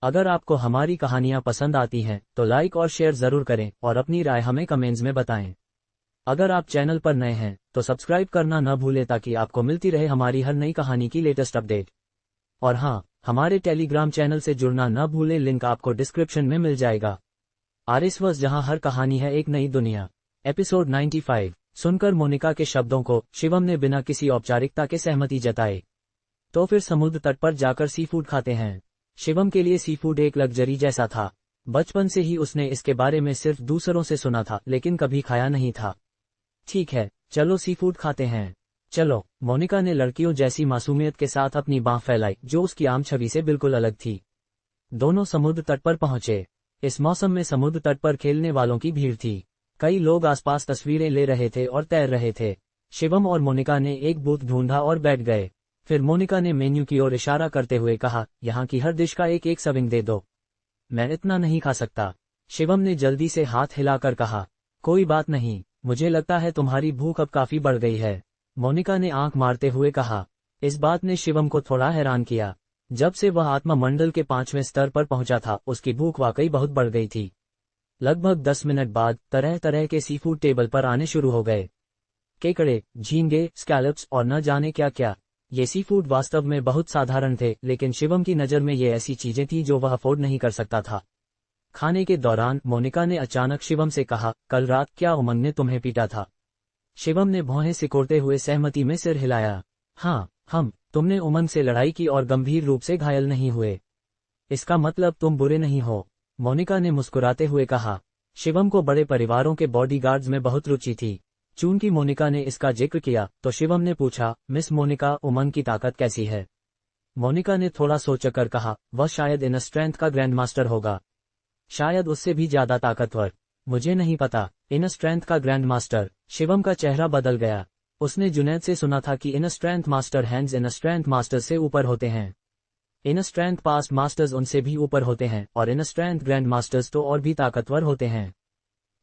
अगर आपको हमारी कहानियाँ पसंद आती हैं तो लाइक और शेयर जरूर करें और अपनी राय हमें कमेंट्स में बताएं। अगर आप चैनल पर नए हैं तो सब्सक्राइब करना न भूलें ताकि आपको मिलती रहे हमारी हर नई कहानी की लेटेस्ट अपडेट। और हाँ, हमारे टेलीग्राम चैनल से जुड़ना न भूलें, लिंक आपको डिस्क्रिप्शन में मिल जाएगा। आरएसवर्स, जहां हर कहानी है एक नई दुनिया। एपिसोड 95। सुनकर मोनिका के शब्दों को शिवम ने बिना किसी औपचारिकता के सहमति जताई। तो फिर समुद्र तट पर जाकर सी फूड खाते हैं। शिवम के लिए सी फूड एक लग्जरी जैसा था। बचपन से ही उसने इसके बारे में सिर्फ दूसरों से सुना था, लेकिन कभी खाया नहीं था। ठीक है, चलो सी फूड खाते हैं। चलो, मोनिका ने लड़कियों जैसी मासूमियत के साथ अपनी बांह फैलाई, जो उसकी आम छवि से बिल्कुल अलग थी। दोनों समुद्र तट पर पहुंचे। इस मौसम में समुद्र तट पर खेलने वालों की भीड़ थी। कई लोग आसपास तस्वीरें ले रहे थे और तैर रहे थे। शिवम और मोनिका ने एक बूथ ढूंढा और बैठ गए। फिर मोनिका ने मेन्यू की ओर इशारा करते हुए कहा, यहाँ की हर डिश का एक एक सर्विंग दे दो। मैं इतना नहीं खा सकता। शिवम ने जल्दी से हाथ हिलाकर कहा, कोई बात नहीं, मुझे लगता है तुम्हारी भूख अब काफी बढ़ गई है। मोनिका ने आंख मारते हुए कहा। इस बात ने शिवम को थोड़ा हैरान किया। जब से वह आत्मा मंडल के 5वें स्तर पर पहुंचा था, उसकी भूख वाकई बहुत बढ़ गई थी। लगभग 10 मिनट बाद तरह तरह के सी फूड टेबल पर आने शुरू हो गए। केकड़े, झींगे, स्कैलप्स और न जाने क्या क्या। ये सी फूड वास्तव में बहुत साधारण थे, लेकिन शिवम की नज़र में ये ऐसी चीजें थी जो वह अफोर्ड नहीं कर सकता था। खाने के दौरान मोनिका ने अचानक शिवम से कहा, कल रात क्या उमंग ने तुम्हें पीटा था? शिवम ने भौहें सिकोड़ते हुए सहमति में सिर हिलाया। हाँ, तुमने उमंग से लड़ाई की और गंभीर रूप से घायल नहीं हुए। इसका मतलब तुम बुरे नहीं हो, मोनिका ने मुस्कुराते हुए कहा। शिवम को बड़े परिवारों के बॉडीगार्ड्स में बहुत रुचि थी। चूंकि मोनिका ने इसका जिक्र किया तो शिवम ने पूछा, मिस मोनिका, उमंग की ताकत कैसी है? मोनिका ने थोड़ा सोचकर कहा, वह शायद इनर स्ट्रेंथ का ग्रैंड मास्टर होगा। शायद उससे भी ज्यादा ताकतवर। मुझे नहीं पता। इनर स्ट्रेंथ का ग्रैंड मास्टर। शिवम का चेहरा बदल गया। उसने जुनैद से सुना था कि inner strength master hands inner strength masters से ऊपर होते हैं। इनर स्ट्रेंथ पास्ट मास्टर्स उनसे भी ऊपर होते हैं और इनर स्ट्रेंथ ग्रैंड मास्टर्स तो और भी ताकतवर होते हैं।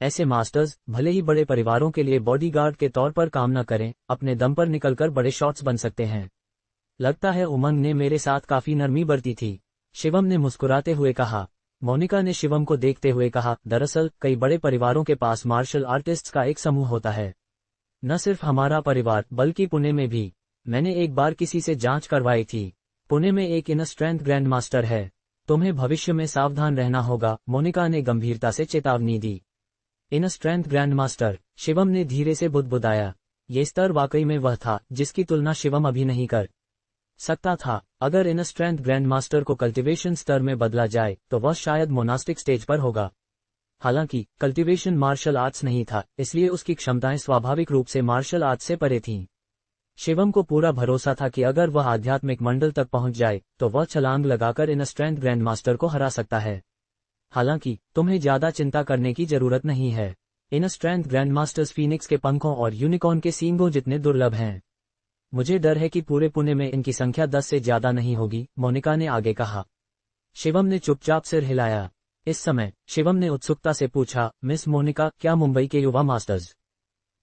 ऐसे मास्टर्स भले ही बड़े परिवारों के लिए बॉडीगार्ड के तौर पर काम न करें, अपने दम पर निकलकर बड़े शॉट्स बन सकते हैं। लगता है उमंग ने मेरे साथ काफी नरमी बरती थी, शिवम ने मुस्कुराते हुए कहा। मोनिका ने शिवम को देखते हुए कहा, दरअसल कई बड़े परिवारों के पास मार्शल आर्टिस्ट्स का एक समूह होता है। न सिर्फ हमारा परिवार बल्कि पुणे में भी। मैंने एक बार किसी से जांच करवाई थी। पुणे में एक इनर स्ट्रेंथ ग्रैंड मास्टर है। तुम्हें भविष्य में सावधान रहना होगा, मोनिका ने गंभीरता से चेतावनी दी। Inner strength grand master, Shivam ने धीरे से बुदबुदाया। ये स्तर वाकई में वह था जिसकी तुलना शिवम अभी नहीं कर सकता था। अगर इनर स्ट्रेंथ ग्रैंड मास्टर को कल्टीवेशन स्तर में बदला जाए तो वह शायद मोनास्टिक स्टेज पर होगा। हालांकि कल्टीवेशन मार्शल आर्ट्स नहीं था, इसलिए उसकी क्षमताएं स्वाभाविक रूप से मार्शल आर्ट्स से परे थीं। शिवम को पूरा भरोसा था कि अगर वह आध्यात्मिक मंडल तक पहुंच जाए तो वह छलांग लगाकर इनर स्ट्रेंथ ग्रैंड मास्टर को हरा सकता है। हालांकि तुम्हें ज्यादा चिंता करने की जरूरत नहीं है। Inner strength grand masters Phoenix के पंखों और यूनिकॉर्न के सींगों जितने दुर्लभ हैं। मुझे डर है कि पूरे पुणे में इनकी संख्या 10 से ज्यादा नहीं होगी, मोनिका ने आगे कहा। शिवम ने चुपचाप सिर हिलाया। इस समय शिवम ने उत्सुकता से पूछा, मिस मोनिका, क्या मुंबई के युवा मास्टर्स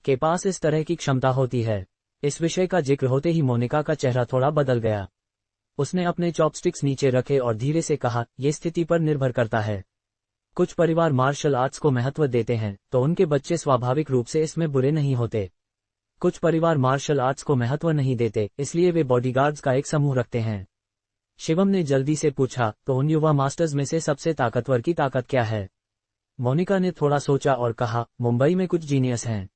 के पास इस तरह की क्षमता होती है? इस विषय का जिक्र होते ही मोनिका का चेहरा थोड़ा बदल गया। उसने अपने चॉपस्टिक्स नीचे रखे और धीरे से कहा, यह स्थिति पर निर्भर करता है। कुछ परिवार मार्शल आर्ट्स को महत्व देते हैं तो उनके बच्चे स्वाभाविक रूप से इसमें बुरे नहीं होते। कुछ परिवार मार्शल आर्ट्स को महत्व नहीं देते, इसलिए वे बॉडीगार्ड्स का एक समूह रखते हैं। शिवम ने जल्दी से पूछा, तो उन युवा मास्टर्स में से सबसे ताकतवर की ताकत क्या है? मोनिका ने थोड़ा सोचा और कहा, मुंबई में कुछ जीनियस हैं।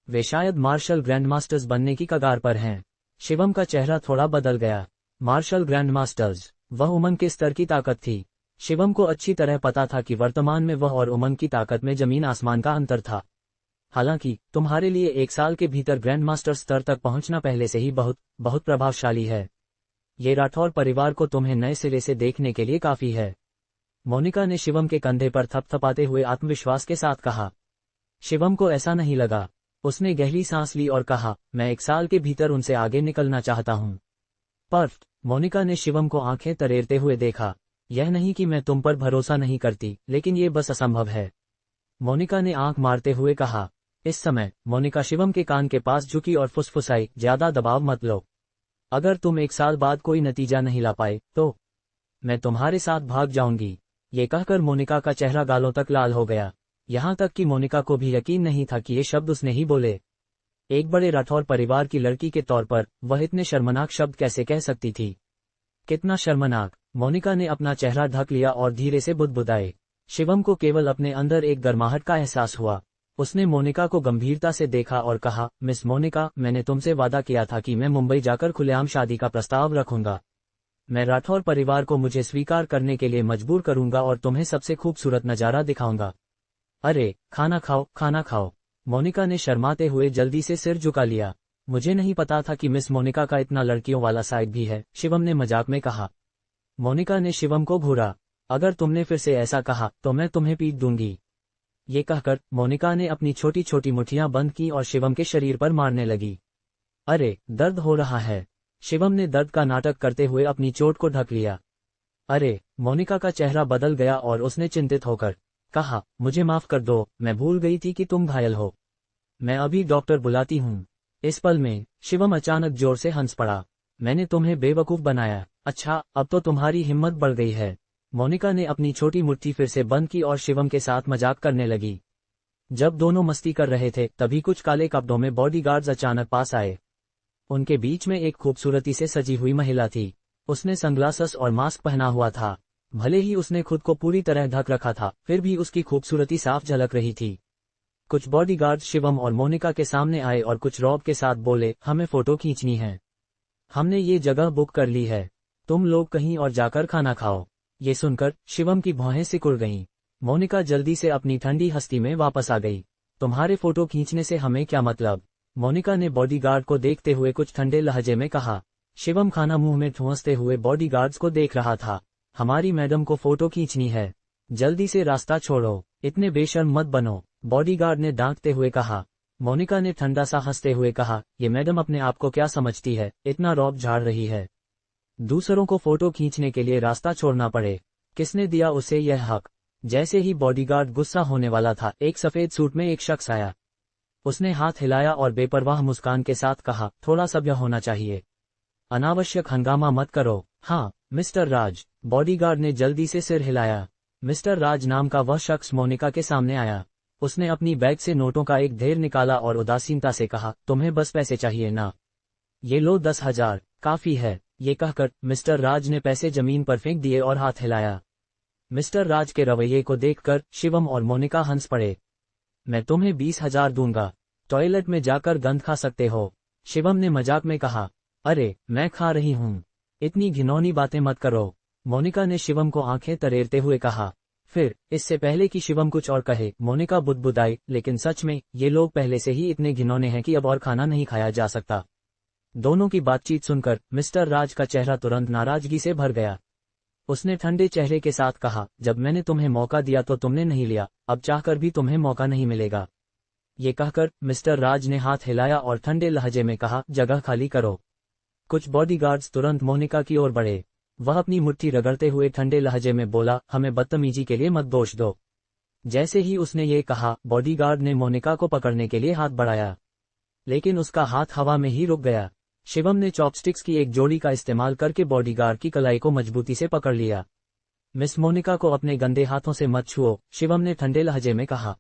वे शायद मार्शल ग्रैंड मास्टर्स बनने की कगार पर हैं। शिवम का चेहरा थोड़ा बदल गया। मार्शल ग्रैंड मास्टर्स, वह उमंग के स्तर की ताकत थी। शिवम को अच्छी तरह पता था कि वर्तमान में वह और उमंग की ताकत में जमीन आसमान का अंतर था। हालांकि तुम्हारे लिए 1 साल के भीतर ग्रैंड मास्टर स्तर तक पहुंचना पहले से ही बहुत प्रभावशाली है। ये राठौर परिवार को तुम्हें नए सिरे से देखने के लिए काफी है। मोनिका ने शिवम के कंधे पर थपथपाते हुए आत्मविश्वास के साथ कहा। शिवम को ऐसा नहीं लगा। उसने गहरी सांस ली और कहा, मैं 1 साल के भीतर उनसे आगे निकलना चाहता हूँ। पर्फ्ट, मोनिका ने शिवम को आंखें तरेरते हुए देखा। यह नहीं कि मैं तुम पर भरोसा नहीं करती, लेकिन ये बस असंभव है, मोनिका ने आंख मारते हुए कहा। इस समय मोनिका शिवम के कान के पास झुकी और फुसफुसाई, ज्यादा दबाव मत लो। अगर तुम 1 साल बाद कोई नतीजा नहीं ला पाए तो मैं तुम्हारे साथ भाग जाऊंगी। ये कहकर मोनिका का चेहरा गालों तक लाल हो गया। यहाँ तक कि मोनिका को भी यकीन नहीं था कि ये शब्द उसने ही बोले। एक बड़े राठौर परिवार की लड़की के तौर पर वह इतने शर्मनाक शब्द कैसे कह सकती थी? कितना शर्मनाक! मोनिका ने अपना चेहरा ढक लिया और धीरे से बुदबुदाए। शिवम को केवल अपने अंदर एक गर्माहट का एहसास हुआ। उसने मोनिका को गंभीरता से देखा और कहा, मिस मोनिका, मैंने तुमसे वादा किया था कि मैं मुंबई जाकर खुलेआम शादी का प्रस्ताव रखूंगा। मैं राठौर परिवार को मुझे स्वीकार करने के लिए मजबूर करूंगा और तुम्हें सबसे खूबसूरत नजारा दिखाऊंगा। अरे, खाना खाओ, खाना खाओ। मोनिका ने शर्माते हुए जल्दी से सिर झुका लिया। मुझे नहीं पता था कि मिस मोनिका का इतना लड़कियों वाला साइड भी है, शिवम ने मजाक में कहा। मोनिका ने शिवम को घूरा। अगर तुमने फिर से ऐसा कहा तो मैं तुम्हें पीट दूंगी। ये कहकर मोनिका ने अपनी छोटी छोटी मुट्ठियां बंद की और शिवम के शरीर पर मारने लगी। अरे, दर्द हो रहा है। शिवम ने दर्द का नाटक करते हुए अपनी चोट को ढक लिया। अरे, मोनिका का चेहरा बदल गया और उसने चिंतित होकर कहा, मुझे माफ कर दो, मैं भूल गई थी कि तुम घायल हो। मैं अभी डॉक्टर बुलाती हूँ। इस पल में शिवम अचानक जोर से हंस पड़ा। मैंने तुम्हें बेवकूफ बनाया। अच्छा, अब तो तुम्हारी हिम्मत बढ़ गई है। मोनिका ने अपनी छोटी मुट्ठी फिर से बंद की और शिवम के साथ मजाक करने लगी। जब दोनों मस्ती कर रहे थे तभी कुछ काले कपड़ों में बॉडीगार्ड्स अचानक पास आए। उनके बीच में एक खूबसूरती से सजी हुई महिला थी। उसने सनग्लासेस और मास्क पहना हुआ था। भले ही उसने खुद को पूरी तरह ढक रखा था, फिर भी उसकी खूबसूरती साफ झलक रही थी। कुछ बॉडीगार्ड्स शिवम और मोनिका के सामने आए और कुछ रौब के साथ बोले, हमें फोटो खींचनी है। हमने ये जगह बुक कर ली है। तुम लोग कहीं और जाकर खाना खाओ। ये सुनकर शिवम की भौहें सिकुड़ गईं। मोनिका जल्दी से अपनी ठंडी हस्ती में वापस आ गई। तुम्हारे फोटो खींचने से हमें क्या मतलब? मोनिका ने बॉडीगार्ड को देखते हुए कुछ ठंडे लहजे में कहा। शिवम खाना मुंह में ठूंसते हुए बॉडीगार्ड्स को देख रहा था। हमारी मैडम को फोटो खींचनी है, जल्दी से रास्ता छोड़ो, इतने बेशर्म मत बनो, बॉडीगार्ड ने डांटते हुए कहा। मोनिका ने ठंडा सा हंसते हुए कहा, ये मैडम अपने आप को क्या समझती है, इतना रौब झाड़ रही है। दूसरों को फोटो खींचने के लिए रास्ता छोड़ना पड़े, किसने दिया उसे यह हक? जैसे ही बॉडीगार्ड गुस्सा होने वाला था, एक सफेद सूट में एक शख्स आया। उसने हाथ हिलाया और बेपरवाह मुस्कान के साथ कहा, थोड़ा सभ्य होना चाहिए, अनावश्यक हंगामा मत करो। हाँ, मिस्टर राज। बॉडीगार्ड ने जल्दी से सिर हिलाया। मिस्टर राज नाम का वह शख्स मोनिका के सामने आया। उसने अपनी बैग से नोटों का एक ढेर निकाला और उदासीनता से कहा, तुम्हें बस पैसे चाहिए ना? ये लो 10,000, काफी है। ये कहकर मिस्टर राज ने पैसे जमीन पर फेंक दिए और हाथ हिलाया। मिस्टर राज के रवैये को देखकर शिवम और मोनिका हंस पड़े। मैं तुम्हें 20,000 दूंगा, टॉयलेट में जाकर गंद खा सकते हो, शिवम ने मजाक में कहा। अरे, मैं खा रही हूँ, इतनी घिनौनी बातें मत करो, मोनिका ने शिवम को आंखें तरेरते हुए कहा। फिर इससे पहले कि शिवम कुछ और कहे, मोनिका बुदबुदाई, लेकिन सच में ये लोग पहले से ही इतने घिनौने हैं कि अब और खाना नहीं खाया जा सकता। दोनों की बातचीत सुनकर मिस्टर राज का चेहरा तुरंत नाराजगी से भर गया। उसने ठंडे चेहरे के साथ कहा, जब मैंने तुम्हें मौका दिया तो तुमने नहीं लिया, अब चाहकर भी तुम्हें मौका नहीं मिलेगा। ये कहकर मिस्टर राज ने हाथ हिलाया और ठंडे लहजे में कहा, जगह खाली करो। कुछ बॉडीगार्ड्स तुरंत मोनिका की ओर बढ़े। वह अपनी मुट्ठी रगड़ते हुए ठंडे लहजे में बोला, हमें बदतमीजी के लिए मत दोष दो। जैसे ही उसने ये कहा, बॉडीगार्ड ने मोनिका को पकड़ने के लिए हाथ बढ़ाया, लेकिन उसका हाथ हवा में ही रुक गया। शिवम ने चॉपस्टिक्स की एक जोड़ी का इस्तेमाल करके बॉडीगार्ड की कलाई को मजबूती से पकड़ लिया। मिस मोनिका को अपने गंदे हाथों से मत छुओ, शिवम ने ठंडे लहजे में कहा।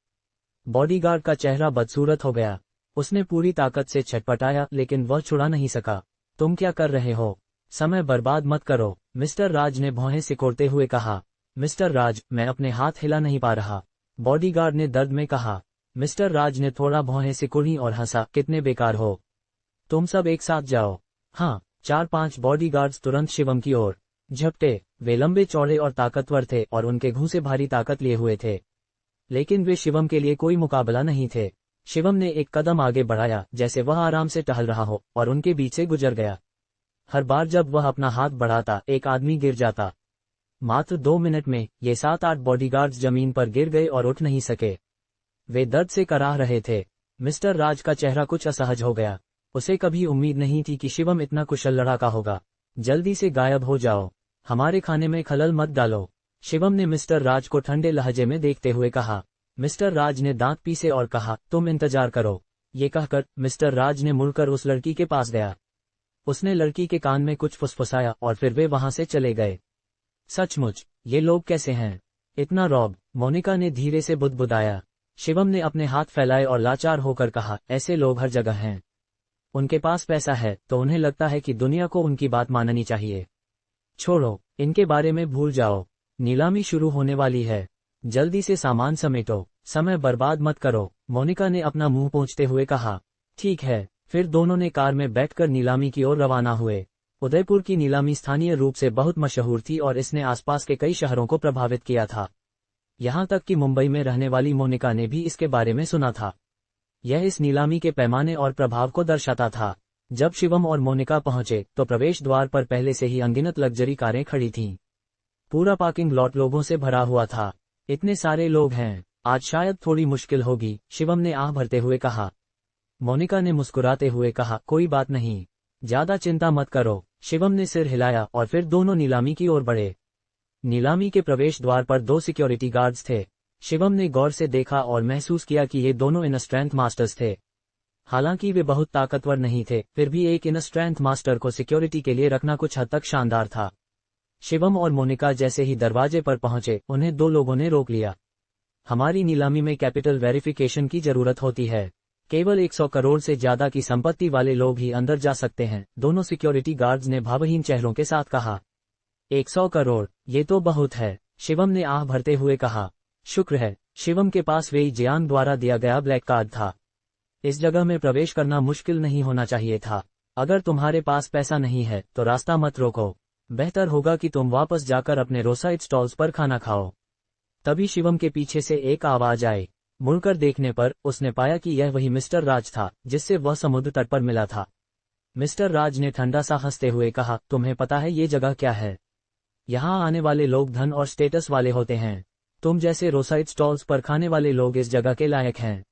बॉडीगार्ड का चेहरा बदसूरत हो गया। उसने पूरी ताकत से छटपटाया, लेकिन वह छुड़ा नहीं सका। तुम क्या कर रहे हो? समय बर्बाद मत करो, मिस्टर राज ने भौहें सिकोड़ते हुए कहा। मिस्टर राज, मैं अपने हाथ हिला नहीं पा रहा, बॉडीगार्ड ने दर्द में कहा। मिस्टर राज ने थोड़ा भौहें सिकोड़ी और हंसा, कितने बेकार हो, तुम सब एक साथ जाओ। हाँ, 4-5 बॉडीगार्ड्स तुरंत शिवम की ओर झपटे। वे लंबे चौड़े और ताकतवर थे और उनके घूंसे भारी ताकत लिए हुए थे, लेकिन वे शिवम के लिए कोई मुकाबला नहीं थे। शिवम ने एक कदम आगे बढ़ाया, जैसे वह आराम से टहल रहा हो, और उनके बीच से गुजर गया। हर बार जब वह अपना हाथ बढ़ाता, एक आदमी गिर जाता। मात्र 2 मिनट में ये 7-8 बॉडीगार्ड्स जमीन पर गिर गए और उठ नहीं सके। वे दर्द से कराह रहे थे। मिस्टर राज का चेहरा कुछ असहज हो गया। उसे कभी उम्मीद नहीं थी कि शिवम इतना कुशल लड़ाका होगा। जल्दी से गायब हो जाओ, हमारे खाने में खलल मत डालो, शिवम ने मिस्टर राज को ठंडे लहजे में देखते हुए कहा। मिस्टर राज ने दांत पीसे और कहा, तुम इंतजार करो। ये कहकर मिस्टर राज ने मुड़कर उस लड़की के पास गया। उसने लड़की के कान में कुछ फुसफुसाया और फिर वे वहां से चले गए। सचमुच, ये लोग कैसे हैं? इतना रौब, मोनिका ने धीरे से बुदबुदाया। शिवम ने अपने हाथ फैलाए और लाचार होकर कहा, ऐसे लोग हर जगह हैं। उनके पास पैसा है तो उन्हें लगता है कि दुनिया को उनकी बात माननी चाहिए। छोड़ो, इनके बारे में भूल जाओ। नीलामी शुरू होने वाली है। जल्दी से सामान समेटो, समय बर्बाद मत करो, मोनिका ने अपना मुंह पोंछते हुए कहा। ठीक है। फिर दोनों ने कार में बैठकर नीलामी की ओर रवाना हुए। उदयपुर की नीलामी स्थानीय रूप से बहुत मशहूर थी और इसने आसपास के कई शहरों को प्रभावित किया था। यहाँ तक कि मुंबई में रहने वाली मोनिका ने भी इसके बारे में सुना था। यह इस नीलामी के पैमाने और प्रभाव को दर्शाता था। जब शिवम और मोनिका पहुंचे तो प्रवेश द्वार पर पहले से ही अनगिनत लग्जरी कारें खड़ी थीं। पूरा पार्किंग लॉट लोगों से भरा हुआ था। इतने सारे लोग हैं, आज शायद थोड़ी मुश्किल होगी, शिवम ने आह भरते हुए कहा। मोनिका ने मुस्कुराते हुए कहा, कोई बात नहीं, ज्यादा चिंता मत करो। शिवम ने सिर हिलाया और फिर दोनों नीलामी की ओर बढ़े। नीलामी के प्रवेश द्वार पर 2 सिक्योरिटी गार्ड्स थे। शिवम ने गौर से देखा और महसूस किया कि ये दोनों इन स्ट्रेंथ मास्टर्स थे। हालांकि वे बहुत ताकतवर नहीं थे, फिर भी एक इन स्ट्रेंथ मास्टर को सिक्योरिटी के लिए रखना कुछ हद तक शानदार था। शिवम और मोनिका जैसे ही दरवाजे पर पहुंचे, उन्हें 2 लोगों ने रोक लिया। हमारी नीलामी में कैपिटल वेरिफिकेशन की जरूरत होती है। केवल 100 करोड़ से ज्यादा की संपत्ति वाले लोग ही अंदर जा सकते हैं, दोनों सिक्योरिटी गार्ड्स ने भावहीन चेहरों के साथ कहा। 100 करोड़, ये तो बहुत है, शिवम ने आह भरते हुए कहा। शुक्र है, शिवम के पास वेई जियांग द्वारा दिया गया ब्लैक कार्ड था। इस जगह में प्रवेश करना मुश्किल नहीं होना चाहिए था। अगर तुम्हारे पास पैसा नहीं है तो रास्ता मत रोको। बेहतर होगा कि तुम वापस जाकर अपने रोडसाइड स्टॉल्स पर खाना खाओ। तभी शिवम के पीछे से एक आवाज आई। मुड़कर देखने पर उसने पाया कि यह वही मिस्टर राज था जिससे वह समुद्र तट पर मिला था। मिस्टर राज ने ठंडा सा हंसते हुए कहा, तुम्हें पता है ये जगह क्या है? यहाँ आने वाले लोग धन और स्टेटस वाले होते हैं। तुम जैसे रोडसाइड स्टॉल्स पर खाने वाले लोग इस जगह के लायक हैं।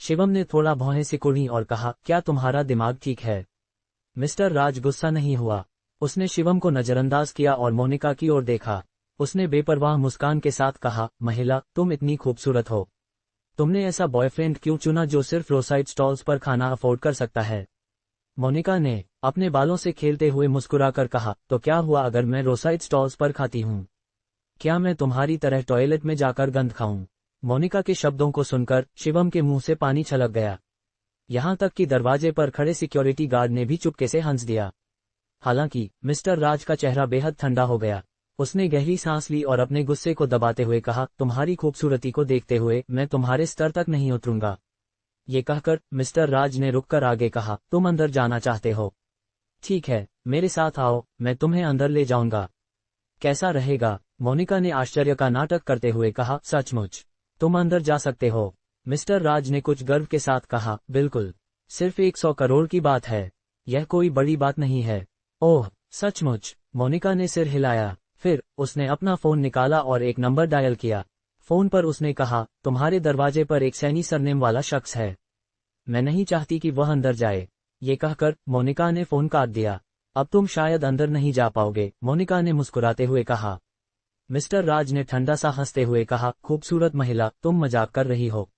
शिवम ने थोड़ा भौहें सिकुड़ी और कहा, क्या तुम्हारा दिमाग ठीक है? मिस्टर राज गुस्सा नहीं हुआ। उसने शिवम को नजरअंदाज किया और मोनिका की ओर देखा। उसने बेपरवाह मुस्कान के साथ कहा, महिला, तुम इतनी खूबसूरत हो। तुमने ऐसा बॉयफ्रेंड क्यों चुना जो सिर्फ रोडसाइड स्टॉल्स पर खाना अफोर्ड कर सकता है? मोनिका ने अपने बालों से खेलते हुए मुस्कुराकर कहा, तो क्या हुआ अगर मैं रोडसाइड स्टॉल्स पर खाती हूँ? क्या मैं तुम्हारी तरह टॉयलेट में जाकर गंद खाऊं? मोनिका के शब्दों को सुनकर शिवम के मुंह से पानी छलक गया। यहाँ तक कि दरवाजे पर खड़े सिक्योरिटी गार्ड ने भी चुपके से हंस दिया। हालांकि मिस्टर राज का चेहरा बेहद ठंडा हो गया। उसने गहरी सांस ली और अपने गुस्से को दबाते हुए कहा, तुम्हारी खूबसूरती को देखते हुए मैं तुम्हारे स्तर तक नहीं उतरूंगा। ये कहकर मिस्टर राज ने रुककर आगे कहा, तुम अंदर जाना चाहते हो? ठीक है, मेरे साथ आओ, मैं तुम्हें अंदर ले जाऊंगा। कैसा रहेगा? मोनिका ने आश्चर्य का नाटक करते हुए कहा, सचमुच, तुम अंदर जा सकते हो? मिस्टर राज ने कुछ गर्व के साथ कहा, बिल्कुल, सिर्फ 100 करोड़ की बात है, यह कोई बड़ी बात नहीं है। ओह, सचमुच? मोनिका ने सिर हिलाया। फिर उसने अपना फोन निकाला और एक नंबर डायल किया। फोन पर उसने कहा, तुम्हारे दरवाजे पर एक सैनी सरनेम वाला शख्स है। मैं नहीं चाहती कि वह अंदर जाए। ये कहकर मोनिका ने फोन काट दिया। अब तुम शायद अंदर नहीं जा पाओगे, मोनिका ने मुस्कुराते हुए कहा। मिस्टर राज ने ठंडा सा हंसते हुए कहा, खूबसूरत महिला, तुम मजाक कर रही हो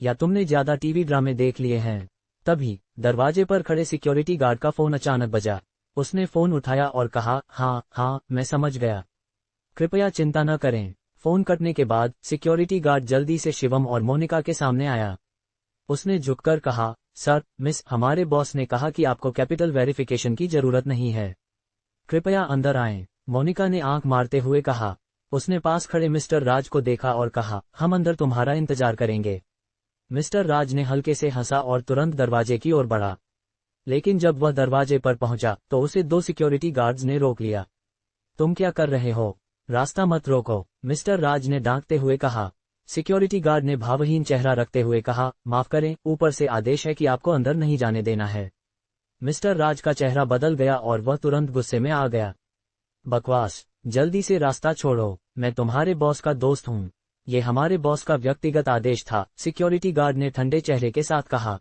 या तुमने ज्यादा टीवी ड्रामे देख लिए हैं? तभी दरवाजे पर खड़े सिक्योरिटी गार्ड का फोन अचानक बजा। उसने फोन उठाया और कहा, हाँ, मैं समझ गया। कृपया चिंता न करें। फोन कटने के बाद सिक्योरिटी गार्ड जल्दी से शिवम और मोनिका के सामने आया। उसने झुककर कहा, सर, मिस, हमारे बॉस ने कहा कि आपको कैपिटल वेरिफिकेशन की जरूरत नहीं है। कृपया अंदर आएं। मोनिका ने आंख मारते हुए कहा। उसने पास खड़े मिस्टर राज को देखा और कहा, हम अंदर तुम्हारा इंतजार करेंगे। मिस्टर राज ने हल्के से हंसा और तुरंत दरवाजे की ओर बढ़ा। लेकिन जब वह दरवाजे पर पहुंचा तो उसे 2 सिक्योरिटी गार्ड्स ने रोक लिया। तुम क्या कर रहे हो? रास्ता मत रोको, मिस्टर राज ने डांटते हुए कहा। सिक्योरिटी गार्ड ने भावहीन चेहरा रखते हुए कहा, माफ करें, ऊपर से आदेश है कि आपको अंदर नहीं जाने देना है। मिस्टर राज का चेहरा बदल गया और वह तुरंत गुस्से में आ गया। बकवास, जल्दी से रास्ता छोड़ो, मैं तुम्हारे बॉस का दोस्त हूँ। ये हमारे बॉस का व्यक्तिगत आदेश था, सिक्योरिटी गार्ड ने ठंडे चेहरे के साथ कहा।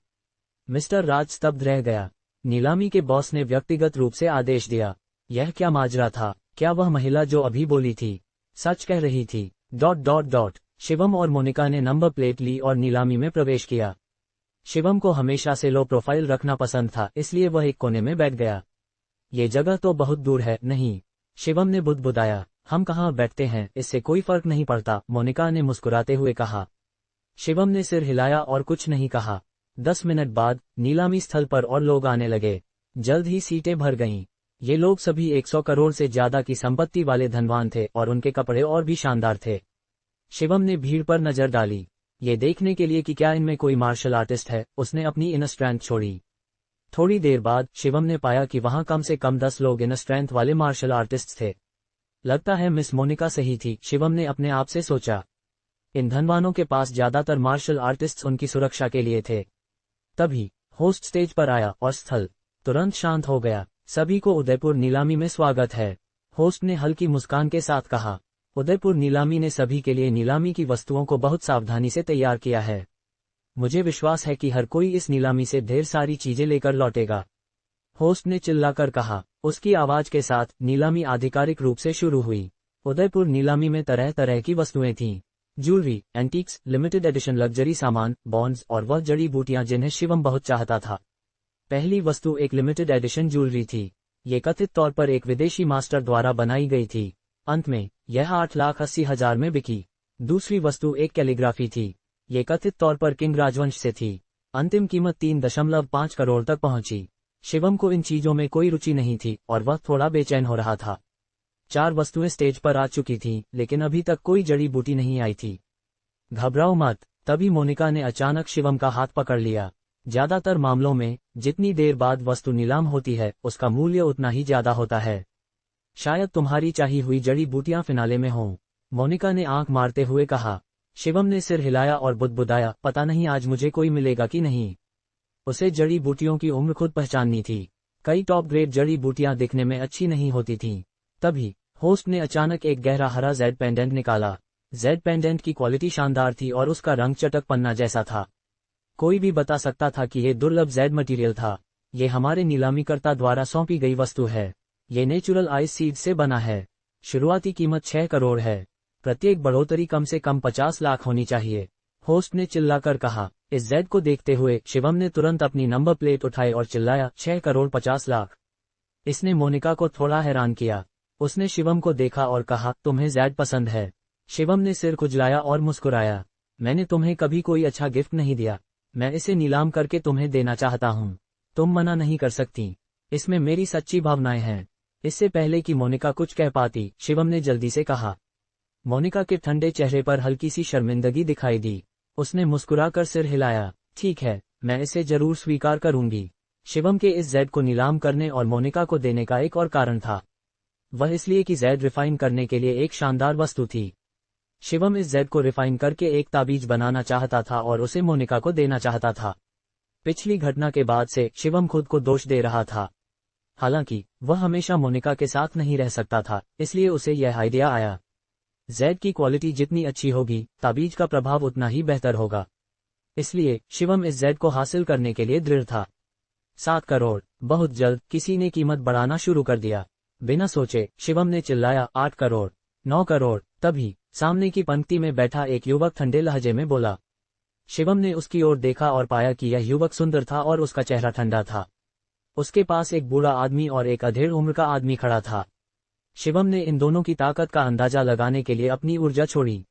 मिस्टर राज स्तब्ध रह गया। नीलामी के बॉस ने व्यक्तिगत रूप से आदेश दिया। यह क्या माजरा था? क्या वह महिला जो अभी बोली थी सच कह रही थी? ... शिवम और मोनिका ने नंबर प्लेट ली और नीलामी में प्रवेश किया। शिवम को हमेशा से लो प्रोफाइल रखना पसंद था, इसलिए वह एक कोने में बैठ गया। ये जगह तो बहुत दूर है, नहीं? शिवम ने बुदबुदाया। हम कहाँ बैठते हैं, इससे कोई फर्क नहीं पड़ता, मोनिका ने मुस्कुराते हुए कहा। शिवम ने सिर हिलाया और कुछ नहीं कहा। 10 मिनट बाद नीलामी स्थल पर और लोग आने लगे। जल्द ही सीटें भर गईं। ये लोग सभी 100 करोड़ से ज्यादा की संपत्ति वाले धनवान थे और उनके कपड़े और भी शानदार थे। शिवम ने भीड़ पर नजर डाली, ये देखने के लिए कि क्या इनमें कोई मार्शल आर्टिस्ट है। उसने अपनी इनर स्ट्रेंथ छोड़ी। थोड़ी देर बाद शिवम ने पाया कि वहां कम से कम 10 लोग इनर स्ट्रेंथ वाले मार्शल आर्टिस्ट थे। लगता है मिस मोनिका सही थी, शिवम ने अपने आप से सोचा। इन धनवानों के पास ज्यादातर मार्शल आर्टिस्ट्स उनकी सुरक्षा के लिए थे। तभी होस्ट स्टेज पर आया और स्थल तुरंत शांत हो गया। सभी को उदयपुर नीलामी में स्वागत है, होस्ट ने हल्की मुस्कान के साथ कहा। उदयपुर नीलामी ने सभी के लिए नीलामी की वस्तुओं को बहुत सावधानी से तैयार किया है। मुझे विश्वास है कि हर कोई इस नीलामी से ढेर सारी चीजें लेकर लौटेगा, होस्ट ने चिल्लाकर कहा। उसकी आवाज के साथ नीलामी आधिकारिक रूप से शुरू हुई। उदयपुर नीलामी में तरह तरह की वस्तुएं थीं। Jewellery, antiques, limited edition luxury सामान, बॉन्ड्स और वह जड़ी बूटियां जिन्हें शिवम बहुत चाहता था। पहली वस्तु एक लिमिटेड एडिशन ज्वेलरी थी। ये कथित तौर पर एक विदेशी मास्टर द्वारा बनाई गई थी। अंत में यह 8,80,000 में बिकी। दूसरी वस्तु एक कैलीग्राफी थी। ये कथित तौर पर किंग राजवंश से थी। अंतिम कीमत 3.5 करोड़ तक पहुंची। शिवम को इन चीजों में कोई रुचि नहीं थी और वह थोड़ा बेचैन हो रहा था। 4 वस्तुएं स्टेज पर आ चुकी थीं, लेकिन अभी तक कोई जड़ी बूटी नहीं आई थी। घबराओ मत, तभी मोनिका ने अचानक शिवम का हाथ पकड़ लिया। ज्यादातर मामलों में जितनी देर बाद वस्तु नीलाम होती है उसका मूल्य उतना ही ज्यादा होता है। शायद तुम्हारी चाही हुई जड़ी बूटियां फिनाले में हों, मोनिका ने आंख मारते हुए कहा। शिवम ने सिर हिलाया और बुदबुदाया, पता नहीं आज मुझे कोई मिलेगा कि नहीं। उसे जड़ी बूटियों की उम्र खुद पहचाननी थी। कई टॉप ग्रेड जड़ी बूटियां दिखने में अच्छी नहीं होती थीं। तभी होस्ट ने अचानक एक गहरा हरा जेड पेंडेंट निकाला। जेड पेंडेंट की क्वालिटी शानदार थी और उसका रंग चटक पन्ना जैसा था। कोई भी बता सकता था कि ये दुर्लभ जेड मटेरियल था। ये हमारे नीलामीकर्ता द्वारा सौंपी गई वस्तु है। ये नेचुरल आइस सीड से बना है। शुरुआती कीमत 6 करोड़ है। प्रत्येक बढ़ोतरी कम से कम 50 लाख होनी चाहिए, होस्ट ने चिल्लाकर कहा। इस जेड को देखते हुए शिवम ने तुरंत अपनी नंबर प्लेट उठाई और चिल्लाया, 6 करोड़ 50 लाख। इसने मोनिका को थोड़ा हैरान किया। उसने शिवम को देखा और कहा, तुम्हें जेड पसंद है? शिवम ने सिर खुजलाया और मुस्कुराया। मैंने तुम्हें कभी कोई अच्छा गिफ्ट नहीं दिया। मैं इसे नीलाम करके तुम्हें देना चाहता हूँ। तुम मना नहीं कर सकती। इसमें मेरी सच्ची भावनाएं हैं। इससे पहले कि मोनिका कुछ कह पाती, शिवम ने जल्दी से कहा। मोनिका के ठंडे चेहरे पर हल्की सी शर्मिंदगी दिखाई दी। उसने मुस्कुराकर सिर हिलाया। ठीक है, मैं इसे जरूर स्वीकार करूंगी। शिवम के इस जेड को नीलाम करने और मोनिका को देने का एक और कारण था। वह इसलिए कि जेड रिफाइन करने के लिए एक शानदार वस्तु थी। शिवम इस जेड को रिफाइन करके एक ताबीज बनाना चाहता था और उसे मोनिका को देना चाहता था। पिछली घटना के बाद से शिवम खुद को दोष दे रहा था। हालांकि वह हमेशा मोनिका के साथ नहीं रह सकता था, इसलिए उसे यह आइडिया आया। जेड की क्वालिटी जितनी अच्छी होगी, ताबीज का प्रभाव उतना ही बेहतर होगा। इसलिए शिवम इस जेड को हासिल करने के लिए दृढ़ था। 7 करोड़। बहुत जल्द किसी ने कीमत बढ़ाना शुरू कर दिया। बिना सोचे शिवम ने चिल्लाया, 8 करोड़, 9 करोड़। तभी सामने की पंक्ति में बैठा एक युवक ठंडे लहजे में बोला। शिवम ने उसकी ओर देखा और पाया कि यह युवक सुंदर था और उसका चेहरा ठंडा था। उसके पास एक बूढ़ा आदमी और एक अधेड़ उम्र का आदमी खड़ा था। शिवम ने इन दोनों की ताकत का अंदाजा लगाने के लिए अपनी ऊर्जा छोड़ी।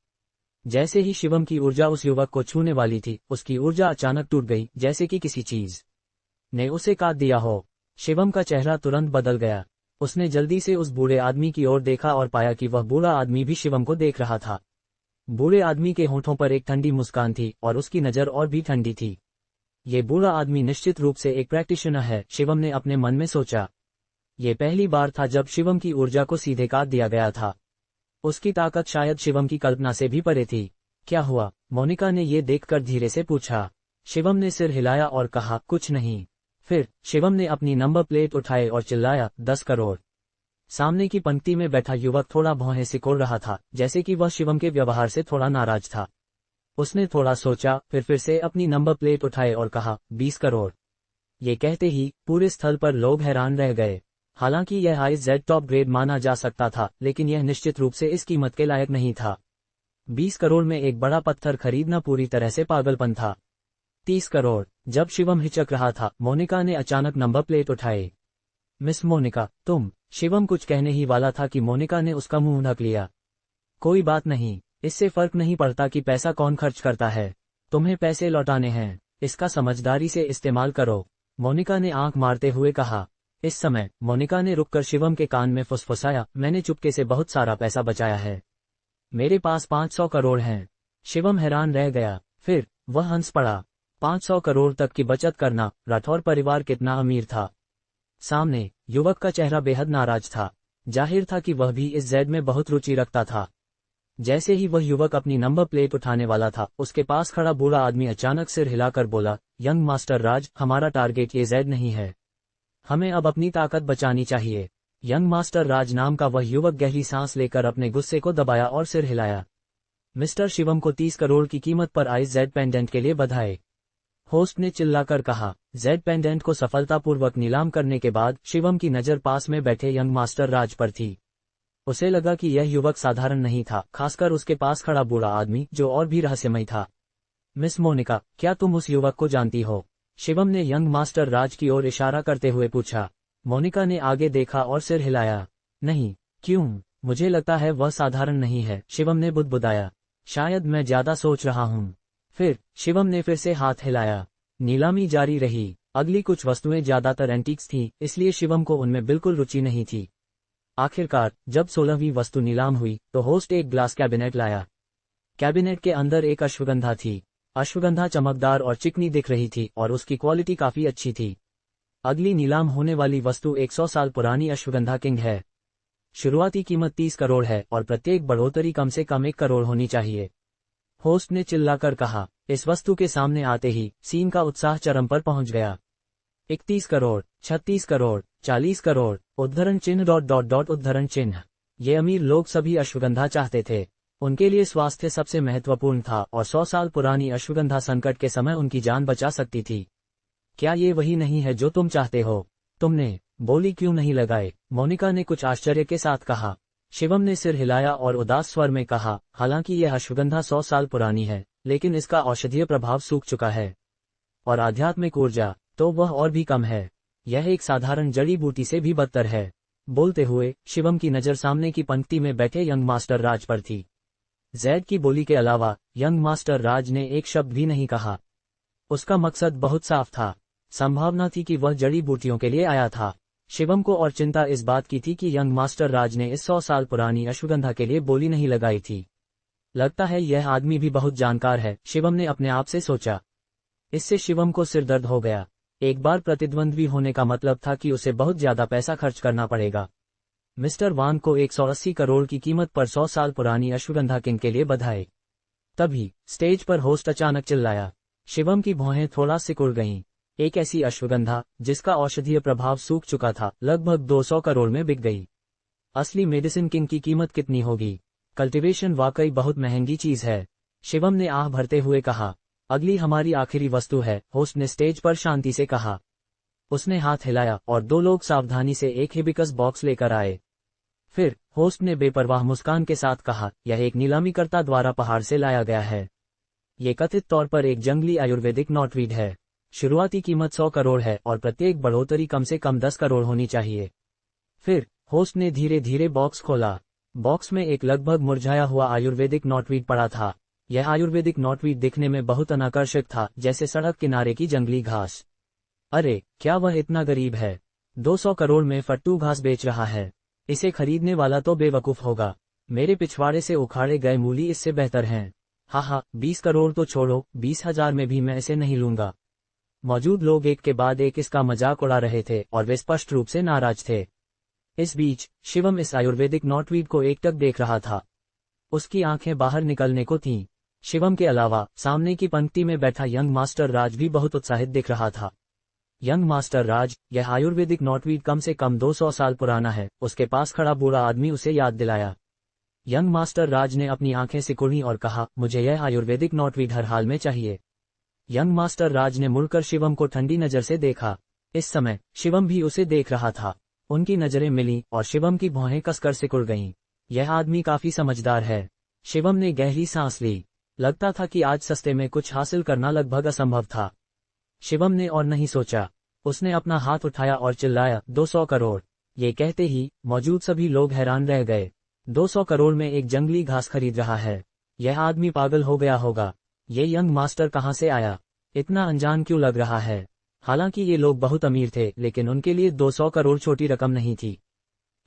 जैसे ही शिवम की ऊर्जा उस युवक को छूने वाली थी, उसकी ऊर्जा अचानक टूट गई, जैसे कि किसी चीज ने उसे काट दिया हो। शिवम का चेहरा तुरंत बदल गया। उसने जल्दी से उस बूढ़े आदमी की ओर देखा और पाया कि वह बूढ़ा आदमी भी शिवम को देख रहा था। बूढ़े आदमी के होठों पर एक ठंडी मुस्कान थी और उसकी नजर और भी ठंडी थी। ये बूढ़ा आदमी निश्चित रूप से एक प्रैक्टिशनर है, शिवम ने अपने मन में सोचा। ये पहली बार था जब शिवम की ऊर्जा को सीधे काट दिया गया था। उसकी ताकत शायद शिवम की कल्पना से भी परे थी। क्या हुआ? मोनिका ने ये देखकर धीरे से पूछा। शिवम ने सिर हिलाया और कहा, कुछ नहीं। फिर शिवम ने अपनी नंबर प्लेट उठाई और चिल्लाया, 10 करोड़। सामने की पंक्ति में बैठा युवक थोड़ा भौहें सिकोड़ रहा था, जैसे कि वह शिवम के व्यवहार से थोड़ा नाराज था। उसने थोड़ा सोचा, फिर से अपनी नंबर प्लेट उठाए और कहा, 20 करोड़। ये कहते ही पूरे स्थल पर लोग हैरान रह गए। हालांकि यह हाई जेड टॉप ग्रेड माना जा सकता था, लेकिन यह निश्चित रूप से इस कीमत के लायक नहीं था। 20 करोड़ में एक बड़ा पत्थर खरीदना पूरी तरह से पागलपन था। 30 करोड़। जब शिवम हिचक रहा था, मोनिका ने अचानक नंबर प्लेट उठाई। मिस मोनिका, तुम। शिवम कुछ कहने ही वाला था कि मोनिका ने उसका मुंह ढक लिया। कोई बात नहीं, इससे फर्क नहीं पड़ता कि पैसा कौन खर्च करता है। तुम्हें पैसे लौटाने हैं, इसका समझदारी से इस्तेमाल करो, मोनिका ने आंख मारते हुए कहा। इस समय मोनिका ने रुककर शिवम के कान में फुसफुसाया, मैंने चुपके से बहुत सारा पैसा बचाया है। मेरे पास 500 करोड़ हैं। शिवम हैरान रह गया, फिर वह हंस पड़ा। 500 करोड़ तक की बचत करना, राठौर परिवार कितना अमीर था। सामने युवक का चेहरा बेहद नाराज था। जाहिर था कि वह भी इस जैद में बहुत रुचि रखता था। जैसे ही वह युवक अपनी नंबर प्लेट उठाने वाला था, उसके पास खड़ा बूढ़ा आदमी अचानक सिर हिलाकर बोला, यंग मास्टर राज, हमारा टारगेट ये जैद नहीं है। हमें अब अपनी ताकत बचानी चाहिए। यंग मास्टर राज नाम का वह युवक गहरी सांस लेकर अपने गुस्से को दबाया और सिर हिलाया। मिस्टर शिवम को 30 करोड़ की कीमत पर आए जेड पेंडेंट के लिए बधाई, होस्ट ने चिल्लाकर कहा। जेड पेंडेंट को सफलतापूर्वक नीलाम करने के बाद शिवम की नजर पास में बैठे यंग मास्टर राज पर थी। उसे लगा कि यह युवक साधारण नहीं था, खासकर उसके पास खड़ा बूढ़ा आदमी जो और भी रहस्यमय था। मिस मोनिका, क्या तुम उस युवक को जानती हो? शिवम ने यंग मास्टर राज की ओर इशारा करते हुए पूछा। मोनिका ने आगे देखा और सिर हिलाया। नहीं। क्यों? मुझे लगता है वह साधारण नहीं है, शिवम ने बुदबुदाया। शायद मैं ज्यादा सोच रहा हूँ। फिर शिवम ने फिर से हाथ हिलाया। नीलामी जारी रही। अगली कुछ वस्तुएं ज्यादातर एंटीक्स थीं, इसलिए शिवम को उनमें बिल्कुल रुचि नहीं थी। आखिरकार जब 16वीं वस्तु नीलाम हुई तो होस्ट एक ग्लास कैबिनेट लाया। कैबिनेट के अंदर एक अश्वगंधा थी। अश्वगंधा चमकदार और चिकनी दिख रही थी और उसकी क्वालिटी काफी अच्छी थी। अगली नीलाम होने वाली वस्तु 100 साल पुरानी अश्वगंधा किंग है। शुरुआती कीमत 30 करोड़ है और प्रत्येक बढ़ोतरी कम से कम 1 करोड़ होनी चाहिए, होस्ट ने चिल्लाकर कहा। इस वस्तु के सामने आते ही सीन का उत्साह चरम पर पहुंच गया। 31 करोड़, 36 करोड़, 40 करोड़, उद्धरण चिन्ह ... उद्धरण चिन्ह। ये अमीर लोग सभी अश्वगंधा चाहते थे। उनके लिए स्वास्थ्य सबसे महत्वपूर्ण था और 100 साल पुरानी अश्वगंधा संकट के समय उनकी जान बचा सकती थी। क्या ये वही नहीं है जो तुम चाहते हो? तुमने बोली क्यों नहीं लगाए? मोनिका ने कुछ आश्चर्य के साथ कहा। शिवम ने सिर हिलाया और उदास स्वर में कहा, हालांकि यह अश्वगंधा 100 साल पुरानी है, लेकिन इसका औषधीय प्रभाव सूख चुका है और आध्यात्मिक ऊर्जा तो वह और भी कम है। यह एक साधारण जड़ी बूटी से भी बदतर है। बोलते हुए शिवम की नजर सामने की पंक्ति में बैठे यंग मास्टर राज पर थी। जैद की बोली के अलावा यंग मास्टर राज ने एक शब्द भी नहीं कहा। उसका मकसद बहुत साफ था। संभावना थी कि वह जड़ी बूटियों के लिए आया था। शिवम को और चिंता इस बात की थी कि यंग मास्टर राज ने इस 100 साल पुरानी अश्वगंधा के लिए बोली नहीं लगाई थी। लगता है यह आदमी भी बहुत जानकार है, शिवम ने अपने आप से सोचा। इससे शिवम को सिरदर्द हो गया। एक बार प्रतिद्वंद्वी होने का मतलब था कि उसे बहुत ज्यादा पैसा खर्च करना पड़ेगा। मिस्टर वांग को 180 करोड़ की कीमत पर 100 साल पुरानी अश्वगंधा किंग के लिए बधाई। तभी स्टेज पर होस्ट अचानक चिल्लाया। शिवम की भौहें थोड़ा सिकुड़ गईं। एक ऐसी अश्वगंधा जिसका औषधीय प्रभाव सूख चुका था, लगभग 200 करोड़ में बिक गई। असली मेडिसिन किंग की कीमत कितनी होगी? कल्टीवेशन वाकई बहुत महंगी चीज है, शिवम ने आह भरते हुए कहा। अगली हमारी आखिरी वस्तु है, होस्ट ने स्टेज पर शांति से कहा। उसने हाथ हिलाया और 2 लोग सावधानी से एक हिबिकस बॉक्स लेकर आए। फिर होस्ट ने बेपरवाह मुस्कान के साथ कहा, यह एक नीलामीकर्ता द्वारा पहाड़ से लाया गया है। ये कथित तौर पर एक जंगली आयुर्वेदिक नॉटवीड है। शुरुआती कीमत 100 करोड़ है और प्रत्येक बढ़ोतरी कम से कम 10 करोड़ होनी चाहिए। फिर होस्ट ने धीरे धीरे बॉक्स खोला। बॉक्स में एक लगभग मुरझाया हुआ आयुर्वेदिक नॉटवीड पड़ा था। यह आयुर्वेदिक नॉटवीड दिखने में बहुत अनाकर्षक था, जैसे सड़क किनारे की जंगली घास। अरे, क्या वह इतना गरीब है? 200 करोड़ में फट्टू घास बेच रहा है। इसे खरीदने वाला तो बेवकूफ होगा। मेरे पिछवाड़े से उखाड़े गए मूली इससे बेहतर हैं। हाँ, 20 करोड़ तो छोड़ो, 20,000 में भी मैं इसे नहीं लूंगा। मौजूद लोग एक के बाद एक इसका मजाक उड़ा रहे थे और वे स्पष्ट रूप से नाराज थे। इस बीच शिवम इस आयुर्वेदिक नॉटवीड को एकटक देख रहा था। उसकी आंखें बाहर निकलने को थीं। शिवम के अलावा सामने की पंक्ति में बैठा यंग मास्टर राज भी बहुत उत्साहित दिख रहा था। यंग मास्टर राज, यह आयुर्वेदिक नॉटवीड कम से कम 200 साल पुराना है, उसके पास खड़ा बूढ़ा आदमी उसे याद दिलाया। यंग मास्टर राज ने अपनी आंखें सिकुड़ी और कहा, मुझे यह आयुर्वेदिक नॉटवीड हर हाल में चाहिए। यंग मास्टर राज ने मुड़कर शिवम को ठंडी नजर से देखा। इस समय शिवम भी उसे देख रहा था। उनकी नजरें मिलीं और शिवम की भौहें कसकर सिकुड़ गईं। यह आदमी काफी समझदार है। शिवम ने गहरी सांस ली। लगता था कि आज सस्ते में कुछ हासिल करना लगभग असंभव था। शिवम ने और नहीं सोचा। उसने अपना हाथ उठाया और चिल्लाया, 200 करोड़। ये कहते ही मौजूद सभी लोग हैरान रह गए। 200 करोड़ में एक जंगली घास खरीद रहा है। यह आदमी पागल हो गया होगा। ये यंग मास्टर कहाँ से आया? इतना अनजान क्यों लग रहा है? हालांकि ये लोग बहुत अमीर थे, लेकिन उनके लिए 200 करोड़ छोटी रकम नहीं थी।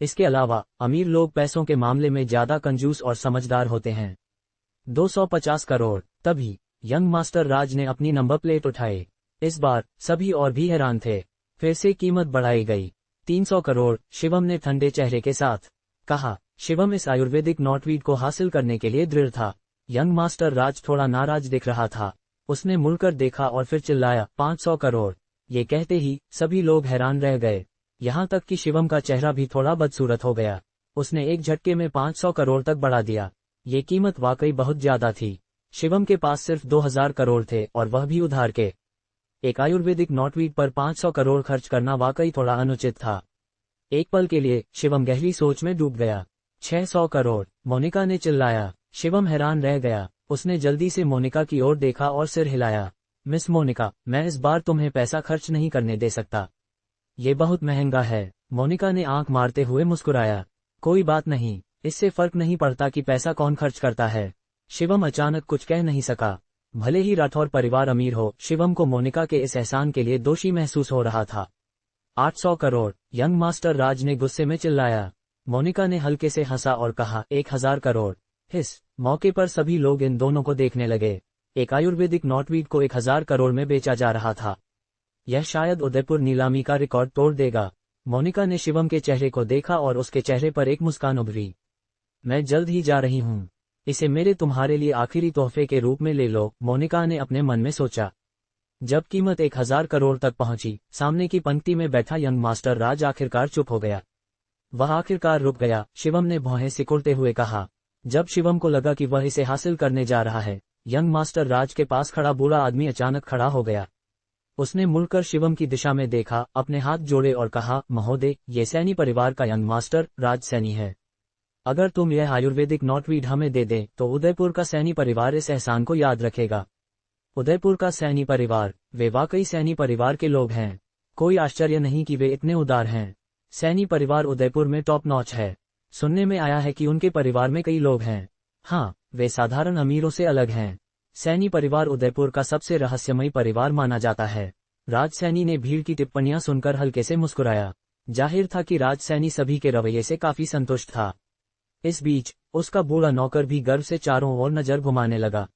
इसके अलावा अमीर लोग पैसों के मामले में ज्यादा कंजूस और समझदार होते हैं। 250 करोड़। तभी यंग मास्टर राज ने अपनी नंबर प्लेट उठाई। इस बार सभी और भी हैरान थे। फिर से कीमत बढ़ाई गई। 300 करोड़। शिवम ने ठंडे चेहरे के साथ कहा। शिवम इस आयुर्वेदिक नॉटवीड को हासिल करने के लिए दृढ़ था। यंग मास्टर राज थोड़ा नाराज दिख रहा था। उसने मुड़कर देखा और फिर चिल्लाया, 500 करोड़। ये कहते ही सभी लोग हैरान रह गए, यहाँ तक कि शिवम का चेहरा भी थोड़ा बदसूरत हो गया। उसने एक झटके में 500 करोड़ तक बढ़ा दिया। ये कीमत वाकई बहुत ज्यादा थी। शिवम के पास सिर्फ 2000 करोड़ थे, और वह भी उधार के। एक आयुर्वेदिक नॉटवीड पर 500 करोड़ खर्च करना वाकई थोड़ा अनुचित था। एक पल के लिए शिवम गहरी सोच में डूब गया। 600 करोड़। मोनिका ने चिल्लाया। शिवम हैरान रह गया। उसने जल्दी से मोनिका की ओर देखा और सिर हिलाया। मिस मोनिका, मैं इस बार तुम्हें पैसा खर्च नहीं करने दे सकता। ये बहुत महंगा है। मोनिका ने आंख मारते हुए मुस्कुराया। कोई बात नहीं, इससे फर्क नहीं पड़ता कि पैसा कौन खर्च करता है। शिवम अचानक कुछ कह नहीं सका। भले ही राठौर परिवार अमीर हो, शिवम को मोनिका के इस एहसान के लिए दोषी महसूस हो रहा था। 800 करोड़। यंग मास्टर राज ने गुस्से में चिल्लाया। मोनिका ने हल्के से हंसा और कहा, 1000 करोड़। इस मौके पर सभी लोग इन दोनों को देखने लगे। एक आयुर्वेदिक नॉटवीड को 1000 करोड़ में बेचा जा रहा था। यह शायद उदयपुर नीलामी का रिकॉर्ड तोड़ देगा। मोनिका ने शिवम के चेहरे को देखा और उसके चेहरे पर एक मुस्कान उभरी। मैं जल्द ही जा रही हूँ। इसे मेरे तुम्हारे लिए आखिरी तोहफे के रूप में ले लो, मोनिका ने अपने मन में सोचा। जब कीमत 1000 करोड़ तक पहुंची, सामने की पंक्ति में बैठा यंग मास्टर राज आखिरकार चुप हो गया। वह आखिरकार रुक गया। शिवम ने भौहें सिकुड़ते हुए कहा। जब शिवम को लगा कि वह इसे हासिल करने जा रहा है, यंग मास्टर राज के पास खड़ा बूढ़ा आदमी अचानक खड़ा हो गया। उसने मुड़कर शिवम की दिशा में देखा, अपने हाथ जोड़े और कहा, महोदय, ये सैनी परिवार का यंग मास्टर राज सैनी है। अगर तुम यह आयुर्वेदिक नॉटवीड हमें दे दें तो उदयपुर का सैनी परिवार इस एहसान को याद रखेगा। उदयपुर का सैनी परिवार, वे वाकई सैनी परिवार के लोग हैं। कोई आश्चर्य नहीं कि वे इतने उदार हैं। सैनी परिवार उदयपुर में टॉप नॉच है। सुनने में आया है कि उनके परिवार में कई लोग हैं। हाँ, वे साधारण अमीरों से अलग हैं। सैनी परिवार उदयपुर का सबसे रहस्यमयी परिवार माना जाता है। राज सैनी ने भीड़ की टिप्पणियां सुनकर हल्के से मुस्कुराया। जाहिर था कि राज सैनी सभी के रवैये से काफी संतुष्ट था। इस बीच उसका बूढ़ा नौकर भी गर्व से चारों ओर नजर घुमाने लगा।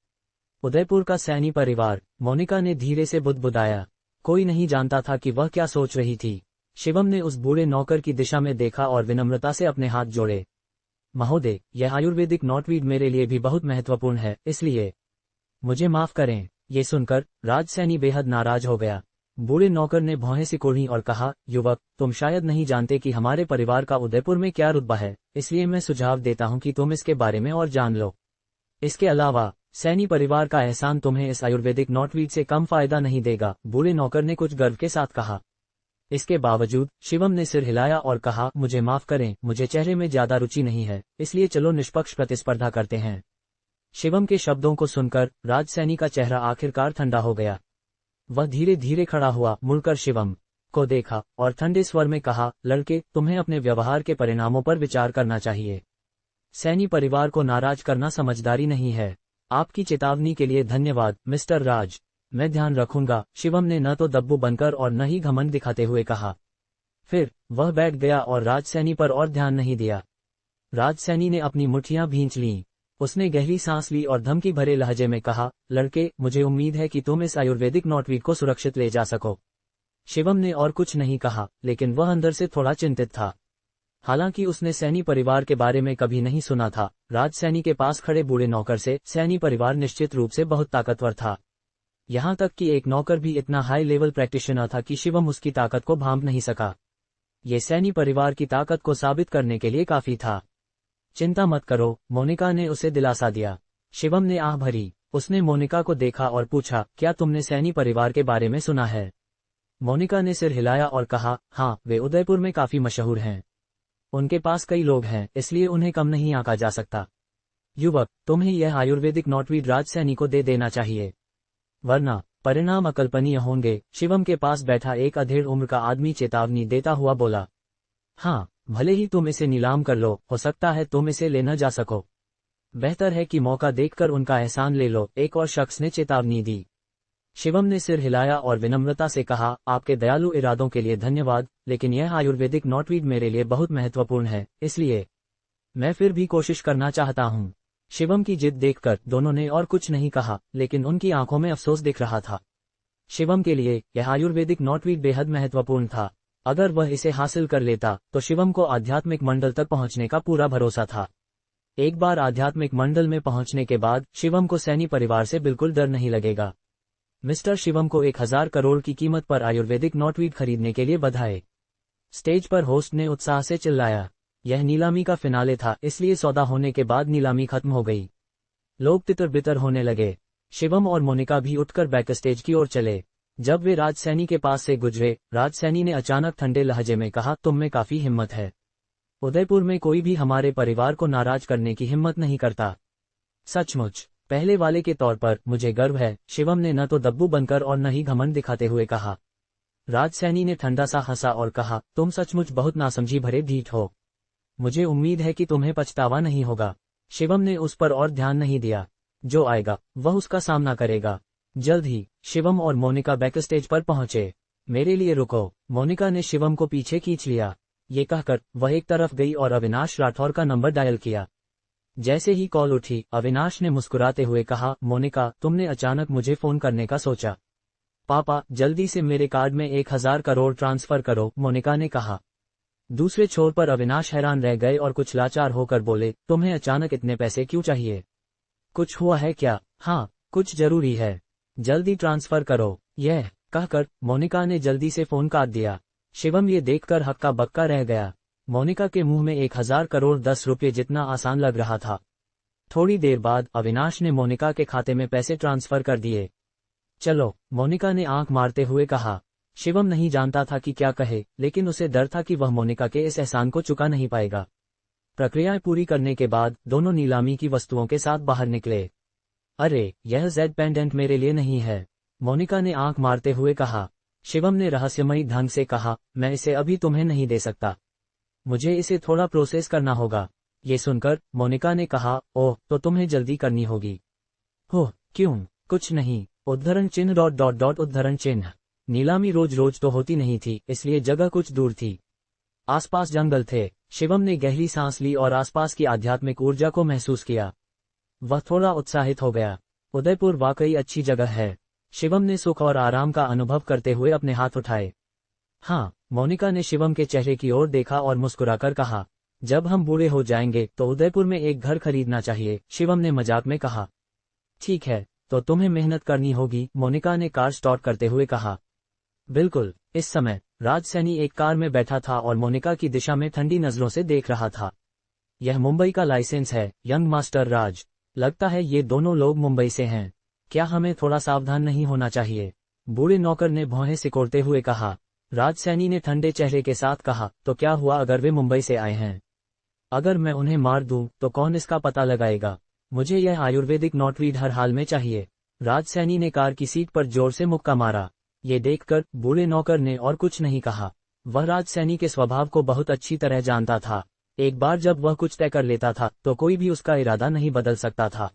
उदयपुर का सैनी परिवार, मोनिका ने धीरे से बुदबुदाया। कोई नहीं जानता था कि वह क्या सोच रही थी। शिवम ने उस बूढ़े नौकर की दिशा में देखा और विनम्रता से अपने हाथ जोड़े। महोदय, यह आयुर्वेदिक नॉटवीड मेरे लिए भी बहुत महत्वपूर्ण है, इसलिए मुझे माफ करें। ये सुनकर राज सैनी बेहद नाराज हो गया। बूढ़े नौकर ने भौहें सिकोड़ी और कहा, युवक, तुम शायद नहीं जानते कि हमारे परिवार का उदयपुर में क्या रुतबा है, इसलिए मैं सुझाव देता हूं कि तुम इसके बारे में और जान लो। इसके अलावा सैनी परिवार का एहसान तुम्हें इस आयुर्वेदिक नॉटवीड से कम फायदा नहीं देगा, बूढ़े नौकर ने कुछ गर्व के साथ कहा। इसके बावजूद शिवम ने सिर हिलाया और कहा, मुझे माफ करें, मुझे चेहरे में ज्यादा रुचि नहीं है, इसलिए चलो निष्पक्ष प्रतिस्पर्धा करते हैं। शिवम के शब्दों को सुनकर राज सैनी का चेहरा आखिरकार ठंडा हो गया। वह धीरे धीरे खड़ा हुआ, मुड़कर शिवम को देखा और ठंडे स्वर में कहा, लड़के, तुम्हें अपने व्यवहार के परिणामों पर विचार करना चाहिए। सैनी परिवार को नाराज करना समझदारी नहीं है। आपकी चेतावनी के लिए धन्यवाद, मिस्टर राज। मैं ध्यान रखूंगा, शिवम ने न तो दब्बू बनकर और न ही घमंड दिखाते हुए कहा। फिर वह बैठ गया और राज सैनी पर और ध्यान नहीं दिया। राज सैनी ने अपनी मुट्ठियां भींच लीं। उसने गहरी सांस ली और धमकी भरे लहजे में कहा, लड़के, मुझे उम्मीद है कि तुम इस आयुर्वेदिक नॉटवीड को सुरक्षित ले जा सको। शिवम ने और कुछ नहीं कहा, लेकिन वह अंदर से थोड़ा चिंतित था। हालांकि उसने सैनी परिवार के बारे में कभी नहीं सुना था। राज सैनी के पास खड़े बूढ़े नौकर से सैनी परिवार निश्चित रूप से बहुत ताकतवर था। यहाँ तक कि एक नौकर भी इतना हाई लेवल प्रैक्टिशनर था कि शिवम उसकी ताकत को भांप नहीं सका। ये सैनी परिवार की ताकत को साबित करने के लिए काफी था। चिंता मत करो, मोनिका ने उसे दिलासा दिया। शिवम ने आह भरी। उसने मोनिका को देखा और पूछा, क्या तुमने सैनी परिवार के बारे में सुना है? मोनिका ने सिर हिलाया और कहा, हाँ, वे उदयपुर में काफी मशहूर हैं। उनके पास कई लोग हैं, इसलिए उन्हें कम नहीं आंका जा सकता। युवक, तुम्हें यह आयुर्वेदिक नॉटवीड राज सैनी को दे देना चाहिए, वरना परिणाम अकल्पनीय होंगे। शिवम के पास बैठा एक अधेड़ उम्र का आदमी चेतावनी देता हुआ बोला। हाँ, भले ही तुम इसे नीलाम कर लो, हो सकता है तुम इसे ले न जा सको। बेहतर है कि मौका देखकर उनका एहसान ले लो, एक और शख्स ने चेतावनी दी। शिवम ने सिर हिलाया और विनम्रता से कहा, आपके दयालु इरादों के लिए धन्यवाद, लेकिन यह आयुर्वेदिक नॉटवीड मेरे लिए बहुत महत्वपूर्ण है, इसलिए मैं फिर भी कोशिश करना चाहता हूँ। शिवम की जिद देखकर दोनों ने और कुछ नहीं कहा, लेकिन उनकी आंखों में अफसोस दिख रहा था। शिवम के लिए यह आयुर्वेदिक नॉटवीड बेहद महत्वपूर्ण था। अगर वह इसे हासिल कर लेता तो शिवम को आध्यात्मिक मंडल तक पहुंचने का पूरा भरोसा था। एक बार आध्यात्मिक मंडल में पहुंचने के बाद शिवम को सैनी परिवार से बिल्कुल डर नहीं लगेगा। मिस्टर शिवम को 1000 करोड़ की कीमत पर आयुर्वेदिक नॉटवीड खरीदने के लिए बधाई। स्टेज पर होस्ट ने उत्साह से चिल्लाया। यह नीलामी का फिनाले था, इसलिए सौदा होने के बाद नीलामी खत्म हो गई। लोग तितर बितर होने लगे। शिवम और मोनिका भी उठकर बैक स्टेज की ओर चले। जब वे राज सैनी के पास से गुजरे, राज सैनी ने अचानक ठंडे लहजे में कहा, तुम में काफी हिम्मत है। उदयपुर में कोई भी हमारे परिवार को नाराज करने की हिम्मत नहीं करता। सचमुच, पहले वाले के तौर पर मुझे गर्व है, शिवम ने न तो दब्बू बनकर और न ही घमंड दिखाते हुए कहा। राज सैनी ने ठंडा सा हंसा और कहा, तुम सचमुच बहुत नासमझी भरे ढीठ हो। मुझे उम्मीद है कि तुम्हें पछतावा नहीं होगा। शिवम ने उस पर और ध्यान नहीं दिया। जो आएगा वह उसका सामना करेगा। जल्द ही शिवम और मोनिका बैक स्टेज पर पहुंचे। मेरे लिए रुको, मोनिका ने शिवम को पीछे खींच लिया। ये कहकर वह एक तरफ गई और अविनाश राठौर का नंबर डायल किया। जैसे ही कॉल उठी, अविनाश ने मुस्कुराते हुए कहा, मोनिका, तुमने अचानक मुझे फोन करने का सोचा। पापा, जल्दी से मेरे कार्ड में 1000 करोड़ ट्रांसफर करो, मोनिका ने कहा। दूसरे छोर पर अविनाश हैरान रह गए और कुछ लाचार होकर बोले, तुम्हें अचानक इतने पैसे क्यों चाहिए? कुछ हुआ है क्या? हाँ, कुछ जरूरी है, जल्दी ट्रांसफर करो। यह कहकर मोनिका ने जल्दी से फोन काट दिया। शिवम ये देखकर हक्का बक्का रह गया। मोनिका के मुंह में 1000 करोड़ 10 रुपये जितना आसान लग रहा था। थोड़ी देर बाद अविनाश ने मोनिका के खाते में पैसे ट्रांसफर कर दिए। चलो, मोनिका ने आंख मारते हुए कहा। शिवम नहीं जानता था कि क्या कहे, लेकिन उसे डर था कि वह मोनिका के इस एहसान को चुका नहीं पाएगा। प्रक्रियाएं पूरी करने के बाद दोनों नीलामी की वस्तुओं के साथ बाहर निकले। अरे, यह जेड पेंडेंट मेरे लिए नहीं है, मोनिका ने आंख मारते हुए कहा। शिवम ने रहस्यमयी ढंग से कहा, मैं इसे अभी तुम्हें नहीं दे सकता, मुझे इसे थोड़ा प्रोसेस करना होगा। ये सुनकर मोनिका ने कहा, ओह, तो तुम्हें जल्दी करनी होगी। हो, क्यों? कुछ नहीं, उद्धरण चिन्ह डॉट डॉट डॉट उद्धरण चिन्ह। नीलामी रोज रोज तो होती नहीं थी, इसलिए जगह कुछ दूर थी। आसपास जंगल थे। शिवम ने गहरी सांस ली और आसपास की आध्यात्मिक ऊर्जा को महसूस किया। वह थोड़ा उत्साहित हो गया। उदयपुर वाकई अच्छी जगह है। शिवम ने सुख और आराम का अनुभव करते हुए अपने हाथ उठाए। हाँ, मोनिका ने शिवम के चेहरे की ओर देखा और मुस्कुराकर कहा, जब हम बूढ़े हो जाएंगे तो उदयपुर में एक घर खरीदना चाहिए, शिवम ने मजाक में कहा। ठीक है, तो तुम्हें मेहनत करनी होगी, मोनिका ने कार स्टार्ट करते हुए कहा। बिल्कुल। इस समय राज सैनी एक कार में बैठा था और मोनिका की दिशा में ठंडी नजरों से देख रहा था। यह मुंबई का लाइसेंस है, यंग मास्टर राज। लगता है ये दोनों लोग मुंबई से हैं। क्या हमें थोड़ा सावधान नहीं होना चाहिए? बूढ़े नौकर ने भौहें सिकोड़ते हुए कहा। राज सैनी ने ठंडे चेहरे के साथ कहा, तो क्या हुआ अगर वे मुंबई से आए हैं? अगर मैं उन्हें मार दूं तो कौन इसका पता लगाएगा? मुझे यह आयुर्वेदिक नॉटवीड हर हाल में चाहिए। राज सैनी ने कार की सीट पर जोर से मुक्का मारा। ये देखकर बूढ़े नौकर ने और कुछ नहीं कहा। वह राज सैनी के स्वभाव को बहुत अच्छी तरह जानता था। एक बार जब वह कुछ तय कर लेता था तो कोई भी उसका इरादा नहीं बदल सकता था।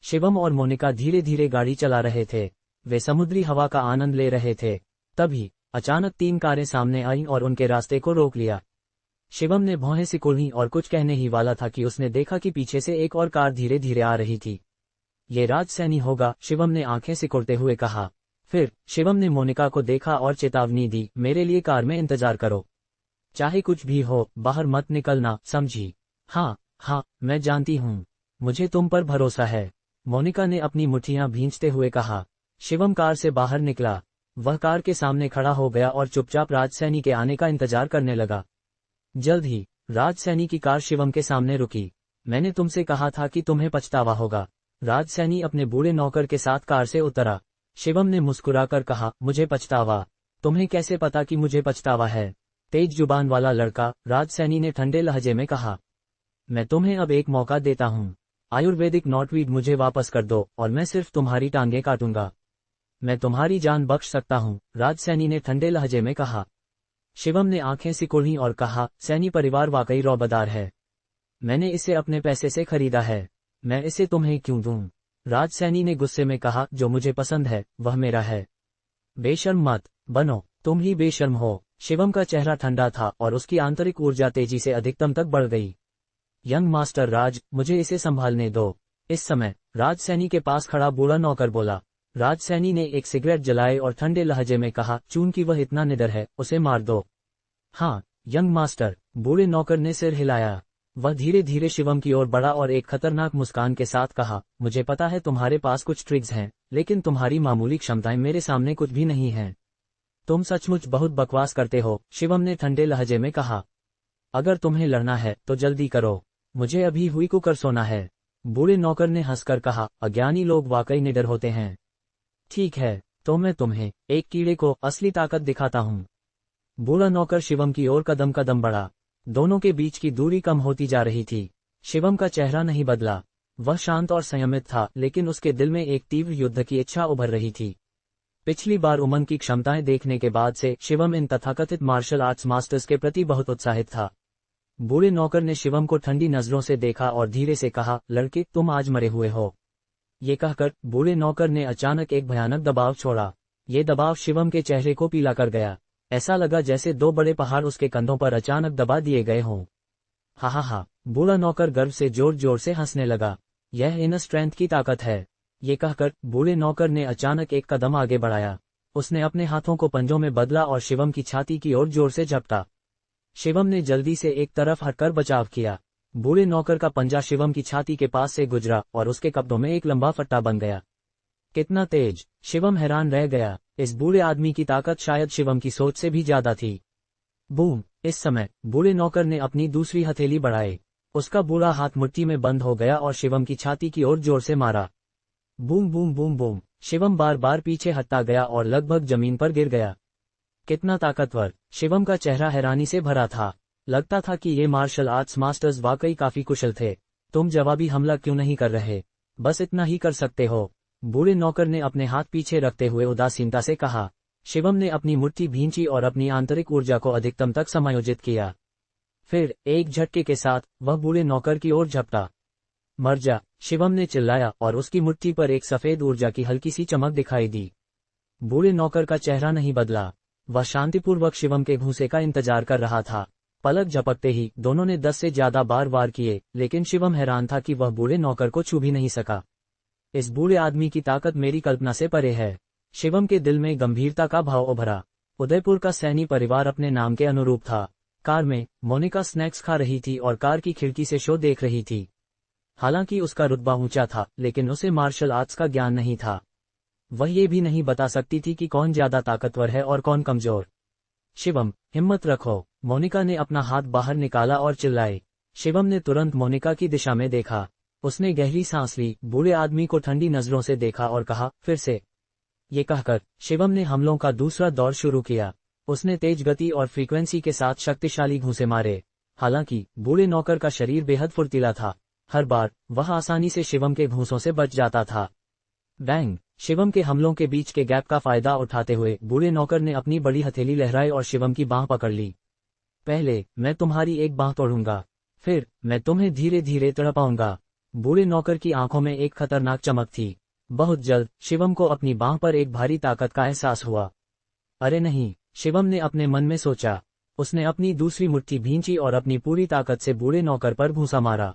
शिवम और मोनिका धीरे धीरे गाड़ी चला रहे थे। वे समुद्री हवा का आनंद ले रहे थे। तभी अचानक 3 कारें सामने आईं और उनके रास्ते को रोक लिया। शिवम ने भौहें सिकुड़ी और कुछ कहने ही वाला था कि उसने देखा कि पीछे से एक और कार धीरे धीरे आ रही थी। ये राज सैनी होगा, शिवम ने आंखें सिकुड़ते हुए कहा। फिर शिवम ने मोनिका को देखा और चेतावनी दी, मेरे लिए कार में इंतजार करो। चाहे कुछ भी हो, बाहर मत निकलना, समझी? हाँ हाँ, मैं जानती हूँ, मुझे तुम पर भरोसा है, मोनिका ने अपनी मुट्ठियां भींचते हुए कहा। शिवम कार से बाहर निकला। वह कार के सामने खड़ा हो गया और चुपचाप राज सैनी के आने का इंतजार करने लगा। जल्द ही राज सैनी की कार शिवम के सामने रुकी। मैंने तुमसे कहा था कि तुम्हें पछतावा होगा। राज सैनी अपने बूढ़े नौकर के साथ कार से उतरा। शिवम ने मुस्कुराकर कहा, मुझे पछतावा? तुम्हें कैसे पता कि मुझे पछतावा है? तेज जुबान वाला लड़का, राज सैनी ने ठंडे लहजे में कहा। मैं तुम्हें अब एक मौका देता हूँ। आयुर्वेदिक नॉटवीड मुझे वापस कर दो और मैं सिर्फ तुम्हारी टांगें काटूंगा। मैं तुम्हारी जान बख्श सकता हूँ, राजसैनी ने ठंडे लहजे में कहा। शिवम ने आंखें सिकुड़ी और कहा, सैनी परिवार वाकई रौबदार है। मैंने इसे अपने पैसे से खरीदा है, मैं इसे तुम्हें क्यों दूं? राजसैनी ने गुस्से में कहा, जो मुझे पसंद है वह मेरा है। बेशर्म मत बनो, तुम ही बेशर्म हो। शिवम का चेहरा ठंडा था और उसकी आंतरिक ऊर्जा तेजी से अधिकतम तक बढ़ गई। यंग मास्टर राज, मुझे इसे संभालने दो। इस समय राजसैनी के पास खड़ा बूढ़ा नौकर बोला। राजसैनी ने एक सिगरेट जलाई और ठंडे लहजे में कहा, चूंकि वह इतना निडर है, उसे मार दो। हाँ यंग मास्टर, बूढ़े नौकर ने सिर हिलाया। वह धीरे धीरे शिवम की ओर बढ़ा और एक खतरनाक मुस्कान के साथ कहा, मुझे पता है तुम्हारे पास कुछ ट्रिक्स हैं, लेकिन तुम्हारी मामूली क्षमताएं मेरे सामने कुछ भी नहीं हैं। तुम सचमुच बहुत बकवास करते हो, शिवम ने ठंडे लहजे में कहा। अगर तुम्हें लड़ना है तो जल्दी करो, मुझे अभी हुई को कर सोना है। बूढ़े नौकर ने हंसकर कहा, अज्ञानी लोग वाकई निडर होते हैं। ठीक है, तो मैं तुम्हें एक कीड़े को असली ताकत दिखाता हूँ। बूढ़ा नौकर शिवम की ओर कदम कदम बढ़ा। दोनों के बीच की दूरी कम होती जा रही थी। शिवम का चेहरा नहीं बदला, वह शांत और संयमित था, लेकिन उसके दिल में एक तीव्र युद्ध की इच्छा उभर रही थी। पिछली बार उमंग की क्षमताएं देखने के बाद से शिवम इन तथाकथित मार्शल आर्ट्स मास्टर्स के प्रति बहुत उत्साहित था। बूढ़े नौकर ने शिवम को ठंडी नजरों से देखा और धीरे से कहा, लड़के तुम आज मरे हुए हो। ये कहकर बूढ़े नौकर ने अचानक एक भयानक दबाव छोड़ा। ये दबाव शिवम के चेहरे को पीला कर गया। ऐसा लगा जैसे दो बड़े पहाड़ उसके कंधों पर अचानक दबा दिए गए हों। हा, बूढ़ा नौकर गर्व से जोर जोर से हंसने लगा। यह इनर स्ट्रेंथ की ताकत है। ये कहकर बूढ़े नौकर ने अचानक एक कदम आगे बढ़ाया। उसने अपने हाथों को पंजों में बदला और शिवम की छाती की ओर जोर से झपटा। शिवम ने जल्दी से एक तरफ हटकर बचाव किया। बूढ़े नौकर का पंजा शिवम की छाती के पास से गुजरा और उसके कब्जों में एक लंबा फट्टा बन गया। कितना तेज! शिवम हैरान रह गया। इस बूढ़े आदमी की ताकत शायद शिवम की सोच से भी ज्यादा थी। बूम! इस समय बूढ़े नौकर ने अपनी दूसरी हथेली बढ़ाई। उसका बूढ़ा हाथ मुट्ठी में बंद हो गया और शिवम की छाती की ओर जोर से मारा। Boom boom boom boom! Shivam बार बार पीछे हटता गया और लगभग जमीन पर गिर गया। कितना ताकतवर! शिवम का चेहरा हैरानी से भरा था। लगता था कि ये मार्शल आर्ट्स मास्टर्स वाकई काफी कुशल थे। तुम जवाबी हमला क्यों नहीं कर रहे? बस इतना ही कर सकते हो। बूढ़े नौकर ने अपने हाथ पीछे रखते हुए उदासीनता से कहा। शिवम ने अपनी मुट्ठी भींची और अपनी आंतरिक ऊर्जा को अधिकतम तक समायोजित किया। फिर एक झटके के साथ वह बूढ़े नौकर की ओर झपटा। मर जा! शिवम ने चिल्लाया और उसकी मुट्ठी पर एक सफेद ऊर्जा की हल्की सी चमक दिखाई दी। बूढ़े नौकर का चेहरा नहीं बदला। वह शांतिपूर्वक शिवम के घूंसे का इंतजार कर रहा था। पलक झपकते ही दोनों ने 10 से ज्यादा बार वार किए, लेकिन शिवम हैरान था कि वह बूढ़े नौकर को छू भी नहीं सका। इस बूढ़े आदमी की ताकत मेरी कल्पना से परे है। शिवम के दिल में गंभीरता का भाव उभरा। उदयपुर का सैनी परिवार अपने नाम के अनुरूप था। कार में मोनिका स्नैक्स खा रही थी और कार की खिड़की से शो देख रही थी। हालांकि उसका रुतबा ऊंचा था, लेकिन उसे मार्शल आर्ट्स का ज्ञान नहीं था। वह ये भी नहीं बता सकती थी कि कौन ज्यादा ताकतवर है और कौन कमजोर। शिवम, हिम्मत रखो! मोनिका ने अपना हाथ बाहर निकाला और चिल्लाई। शिवम ने तुरंत मोनिका की दिशा में देखा। उसने गहरी सांस ली, बूढ़े आदमी को ठंडी नजरों से देखा और कहा, फिर से। ये कहकर शिवम ने हमलों का दूसरा दौर शुरू किया। उसने तेज गति और फ्रीक्वेंसी के साथ शक्तिशाली घूंसे मारे। हालांकि बूढ़े नौकर का शरीर बेहद फुर्तीला था। हर बार वह आसानी से शिवम के घूंसों से बच जाता था। बैंग! शिवम के हमलों के बीच के गैप का फायदा उठाते हुए बूढ़े नौकर ने अपनी बड़ी हथेली लहराई और शिवम की बांह पकड़ ली। पहले मैं तुम्हारी एक बांह तोड़ूंगा, फिर मैं तुम्हें धीरे धीरे तड़पाऊंगा। बूढ़े नौकर की आंखों में एक खतरनाक चमक थी। बहुत जल्द शिवम को अपनी बांह पर एक भारी ताकत का एहसास हुआ। अरे नहीं! शिवम ने अपने मन में सोचा। उसने अपनी दूसरी मुट्ठी भींची और अपनी पूरी ताकत से बूढ़े नौकर पर घूंसा मारा।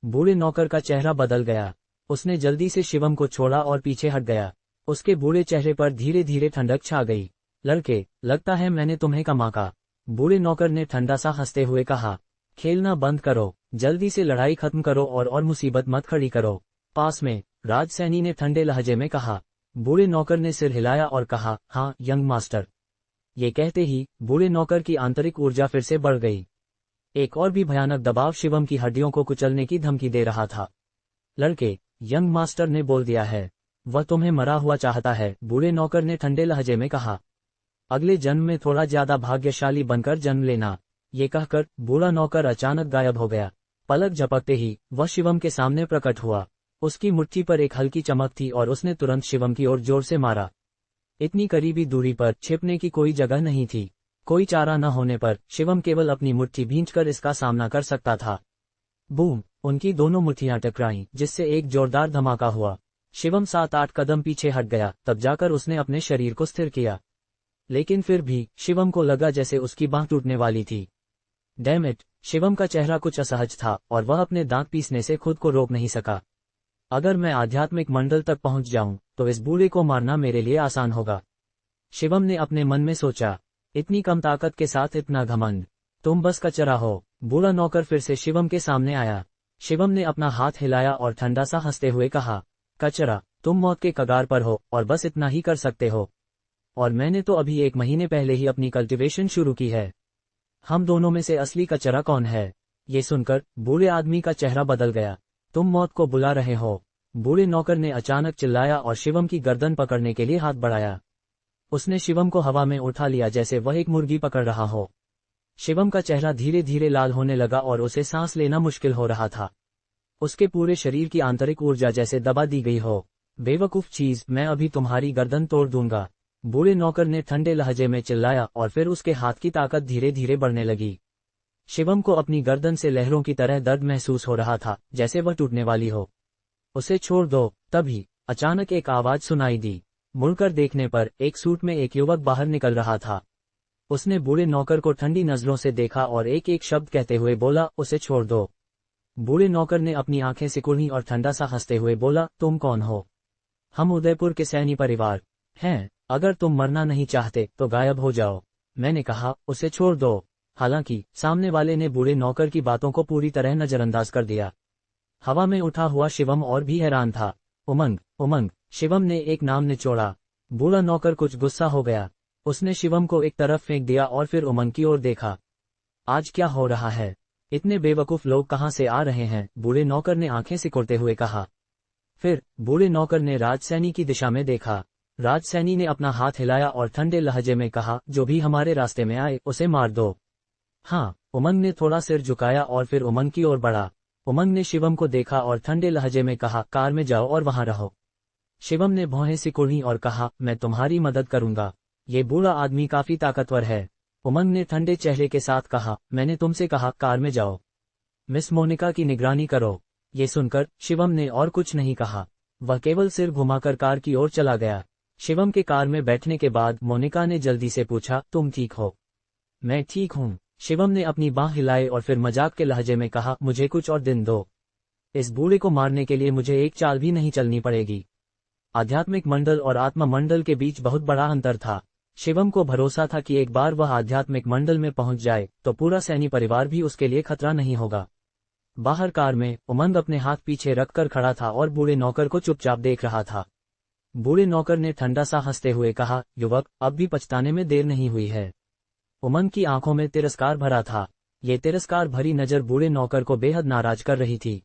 बूढ़े नौकर का चेहरा बदल गया। उसने जल्दी से शिवम को छोड़ा और पीछे हट गया। उसके बूढ़े चेहरे पर धीरे धीरे ठंडक छा गई। लड़के, लगता है मैंने तुम्हें कमा का। बूढ़े नौकर ने ठंडा सा हंसते हुए कहा। खेलना बंद करो, जल्दी से लड़ाई खत्म करो और मुसीबत मत खड़ी करो। पास में राजसैनी ने ठंडे लहजे में कहा। बूढ़े नौकर ने सिर हिलाया और कहा, हाँ यंग मास्टर। ये कहते ही बूढ़े नौकर की आंतरिक ऊर्जा फिर से बढ़ गई। एक और भी भयानक दबाव शिवम की हड्डियों को कुचलने की धमकी दे रहा था। लड़के, यंग मास्टर ने बोल दिया है। वह तुम्हें मरा हुआ चाहता है, बूढ़े नौकर ने ठंडे लहजे में कहा। अगले जन्म में थोड़ा ज्यादा भाग्यशाली बनकर जन्म लेना। ये कहकर बूढ़ा नौकर अचानक गायब हो गया। पलक झपकते ही वह शिवम के सामने प्रकट हुआ। उसकी मुट्ठी पर एक हल्की चमक थी और उसने तुरंत शिवम की ओर जोर से मारा। इतनी करीबी दूरी पर छिपने की कोई जगह नहीं थी। कोई चारा न होने पर शिवम केवल अपनी मुट्ठी भींचकर इसका सामना कर सकता था। बूम! उनकी दोनों मुट्ठियां टकराईं, जिससे एक जोरदार धमाका हुआ। शिवम 7-8 कदम पीछे हट गया, तब जाकर उसने अपने शरीर को स्थिर किया। लेकिन फिर भी शिवम को लगा जैसे उसकी बांह टूटने वाली थी। Damn it! शिवम का चेहरा कुछ असहज था और वह अपने दांत पीसने से खुद को रोक नहीं सका। अगर मैं आध्यात्मिक मंडल तक पहुंच जाऊं तो इस बूढ़े को मारना मेरे लिए आसान होगा, शिवम ने अपने मन में सोचा। इतनी कम ताकत के साथ इतना घमंड, तुम बस कचरा हो। बूढ़ा नौकर फिर से शिवम के सामने आया। शिवम ने अपना हाथ हिलाया और ठंडा सा हंसते हुए कहा, कचरा, तुम मौत के कगार पर हो और बस इतना ही कर सकते हो। और मैंने तो अभी 1 महीने पहले ही अपनी कल्टीवेशन शुरू की है। हम दोनों में से असली कचरा कौन है? ये सुनकर बूढ़े आदमी का चेहरा बदल गया। तुम मौत को बुला रहे हो? बूढ़े नौकर ने अचानक चिल्लाया और शिवम की गर्दन पकड़ने के लिए हाथ बढ़ाया। उसने शिवम को हवा में उठा लिया जैसे वह एक मुर्गी पकड़ रहा हो। शिवम का चेहरा धीरे धीरे लाल होने लगा और उसे सांस लेना मुश्किल हो रहा था। उसके पूरे शरीर की आंतरिक ऊर्जा जैसे दबा दी गई हो। बेवकूफ चीज, मैं अभी तुम्हारी गर्दन तोड़ दूंगा, बूढ़े नौकर ने ठंडे लहजे में चिल्लाया और फिर उसके हाथ की ताकत धीरे धीरे बढ़ने लगी। शिवम को अपनी गर्दन से लहरों की तरह दर्द महसूस हो रहा था, जैसे वह टूटने वाली हो। उसे छोड़ दो। तभी अचानक एक आवाज सुनाई दी। मुड़कर देखने पर एक सूट में एक युवक बाहर निकल रहा था। उसने बूढ़े नौकर को ठंडी नजरों से देखा और एक एक शब्द कहते हुए बोला, उसे छोड़ दो। बूढ़े नौकर ने अपनी आंखें सिकुड़ी और ठंडा सा हंसते हुए बोला, तुम कौन हो? हम उदयपुर के सैनी परिवार हैं। अगर तुम मरना नहीं चाहते तो गायब हो जाओ। मैंने कहा, उसे छोड़ दो। हालांकि सामने वाले ने बूढ़े नौकर की बातों को पूरी तरह नजरअंदाज कर दिया। हवा में उठा हुआ शिवम और भी हैरान था। उमंग, उमंग! शिवम ने एक नाम निचोड़ा। बूढ़ा नौकर कुछ गुस्सा हो गया। उसने शिवम को एक तरफ फेंक दिया और फिर उमंग की ओर देखा। आज क्या हो रहा है? इतने बेवकूफ लोग कहां से आ रहे हैं? बूढ़े नौकर ने आंखें सिकुड़ते हुए कहा। फिर बूढ़े नौकर ने राजसैनी की दिशा में देखा। राजसैनी ने अपना हाथ हिलाया और ठंडे लहजे में कहा, जो भी हमारे रास्ते में आए उसे मार दो। हाँ, उमंग ने थोड़ा सिर झुकाया और फिर उमंग की ओर बढ़ा। उमंग ने शिवम को देखा और ठंडे लहजे में कहा, कार में जाओ और वहां रहो। शिवम ने भौहें सिकुड़ी और कहा, मैं तुम्हारी मदद करूंगा। ये बूढ़ा आदमी काफी ताकतवर है। उमंग ने ठंडे चेहरे के साथ कहा, मैंने तुमसे कहा कार में जाओ। मिस मोनिका की निगरानी करो। ये सुनकर शिवम ने और कुछ नहीं कहा। वह केवल सिर घुमाकर कार की ओर चला गया। शिवम के कार में बैठने के बाद मोनिका ने जल्दी से पूछा, तुम ठीक हो? मैं ठीक हूँ। शिवम ने अपनी बांह हिलाई और फिर मजाक के लहजे में कहा, मुझे कुछ और दिन दो। इस बूढ़े को मारने के लिए मुझे एक चाल भी नहीं चलनी पड़ेगी। आध्यात्मिक मंडल और आत्मा मंडल के बीच बहुत बड़ा अंतर था। शिवम को भरोसा था कि एक बार वह आध्यात्मिक मंडल में पहुंच जाए तो पूरा सैनी परिवार भी उसके लिए खतरा नहीं होगा। बाहर कार में उमंग अपने हाथ पीछे रखकर खड़ा था और बूढ़े नौकर को चुपचाप देख रहा था। बूढ़े नौकर ने ठंडा सा हंसते हुए कहा, युवक, अब भी पछताने में देर नहीं हुई है। उमंग की आंखों में तिरस्कार भरा था। ये तिरस्कार भरी नजर बूढ़े नौकर को बेहद नाराज कर रही थी।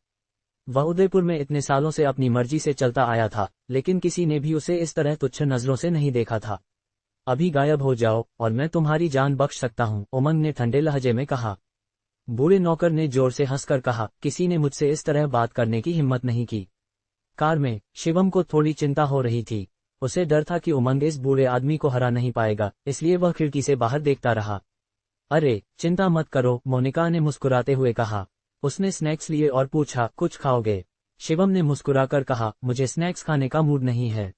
वह उदयपुर में इतने सालों से अपनी मर्जी से चलता आया था, लेकिन किसी ने भी उसे इस तरह तुच्छ नजरों से नहीं देखा था। अभी गायब हो जाओ और मैं तुम्हारी जान बख्श सकता हूँ, उमंग ने ठंडे लहजे में कहा। बूढ़े नौकर ने जोर से हंसकर कहा, किसी ने मुझसे इस तरह बात करने की हिम्मत नहीं की। कार में शिवम को थोड़ी चिंता हो रही थी। उसे डर था कि उमंग इस बूढ़े आदमी को हरा नहीं पाएगा, इसलिए वह खिड़की से बाहर देखता रहा। अरे चिंता मत करो, मोनिका ने मुस्कुराते हुए कहा। उसने स्नैक्स लिए और पूछा, कुछ खाओगे? शिवम ने मुस्कुराकर कहा, मुझे स्नैक्स खाने का मूड नहीं है।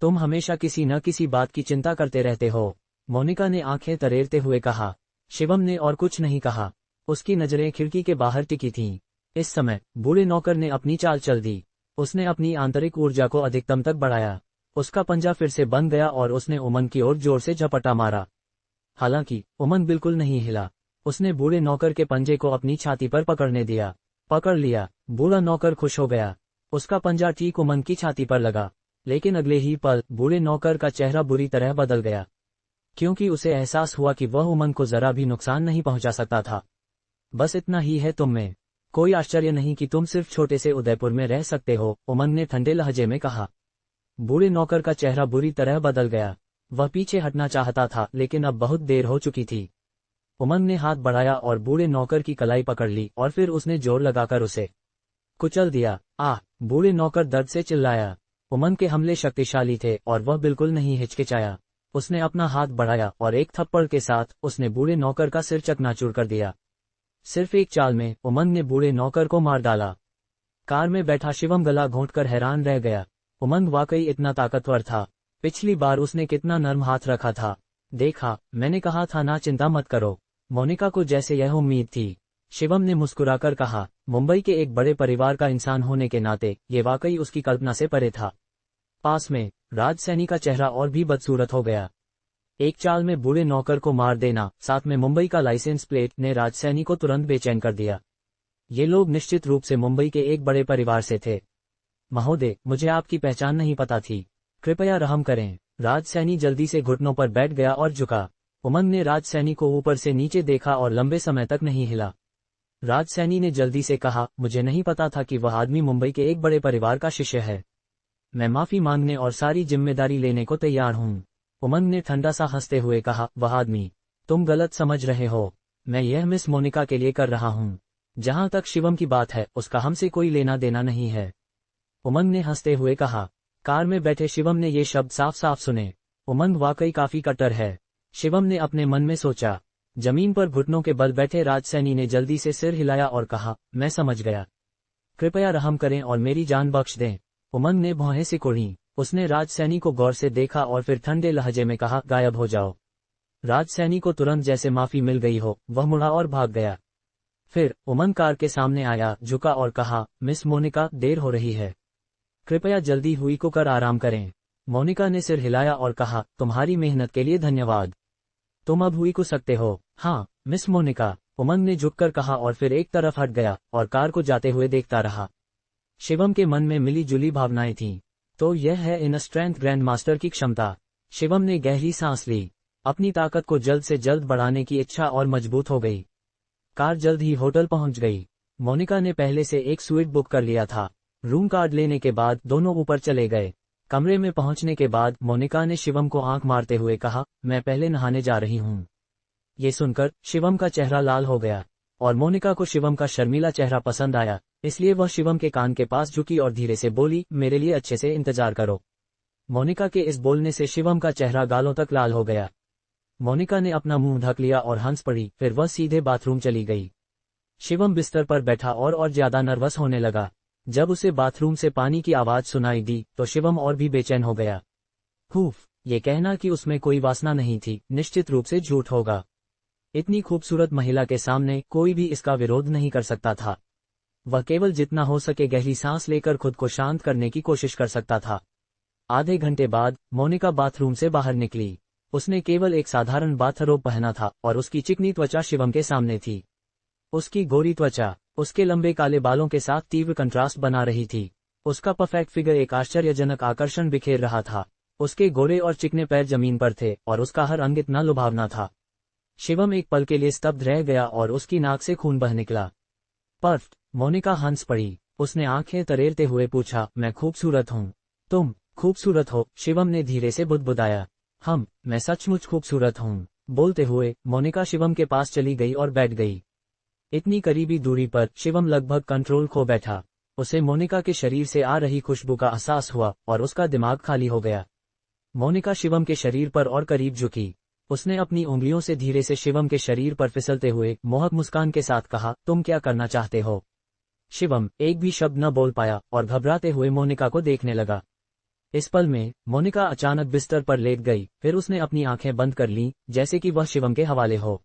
तुम हमेशा किसी न किसी बात की चिंता करते रहते हो, मोनिका ने आंखें तरेरते हुए कहा। शिवम ने और कुछ नहीं कहा। उसकी नजरें खिड़की के बाहर टिकी थीं। इस समय बूढ़े नौकर ने अपनी चाल चल दी। उसने अपनी आंतरिक ऊर्जा को अधिकतम तक बढ़ाया। उसका पंजा फिर से बंद गया और उसने उमंग की ओर जोर से झपटा मारा। हालांकि उमंग बिल्कुल नहीं हिला। उसने बूढ़े नौकर के पंजे को अपनी छाती पर पकड़ने दिया। पकड़ लिया। बूढ़ा नौकर खुश हो गया। उसका पंजा ठीक उमंग की छाती पर लगा। लेकिन अगले ही पल बूढ़े नौकर का चेहरा बुरी तरह बदल गया, क्योंकि उसे एहसास हुआ कि वह उमंग को जरा भी नुकसान नहीं पहुंचा सकता था। बस इतना ही है तुम में। कोई आश्चर्य नहीं कि तुम सिर्फ छोटे से उदयपुर में रह सकते हो, उमंग ने ठंडे लहजे में कहा। बूढ़े नौकर का चेहरा बुरी तरह बदल गया। वह पीछे हटना चाहता था, लेकिन अब बहुत देर हो चुकी थी। उमंग ने हाथ बढ़ाया और बूढ़े नौकर की कलाई पकड़ ली और फिर उसने जोर लगाकर उसे कुचल दिया। आह! बूढ़े नौकर दर्द से चिल्लाया। उमंग के हमले शक्तिशाली थे और वह बिल्कुल नहीं हिचकिचाया। उसने अपना हाथ बढ़ाया और एक थप्पड़ के साथ उसने बूढ़े नौकर का सिर चकनाचूर कर दिया। सिर्फ एक चाल में उमंग ने बूढ़े नौकर को मार डाला। कार में बैठा शिवम गला घोंटकर हैरान रह गया। उमंग वाकई इतना ताकतवर था। पिछली बार उसने कितना नर्म हाथ रखा था। देखा, मैंने कहा था ना, चिंता मत करो। मोनिका को जैसे यह उम्मीद थी। शिवम ने मुस्कुराकर कहा, मुंबई के एक बड़े परिवार का इंसान होने के नाते ये वाकई उसकी कल्पना से परे था। पास में राज सैनी का चेहरा और भी बदसूरत हो गया। एक चाल में बूढ़े नौकर को मार देना, साथ में मुंबई का लाइसेंस प्लेट, ने राज सैनी को तुरंत बेचैन कर दिया। ये लोग निश्चित रूप से मुंबई के एक बड़े परिवार से थे। महोदय, मुझे आपकी पहचान नहीं पता थी, कृपया रहम करें। राज सैनी जल्दी से घुटनों पर बैठ गया और झुका। उमंग ने राज सैनी को ऊपर से नीचे देखा और लंबे समय तक नहीं हिला। राज सैनी ने जल्दी से कहा, मुझे नहीं पता था कि वह आदमी मुंबई के एक बड़े परिवार का शिष्य है। मैं माफी मांगने और सारी जिम्मेदारी लेने को तैयार हूँ। उमंग ने ठंडा सा हंसते हुए कहा, वह आदमी, तुम गलत समझ रहे हो। मैं यह मिस मोनिका के लिए कर रहा हूँ। जहां तक शिवम की बात है, उसका हमसे कोई लेना देना नहीं है। उमंग ने हंसते हुए कहा। कार में बैठे शिवम ने ये शब्द साफ साफ सुने। उमंग वाकई काफी कट्टर है। शिवम ने अपने मन में सोचा। जमीन पर घुटनों के बल बैठे राज सैनी ने जल्दी से सिर हिलाया और कहा, मैं समझ गया। कृपया रहम करें और मेरी जान बख्श दें। उमंग ने भौहें सिकोड़ी। उसने राज सैनी को गौर से देखा और फिर ठंडे लहजे में कहा, गायब हो जाओ। राज सैनी को तुरंत जैसे माफी मिल गई हो, वह मुड़ा और भाग गया। फिर उमंग कार के सामने आया, झुका और कहा, मिस मोनिका, देर हो रही है, कृपया जल्दी हुई को कर आराम करें। मोनिका ने सिर हिलाया और कहा, तुम्हारी मेहनत के लिए धन्यवाद। तुम अब हुई को सकते हो। हाँ मिस मोनिका, उमंग ने झुककर कहा और फिर एक तरफ हट गया और कार को जाते हुए देखता रहा। शिवम के मन में मिली जुली भावनाएं थीं। तो यह है इन स्ट्रेंथ ग्रैंड मास्टर की क्षमता। शिवम ने गहरी सांस ली। अपनी ताकत को जल्द से जल्द बढ़ाने की इच्छा और मजबूत हो गई। कार जल्द ही होटल पहुंच गई। मोनिका ने पहले से एक स्वीट बुक कर लिया था। रूम कार्ड लेने के बाद दोनों ऊपर चले गए। कमरे में पहुंचने के बाद मोनिका ने शिवम को आंख मारते हुए कहा, मैं पहले नहाने जा रही हूं। ये सुनकर शिवम का चेहरा लाल हो गया और मोनिका को शिवम का शर्मीला चेहरा पसंद आया, इसलिए वह शिवम के कान के पास झुकी और धीरे से बोली, मेरे लिए अच्छे से इंतजार करो। मोनिका के इस बोलने से शिवम का चेहरा गालों तक लाल हो गया। मोनिका ने अपना मुंह ढक लिया और हंस पड़ी। फिर वह सीधे बाथरूम चली गई। शिवम बिस्तर पर बैठा और ज्यादा नर्वस होने लगा। जब उसे बाथरूम से पानी की आवाज सुनाई दी तो शिवम और भी बेचैन हो गया। हुफ, ये कहना कि उसमें कोई वासना नहीं थी निश्चित रूप से झूठ होगा। इतनी खूबसूरत महिला के सामने कोई भी इसका विरोध नहीं कर सकता था। वह केवल जितना हो सके गहरी सांस लेकर खुद को शांत करने की कोशिश कर सकता था। आधे घंटे बाद मोनिका बाथरूम से बाहर निकली। उसने केवल एक साधारण बाथरोब पहना था और उसकी चिकनी त्वचा शिवम के सामने थी। उसकी गोरी त्वचा उसके लंबे काले बालों के साथ तीव्र कंट्रास्ट बना रही थी। उसका परफेक्ट फिगर एक आश्चर्यजनक आकर्षण बिखेर रहा था। उसके गोरे और चिकने पैर जमीन पर थे और उसका हर अंग इतना लुभावना था। शिवम एक पल के लिए स्तब्ध रह गया और उसकी नाक से खून बह निकला। पर्फ्ट, मोनिका हंस पड़ी। उसने आंखें तरेरते हुए पूछा, मैं खूबसूरत हूँ? तुम खूबसूरत हो, शिवम ने धीरे से बुदबुदाया। मैं सचमुच खूबसूरत हूँ। बोलते हुए मोनिका शिवम के पास चली गई और बैठ गई। इतनी करीबी दूरी पर शिवम लगभग कंट्रोल खो बैठा। उसे मोनिका के शरीर से आ रही खुशबू का एहसास हुआ और उसका दिमाग खाली हो गया। मोनिका शिवम के शरीर पर और करीब झुकी। उसने अपनी उंगलियों से धीरे से शिवम के शरीर पर फिसलते हुए मोहक मुस्कान के साथ कहा, तुम क्या करना चाहते हो? शिवम एक भी शब्द न बोल पाया और घबराते हुए मोनिका को देखने लगा। इस पल में मोनिका अचानक बिस्तर पर लेट गई। फिर उसने अपनी आंखें बंद कर लीं, जैसे कि वह शिवम के हवाले हो।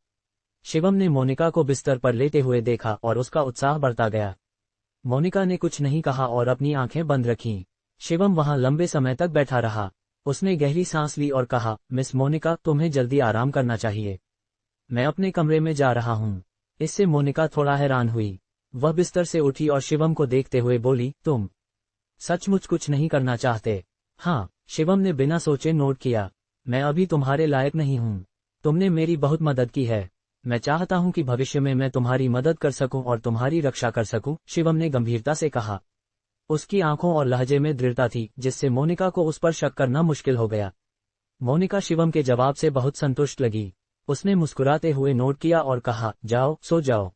शिवम ने मोनिका को बिस्तर पर लेटे हुए देखा और उसका उत्साह बढ़ता गया। मोनिका ने कुछ नहीं कहा और अपनी आंखें बंद रखीं। शिवम वहां लंबे समय तक बैठा रहा। उसने गहरी सांस ली और कहा, मिस मोनिका, तुम्हें जल्दी आराम करना चाहिए। मैं अपने कमरे में जा रहा हूँ। इससे मोनिका थोड़ा हैरान हुई। वह बिस्तर से उठी और शिवम को देखते हुए बोली, तुम सचमुच कुछ नहीं करना चाहते? हाँ, शिवम ने बिना सोचे नोट किया। मैं अभी तुम्हारे लायक नहीं हूँ। तुमने मेरी बहुत मदद की है। मैं चाहता हूँ कि भविष्य में मैं तुम्हारी मदद कर सकूं और तुम्हारी रक्षा कर सकूं, शिवम ने गंभीरता से कहा। उसकी आंखों और लहजे में दृढ़ता थी, जिससे मोनिका को उस पर शक करना मुश्किल हो गया। मोनिका शिवम के जवाब से बहुत संतुष्ट लगी। उसने मुस्कुराते हुए नोट किया और कहा, जाओ, सो जाओ।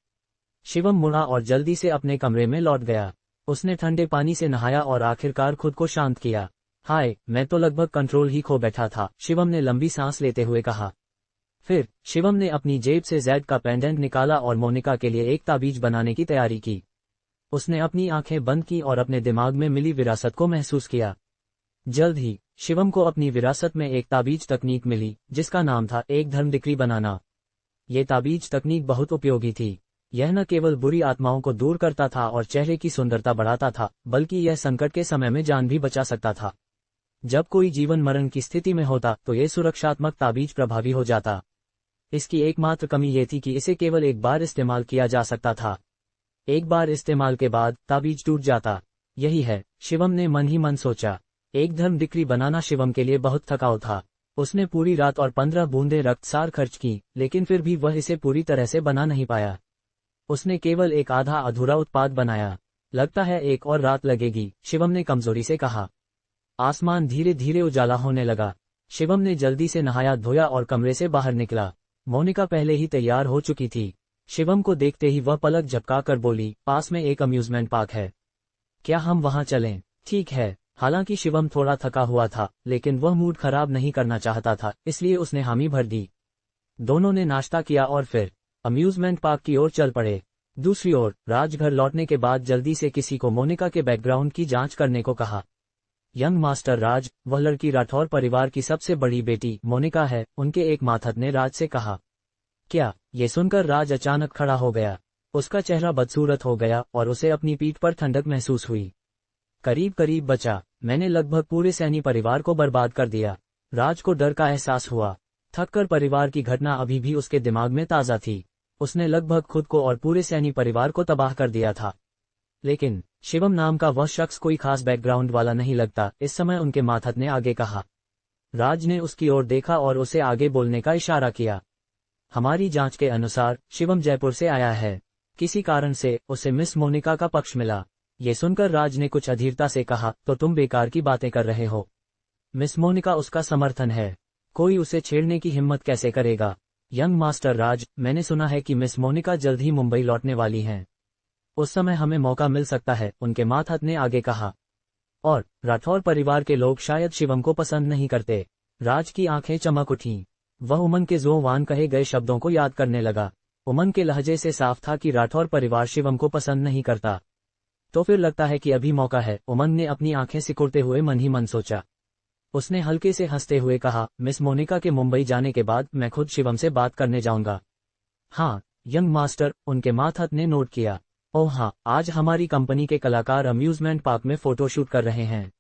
शिवम मुड़ा और जल्दी से अपने कमरे में लौट गया। उसने ठंडे पानी से नहाया और आखिरकार खुद को शांत किया। हाय, मैं तो लगभग कंट्रोल ही खो बैठा था, शिवम ने लंबी सांस लेते हुए कहा। फिर शिवम ने अपनी जेब से जैद का पेंडेंट निकाला और मोनिका के लिए एक ताबीज बनाने की तैयारी की। उसने अपनी आंखें बंद की और अपने दिमाग में मिली विरासत को महसूस किया। जल्द ही शिवम को अपनी विरासत में एक ताबीज तकनीक मिली जिसका नाम था एक धर्म डिक्री बनाना। ये ताबीज तकनीक बहुत उपयोगी थी। यह न केवल बुरी आत्माओं को दूर करता था और चेहरे की सुंदरता बढ़ाता था, बल्कि यह संकट के समय में जान भी बचा सकता था। जब कोई जीवन मरण की स्थिति में होता तो ये सुरक्षात्मक ताबीज प्रभावी हो जाता। इसकी एकमात्र कमी ये थी कि इसे केवल एक बार इस्तेमाल किया जा सकता था। एक बार इस्तेमाल के बाद ताबीज टूट जाता। यही है, शिवम ने मन ही मन सोचा। एक धर्म डिक्री बनाना शिवम के लिए बहुत थकाऊ था। उसने पूरी रात और 15 बूंदे रक्तसार खर्च की, लेकिन फिर भी वह इसे पूरी तरह से बना नहीं पाया। उसने केवल एक आधा अधूरा उत्पाद बनाया। लगता है एक और रात लगेगी, शिवम ने कमजोरी से कहा। आसमान धीरे धीरे उजाला होने लगा। शिवम ने जल्दी से नहाया धोया और कमरे से बाहर निकला। मोनिका पहले ही तैयार हो चुकी थी। शिवम को देखते ही वह पलक झपकाकर बोली, पास में एक अम्यूजमेंट पार्क है, क्या हम वहां चलें? ठीक है। हालांकि शिवम थोड़ा थका हुआ था, लेकिन वह मूड खराब नहीं करना चाहता था, इसलिए उसने हामी भर दी। दोनों ने नाश्ता किया और फिर अम्यूजमेंट पार्क की ओर चल पड़े। दूसरी ओर राज घर लौटने के बाद जल्दी से किसी को मोनिका के बैकग्राउंड की जांच करने को कहा। यंग मास्टर राज, वह लड़की राठौर परिवार की सबसे बड़ी बेटी मोनिका है, उनके एक माथत ने राज से कहा। क्या? ये सुनकर राज अचानक खड़ा हो गया। उसका चेहरा बदसूरत हो गया और उसे अपनी पीठ पर ठंडक महसूस हुई। करीब करीब बचा, मैंने लगभग पूरे सैनी परिवार को बर्बाद कर दिया। राज को डर का एहसास हुआ। थककर परिवार की घटना अभी भी उसके दिमाग में ताज़ा थी। उसने लगभग खुद को और पूरे सैनी परिवार को तबाह कर दिया था। लेकिन शिवम नाम का वह शख्स कोई खास बैकग्राउंड वाला नहीं लगता, इस समय उनके माथत ने आगे कहा। राज ने उसकी ओर देखा और उसे आगे बोलने का इशारा किया। हमारी जांच के अनुसार शिवम जयपुर से आया है। किसी कारण से उसे मिस मोनिका का पक्ष मिला। ये सुनकर राज ने कुछ अधीरता से कहा, तो तुम बेकार की बातें कर रहे हो। मिस मोनिका उसका समर्थन है, कोई उसे छेड़ने की हिम्मत कैसे करेगा? यंग मास्टर राज, मैंने सुना है कि मिस मोनिका जल्द ही मुंबई लौटने वाली हैं। उस समय हमें मौका मिल सकता है, उनके माथत ने आगे कहा। और राठौर परिवार के लोग शायद शिवम को पसंद नहीं करते। राज की आंखें चमक उठीं। वह उमन के ज़ुबान कहे गए शब्दों को याद करने लगा। उमन के लहजे से साफ था कि राठौर परिवार शिवम को पसंद नहीं करता। तो फिर लगता है कि अभी मौका है, उमन ने अपनी आंखें सिकुड़ते हुए मन ही मन सोचा। उसने हल्के से हंसते हुए कहा, मिस मोनिका के मुंबई जाने के बाद मैं खुद शिवम से बात करने जाऊंगा। हाँ यंग मास्टर, उनके माथत ने नोट किया। ओह हाँ, आज हमारी कंपनी के कलाकार अम्यूजमेंट पार्क में फोटो शूट कर रहे हैं,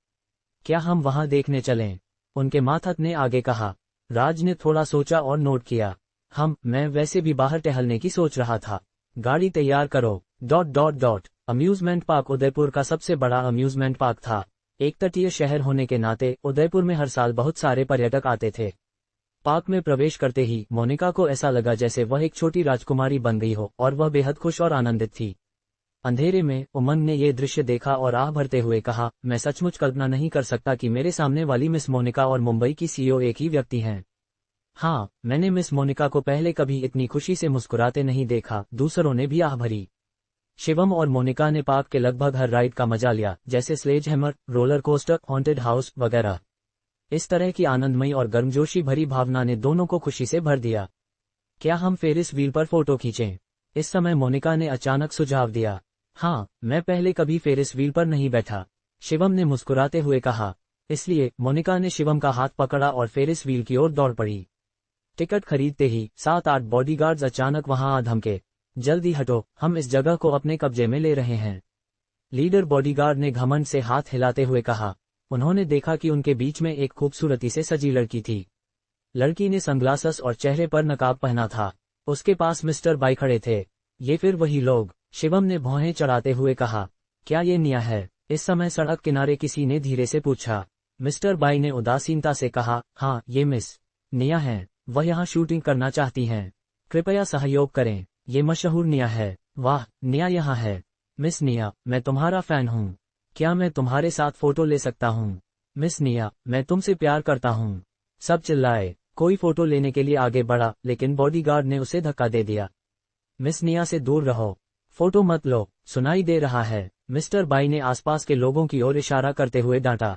क्या हम वहां देखने चलें? उनके माथत ने आगे कहा। राज ने थोड़ा सोचा और नोट किया। मैं वैसे भी बाहर टहलने की सोच रहा था। गाड़ी तैयार करो। ... अम्यूजमेंट पार्क उदयपुर का सबसे बड़ा अम्यूजमेंट पार्क था। एक तटीय शहर होने के नाते उदयपुर में हर साल बहुत सारे पर्यटक आते थे। पार्क में प्रवेश करते ही मोनिका को ऐसा लगा जैसे वह एक छोटी राजकुमारी बन गई हो और वह बेहद खुश और आनंदित थी। अंधेरे में उमंग ने ये दृश्य देखा और आह भरते हुए कहा, मैं सचमुच कल्पना नहीं कर सकता कि मेरे सामने वाली मिस मोनिका और मुंबई की सीईओ एक ही व्यक्ति हैं। हाँ, मैंने मिस मोनिका को पहले कभी इतनी खुशी से मुस्कुराते नहीं देखा। दूसरों ने भी आह भरी। शिवम और मोनिका ने पार्क के लगभग हर राइड का मजा लिया, जैसे sledgehammer, roller coaster, haunted house वगैरह। इस तरह की आनंदमयी और गर्मजोशी भरी भावना ने दोनों को खुशी से भर दिया। क्या हम फेरिस व्हील पर फोटो खींचें? इस समय मोनिका ने अचानक सुझाव दिया। हाँ, मैं पहले कभी फेरिस व्हील पर नहीं बैठा, शिवम ने मुस्कुराते हुए कहा। इसलिए मोनिका ने शिवम का हाथ पकड़ा और फेरिस व्हील की ओर दौड़ पड़ी। टिकट खरीदते ही 7-8 बॉडीगार्ड्स अचानक वहां आ धमके। जल्दी हटो, हम इस जगह को अपने कब्जे में ले रहे हैं। लीडर बॉडीगार्ड ने घमंड से हाथ हिलाते हुए कहा। उन्होंने देखा कि उनके बीच में एक खूबसूरती से सजी लड़की थी। लड़की ने सनग्लासेस और चेहरे पर नकाब पहना था। उसके पास मिस्टर बाई खड़े थे। ये फिर वही लोग, शिवम ने भौहें चढ़ाते हुए कहा। क्या ये निया है? इस समय सड़क किनारे किसी ने धीरे से पूछा। मिस्टर बाई ने उदासीनता से कहा, हाँ, ये मिस निया है। वह यहाँ शूटिंग करना चाहती हैं। कृपया सहयोग करें। ये मशहूर निया है। वाह, निया यहाँ है। मिस निया, मैं तुम्हारा फैन हूँ। क्या मैं तुम्हारे साथ फोटो ले सकता हूँ? मिस निया, मैं तुमसे प्यार करता हूँ। सब चिल्लाए। कोई फोटो लेने के लिए आगे बढ़ा, लेकिन बॉडीगार्ड ने उसे धक्का दे दिया। मिस निया से दूर रहो, फोटो मत लो, सुनाई दे रहा है, मिस्टर बाई ने आसपास के लोगों की ओर इशारा करते हुए डांटा।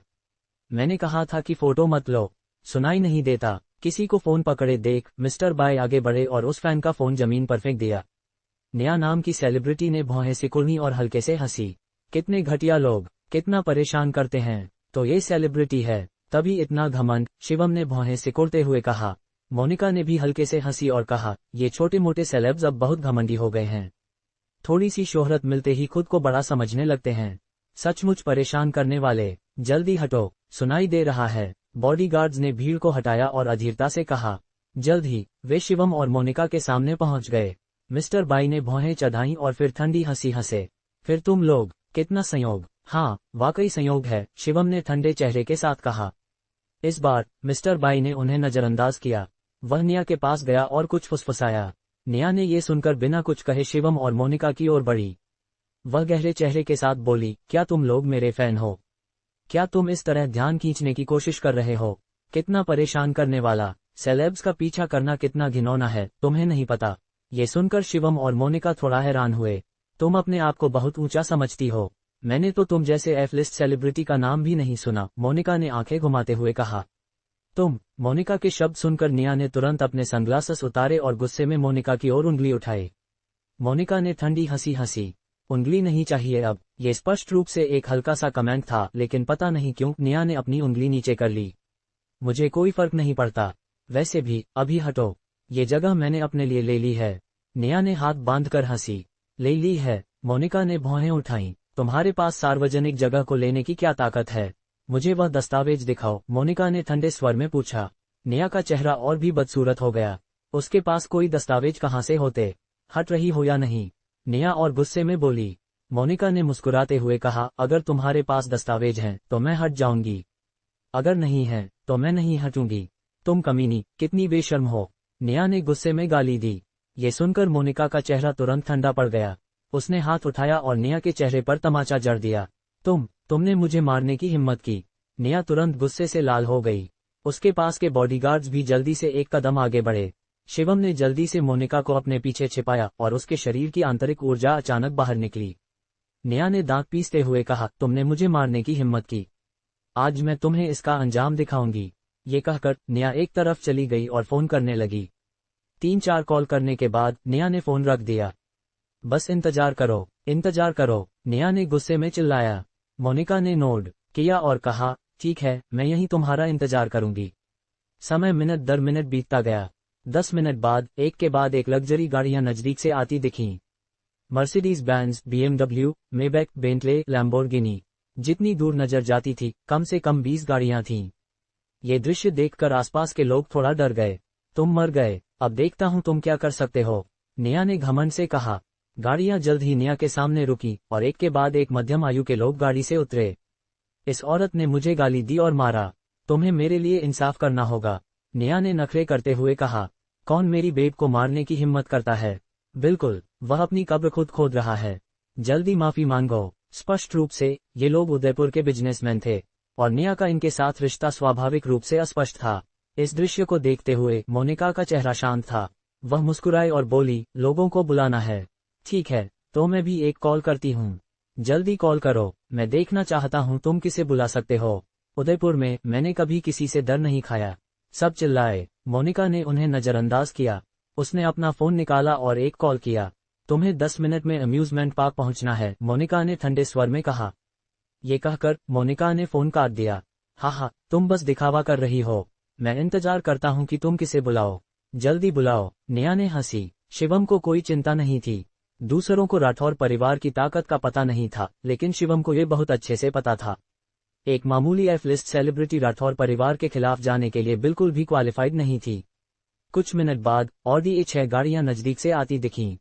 मैंने कहा था कि फोटो मत लो। सुनाई नहीं देता। किसी को फोन पकड़े देख मिस्टर बाय आगे बढ़े और उस फैन का फोन जमीन पर फेंक दिया। नेहा नाम की सेलिब्रिटी ने भौहें सिकुड़नी और हल्के से हंसी। कितने घटिया लोग, कितना परेशान करते हैं। तो ये सेलिब्रिटी है, तभी इतना घमंड, शिवम ने भौहें सिकुड़ते हुए कहा। मोनिका ने भी हल्के से हंसी और कहा, ये छोटे मोटे सेलेब्स अब बहुत घमंडी हो गए हैं। थोड़ी सी शोहरत मिलते ही खुद को बड़ा समझने लगते हैं। सचमुच परेशान करने वाले, जल्दी हटो, सुनाई दे रहा है। बॉडीगार्ड्स ने भीड़ को हटाया और अधीरता से कहा। जल्द ही वे शिवम और मोनिका के सामने पहुंच गए। मिस्टर बाई ने भौहें चढ़ाई और फिर ठंडी हंसी हंसे। फिर तुम लोग, कितना संयोग। हाँ, वाकई संयोग है, शिवम ने ठंडे चेहरे के साथ कहा। इस बार मिस्टर बाई ने उन्हें नजरअंदाज किया। वह नेहा के पास गया और कुछ फुसफुसाया। नेहा ने ये सुनकर बिना कुछ कहे शिवम और मोनिका की ओर बढ़ी। वह गहरे चेहरे के साथ बोली, क्या तुम लोग मेरे फैन हो? क्या तुम इस तरह ध्यान खींचने की कोशिश कर रहे हो? कितना परेशान करने वाला। सेलेब्स का पीछा करना कितना घिनौना है, तुम्हें नहीं पता। ये सुनकर शिवम और मोनिका थोड़ा हैरान हुए। तुम अपने आप को बहुत ऊंचा समझती हो। मैंने तो तुम जैसे एफ लिस्ट सेलिब्रिटी का नाम भी नहीं सुना, मोनिका ने आंखें घुमाते हुए कहा। तुम, मोनिका के शब्द सुनकर नेहा ने तुरंत अपने सनग्लासेस उतारे और गुस्से में मोनिका की ओर उंगली उठाई। मोनिका ने ठंडी हंसी हंसी। उंगली नहीं चाहिए अब। ये स्पष्ट रूप से एक हल्का सा कमेंट था, लेकिन पता नहीं क्यों नेहा ने अपनी उंगली नीचे कर ली। मुझे कोई फर्क नहीं पड़ता। वैसे भी, अभी हटो। ये जगह मैंने अपने लिए ले ली है। नेहा ने हाथ बांधकर हंसी। ले ली है? मोनिका ने भौहें उठाईं। तुम्हारे पास सार्वजनिक जगह को लेने की क्या ताकत है? मुझे वह दस्तावेज दिखाओ, मोनिका ने ठंडे स्वर में पूछा। नेहा का चेहरा और भी बदसूरत हो गया। उसके पास कोई दस्तावेज कहाँ से होते? हट रही हो या नहीं? नेहा और गुस्से में बोली। मोनिका ने मुस्कुराते हुए कहा, अगर तुम्हारे पास दस्तावेज हैं तो मैं हट जाऊंगी, अगर नहीं है तो मैं नहीं हटूंगी। तुम कमीनी, कितनी बेशर्म हो। नेहा ने गुस्से में गाली दी। ये सुनकर मोनिका का चेहरा तुरंत ठंडा पड़ गया। उसने हाथ उठाया और नेहा के चेहरे पर तमाचा जड़ दिया। तुमने मुझे मारने की हिम्मत की। नेहा तुरंत गुस्से से लाल हो गई। उसके पास के बॉडीगार्ड्स भी जल्दी से एक कदम आगे बढ़े। शिवम ने जल्दी से मोनिका को अपने पीछे छिपाया और उसके शरीर की आंतरिक ऊर्जा अचानक बाहर निकली। नेहा ने दांत पीसते हुए कहा, तुमने मुझे मारने की हिम्मत की। आज मैं तुम्हें इसका अंजाम दिखाऊंगी। ये कहकर नेहा एक तरफ चली गई और फोन करने लगी। 3-4 कॉल करने के बाद नेहा ने फोन रख दिया। बस इंतजार करो, इंतजार करो, नेहा ने गुस्से में चिल्लाया। मोनिका ने नोड किया और कहा, ठीक है, मैं यहीं तुम्हारा इंतजार करूंगी। समय मिनट दर मिनट बीतता गया। 10 मिनट बाद एक के बाद एक लग्जरी गाड़ियां नजदीक से आती दिखीं। Mercedes Benz, BMW, Maybach, Bentley, Lamborghini. जितनी दूर नजर जाती थी, कम से कम 20 गाड़ियां थीं। ये दृश्य देखकर आसपास के लोग थोड़ा डर गए। तुम मर गए, अब देखता हूं तुम क्या कर सकते हो, नेहा ने घमंड से कहा। गाड़ियां जल्द ही नेहा के सामने रुकी और एक के बाद एक मध्यम आयु के लोग गाड़ी से उतरे। इस औरत ने मुझे गाली दी और मारा। तुम्हें मेरे लिए इंसाफ करना होगा, नेहा ने नखरे करते हुए कहा। कौन मेरी बेब को मारने की हिम्मत करता है? बिल्कुल, वह अपनी कब्र खुद खोद रहा है। जल्दी माफी मांगो। स्पष्ट रूप से ये लोग उदयपुर के बिजनेसमैन थे और नेहा का इनके साथ रिश्ता स्वाभाविक रूप से अस्पष्ट था। इस दृश्य को देखते हुए मोनिका का चेहरा शांत था। वह मुस्कुराई और बोली, लोगों को बुलाना है। ठीक है, तो मैं भी एक कॉल करती हूँ। जल्दी कॉल करो, मैं देखना चाहता हूँ तुम किसे बुला सकते हो। उदयपुर में मैंने कभी किसी से डर नहीं खाया। सब चिल्लाए। मोनिका ने उन्हें नजरअंदाज किया। उसने अपना फोन निकाला और एक कॉल किया। तुम्हें 10 मिनट में अम्यूजमेंट पार्क पहुंचना है, मोनिका ने ठंडे स्वर में कहा। ये कहकर मोनिका ने फोन काट दिया। हाँ, तुम बस दिखावा कर रही हो। मैं इंतजार करता हूँ कि तुम किसे बुलाओ। जल्दी बुलाओ, नेहा ने हंसी। शिवम को कोई चिंता नहीं थी। दूसरों को राठौर परिवार की ताकत का पता नहीं था, लेकिन शिवम को ये बहुत अच्छे से पता था। एक मामूली एफ लिस्ट सेलिब्रिटी राठौर परिवार के खिलाफ जाने के लिए बिल्कुल भी क्वालिफाइड नहीं थी। कुछ मिनट बाद ऑडी ए6 गाड़ियां नजदीक से आती दिखीं।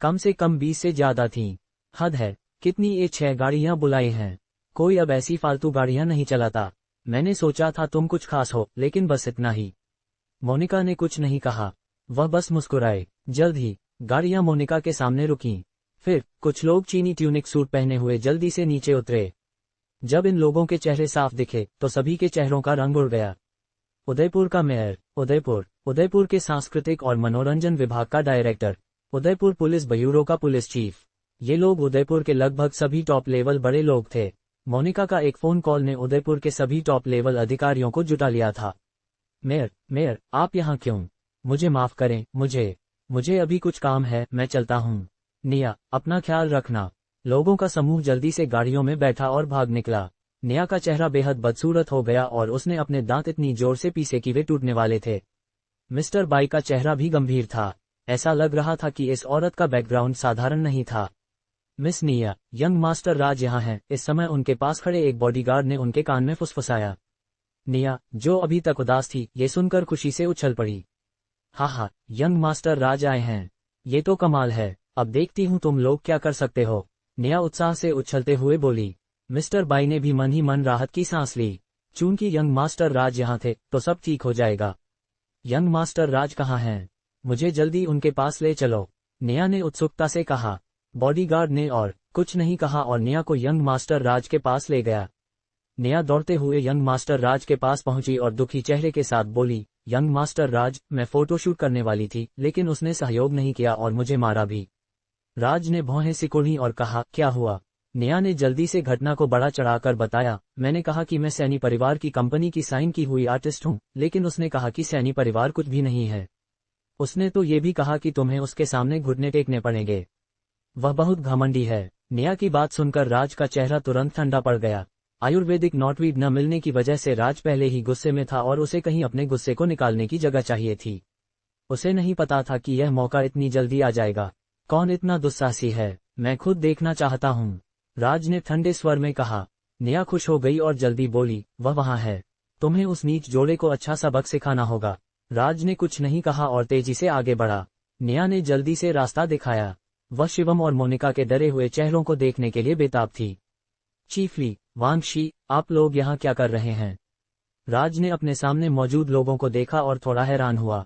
कम से कम 20 से ज्यादा थीं। हद है, कितनी ए6 गाड़ियां बुलाई हैं। कोई अब ऐसी फालतू गाड़ियां नहीं चलाता। मैंने सोचा था तुम कुछ खास हो, लेकिन बस इतना ही। मोनिका ने कुछ नहीं कहा, वह बस मुस्कुराए। जल्द ही गाड़ियां मोनिका के सामने रुकीं। फिर कुछ लोग चीनी ट्यूनिक सूट पहने हुए जल्दी से नीचे उतरे। जब इन लोगों के चेहरे साफ दिखे तो सभी के चेहरों का रंग उड़ गया। उदयपुर का मेयर, उदयपुर के सांस्कृतिक और मनोरंजन विभाग का डायरेक्टर, उदयपुर पुलिस ब्यूरो का पुलिस चीफ। ये लोग उदयपुर के लगभग सभी टॉप लेवल बड़े लोग थे। मोनिका का एक फोन कॉल ने उदयपुर के सभी टॉप लेवल अधिकारियों को जुटा लिया था। मेयर, आप यहाँ क्यों? मुझे माफ करें, मुझे अभी कुछ काम है, मैं चलता हूँ। निया, अपना ख्याल रखना। लोगों का समूह जल्दी से गाड़ियों में बैठा और भाग निकला। निया का चेहरा बेहद बदसूरत हो गया और उसने अपने दांत इतनी जोर से पीसे कि वे टूटने वाले थे। मिस्टर बाई का चेहरा भी गंभीर था। ऐसा लग रहा था कि इस औरत का बैकग्राउंड साधारण नहीं था। मिस निया, यंग मास्टर राज यहाँ हैं। इस समय उनके पास खड़े एक बॉडीगार्ड ने उनके कान में फुसफुसाया। निया, जो अभी तक उदास थी, ये सुनकर खुशी से उछल पड़ी। हाँ, यंग मास्टर राज आए हैं। ये तो कमाल है। अब देखती हूँ तुम लोग क्या कर सकते हो। निया उत्साह से उछलते हुए बोली। मिस्टर बाई ने भी मन ही मन राहत की सांस ली। चूंकि यंग मास्टर राज यहाँ थे तो सब ठीक हो जाएगा। यंग मास्टर राज कहाँ हैं? मुझे जल्दी उनके पास ले चलो, निया ने उत्सुकता से कहा। बॉडीगार्ड ने और कुछ नहीं कहा और निया को यंग मास्टर राज के पास ले गया। निया दौड़ते हुए यंग मास्टर राज के पास पहुंची और दुखी चेहरे के साथ बोली, यंग मास्टर राज, मैं फोटोशूट करने वाली थी, लेकिन उसने सहयोग नहीं किया और मुझे मारा भी। राज ने भौहें सिकोड़ी और कहा, क्या हुआ? निया ने जल्दी से घटना को बड़ा चढ़ाकर बताया। मैंने कहा कि मैं सैनी परिवार की कंपनी की साइन की हुई आर्टिस्ट हूँ, लेकिन उसने कहा कि सैनी परिवार कुछ भी नहीं है। उसने तो ये भी कहा कि तुम्हें उसके सामने घुटने टेकने पड़ेंगे। वह बहुत घमंडी है। निया की बात सुनकर राज का चेहरा तुरंत ठंडा पड़ गया। आयुर्वेदिक नॉटवीड न मिलने की वजह से राज पहले ही गुस्से में था और उसे कहीं अपने गुस्से को निकालने की जगह चाहिए थी। उसे नहीं पता था कि यह मौका इतनी जल्दी आ जाएगा। कौन इतना दुस्साहसी है? मैं खुद देखना चाहता हूँ, राज ने ठंडे स्वर में कहा। निया खुश हो गई और जल्दी बोली, वह वहाँ है। तुम्हें उस नीच जोड़े को अच्छा सबक सिखाना होगा। राज ने कुछ नहीं कहा और तेजी से आगे बढ़ा। निया ने जल्दी से रास्ता दिखाया। वह शिवम और मोनिका के डरे हुए चेहरों को देखने के लिए बेताब थी। चीफली, वांगशी, आप लोग यहाँ क्या कर रहे हैं? राज ने अपने सामने मौजूद लोगों को देखा और थोड़ा हैरान हुआ।